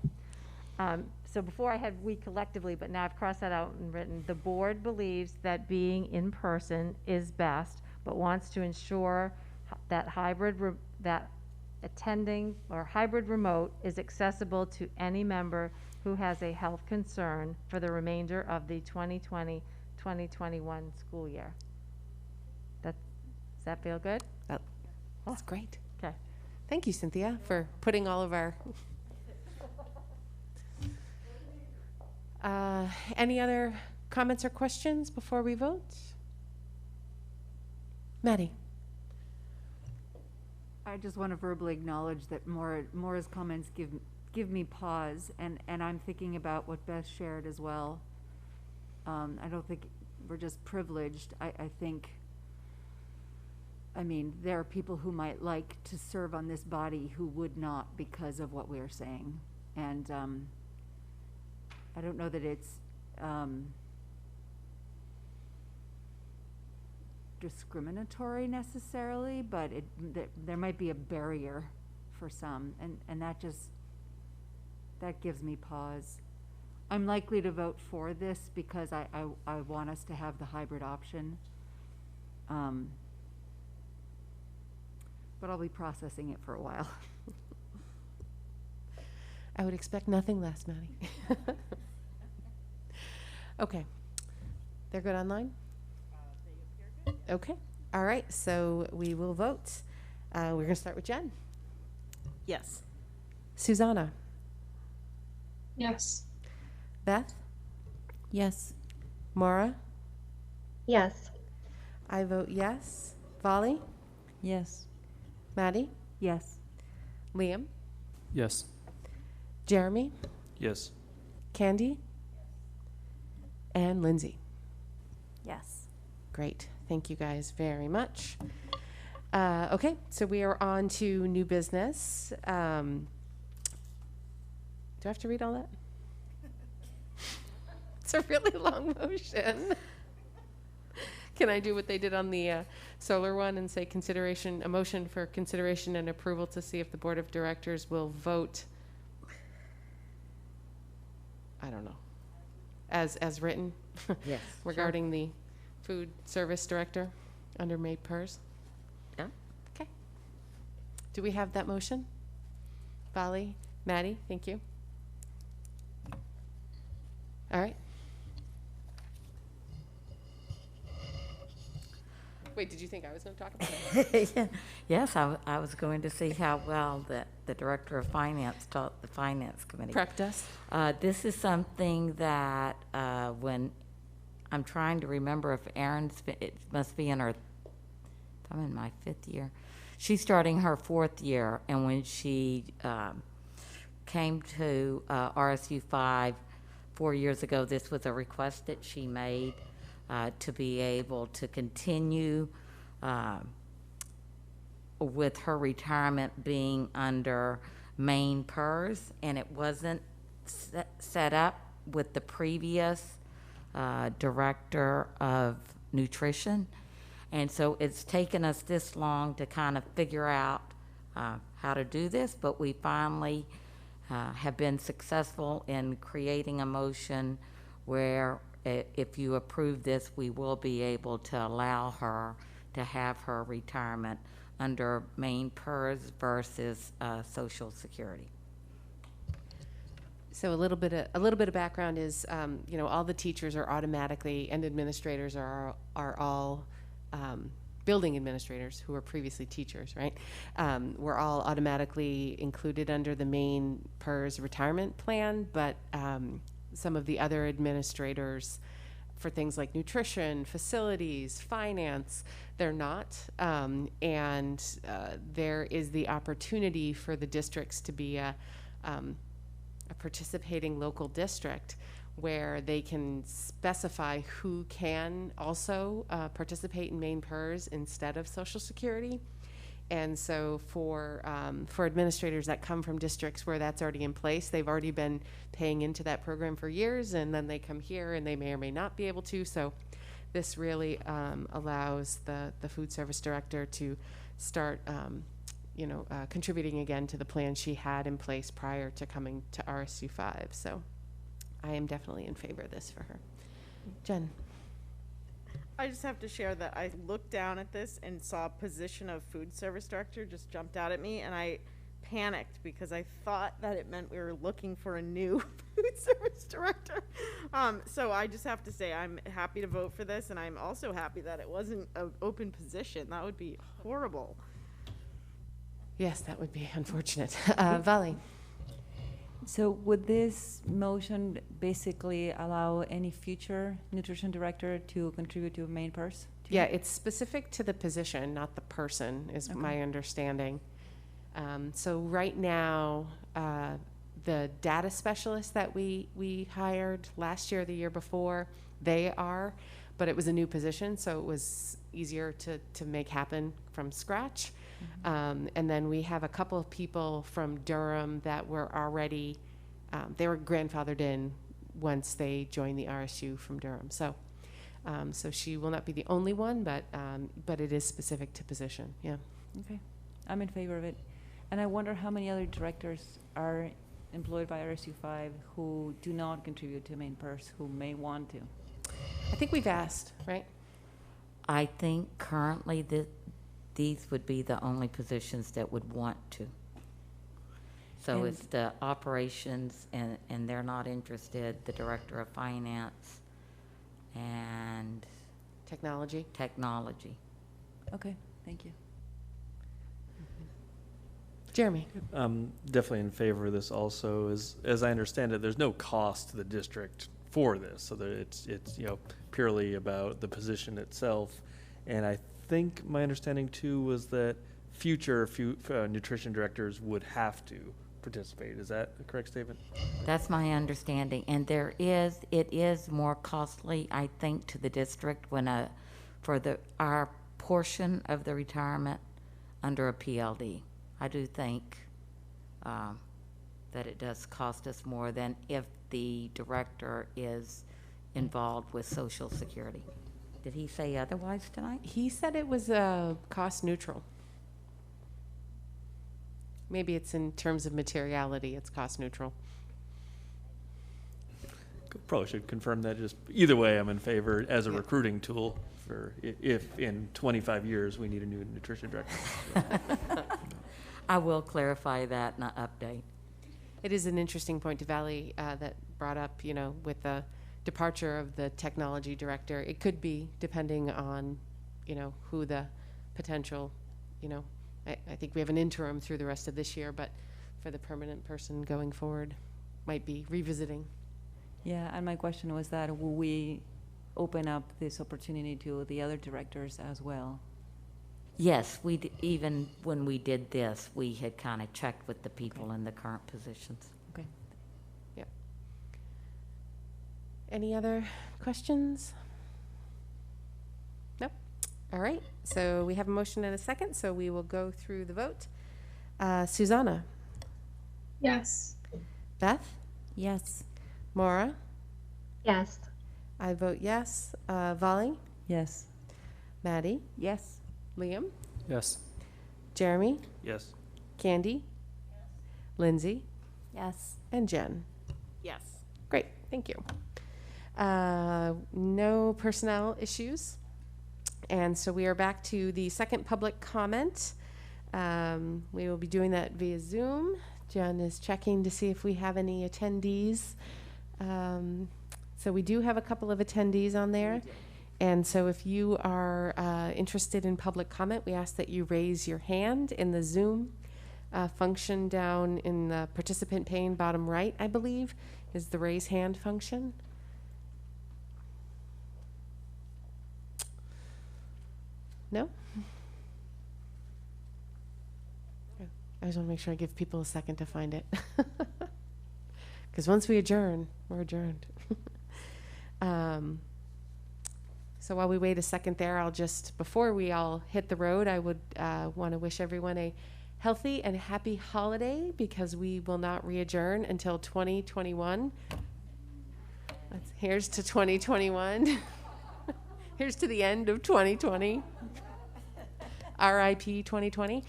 So before I had we collectively, but now I've crossed that out and written, the board believes that being in person is best, but wants to ensure that attending or hybrid remote is accessible to any member who has a health concern for the remainder of the 2020-2021 school year. Does that feel good? That's great. Okay. Thank you, Cynthia, for putting all of our... any other comments or questions before we vote? Maddie? I just want to verbally acknowledge that Maura's comments give me pause, and I'm thinking about what Beth shared as well. I don't think we're just privileged. I think, I mean, there are people who might like to serve on this body who would not because of what we are saying. And I don't know that it's discriminatory necessarily, but there might be a barrier for some, and that gives me pause. I'm likely to vote for this because I want us to have the hybrid option, but I'll be processing it for a while. I would expect nothing less, Maddie. Okay. They're good online? Okay. All right. So we will vote. We're going to start with Jen. Yes. Susanna? Yes. Beth? Yes. Maura? Yes. I vote yes. Volley? Yes. Maddie? Yes. Liam? Yes. Jeremy? Yes. Candy? And Lindsay? Yes. Great. Thank you guys very much. Okay, so we are on to new business. Do I have to read all that? It's a really long motion. Can I do what they did on the solar one and say a motion for consideration and approval to see if the board of directors will vote, I don't know, as written? Yes. Regarding the food service director under May PERS? Yeah. Okay. Do we have that motion? Volley? Maddie? Thank you. All right. Wait, did you think I was going to talk about it? Yes, I was going to see how well the Director of Finance taught the Finance Committee. Prepped us? This is something that when I'm trying to remember if it must be I'm in my 5th year. She's starting her 4th year, and when she came to RSU5 4 years ago, this was a request that she made to be able to continue with her retirement being under Maine PERS, and it wasn't set up with the previous director of nutrition. And so it's taken us this long to kind of figure out how to do this, but we finally have been successful in creating a motion where if you approve this, we will be able to allow her to have her retirement under Maine PERS versus Social Security. So a little bit of background is, all the teachers are automatically, and administrators are all building administrators who were previously teachers, right, were all automatically included under the main PERS retirement plan, but some of the other administrators for things like nutrition, facilities, finance, they're not. There is the opportunity for the districts to be a participating local district where they can specify who can also participate in main PERS instead of Social Security. And so for administrators that come from districts where that's already in place, they've already been paying into that program for years, and then they come here and they may or may not be able to. So this really allows the food service director to start contributing again to the plan she had in place prior to coming to RSU5. So I am definitely in favor of this for her. Jen. I just have to share that I looked down at this and saw position of food service director just jumped out at me, and I panicked because I thought that it meant we were looking for a new food service director. So I just have to say I'm happy to vote for this, and I'm also happy that it wasn't an open position. That would be horrible. Yes, that would be unfortunate. Vali. So would this motion basically allow any future nutrition director to contribute to main PERS? Yeah, it's specific to the position, not the person, is my understanding. So right now, the data specialists that we hired last year, the year before, they are, but it was a new position, so it was easier to make happen from scratch. And then we have a couple of people from Durham that were already, they were grandfathered in once they joined the RSU from Durham. So she will not be the only one, but it is specific to position, yeah. Okay, I'm in favor of it. And I wonder how many other directors are employed by RSU5 who do not contribute to main PERS, who may want to. I think we've asked, right? I think currently these would be the only positions that would want to. So And- it's the operations, and they're not interested, the director of finance and technology. Okay, thank you. Jeremy. Definitely in favor of this also. As I understand it, there's no cost to the district for this, so that it's purely about the position itself. And I think my understanding too was that future nutrition directors would have to participate. Is that a correct statement? That's my understanding, and it is more costly, I think, to the district when our portion of the retirement under a PLD. I do think that it does cost us more than if the director is involved with Social Security. Did he say otherwise tonight? He said it was cost neutral. Maybe it's in terms of materiality, it's cost neutral. Probably should confirm that. Just either way, I'm in favor as a recruiting tool for if in 25 years we need a new nutrition director. I will clarify that in an update. It is an interesting point to Valley that brought up, with the departure of the technology director. It could be, depending on, who the potential, I think we have an interim through the rest of this year, but for the permanent person going forward, might be revisiting. Yeah, and my question was that will we open up this opportunity to the other directors as well? Yes, even when we did this, we had kind of checked with the people in the current positions. Okay. Yep. Any other questions? Nope. All right. So we have a motion and a second, so we will go through the vote. Susanna? Yes. Beth? Yes. Maura? Yes. I vote yes. Vali? Yes. Maddie? Yes. Liam? Yes. Jeremy? Yes. Candy? Lindsay? Yes. And Jen? Yes. Great, thank you. No personnel issues. And so we are back to the second public comment. We will be doing that via Zoom. Jen is checking to see if we have any attendees. So we do have a couple of attendees on there. And so if you are interested in public comment, we ask that you raise your hand in the Zoom function down in the participant pane, bottom right, I believe, is the raise hand function. No? I just want to make sure I give people a second to find it. Because once we adjourn, we're adjourned. So while we wait a second there, I'll just, before we all hit the road, I would want to wish everyone a healthy and happy holiday, because we will not re-adjourn until 2021. Here's to 2021. Here's to the end of 2020. RIP 2020.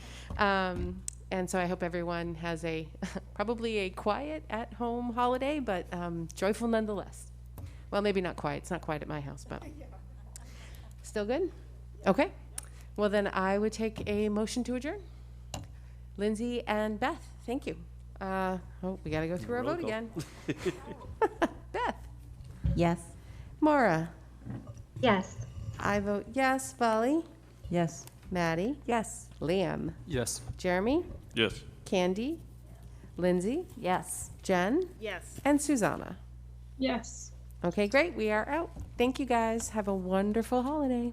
And so I hope everyone has a probably a quiet at-home holiday, but joyful nonetheless. Well, maybe not quiet. It's not quiet at my house, but still good? Okay. Well, then I would take a motion to adjourn. Lindsay and Beth, thank you. Oh, we got to go through our vote again. Beth? Yes. Maura? Yes. I vote yes. Polly? Yes. Maddie? Yes. Liam? Yes. Jeremy? Yes. Candy? Lindsay? Yes. Jen? Yes. And Susanna? Yes. Okay, great. We are out. Thank you guys. Have a wonderful holiday.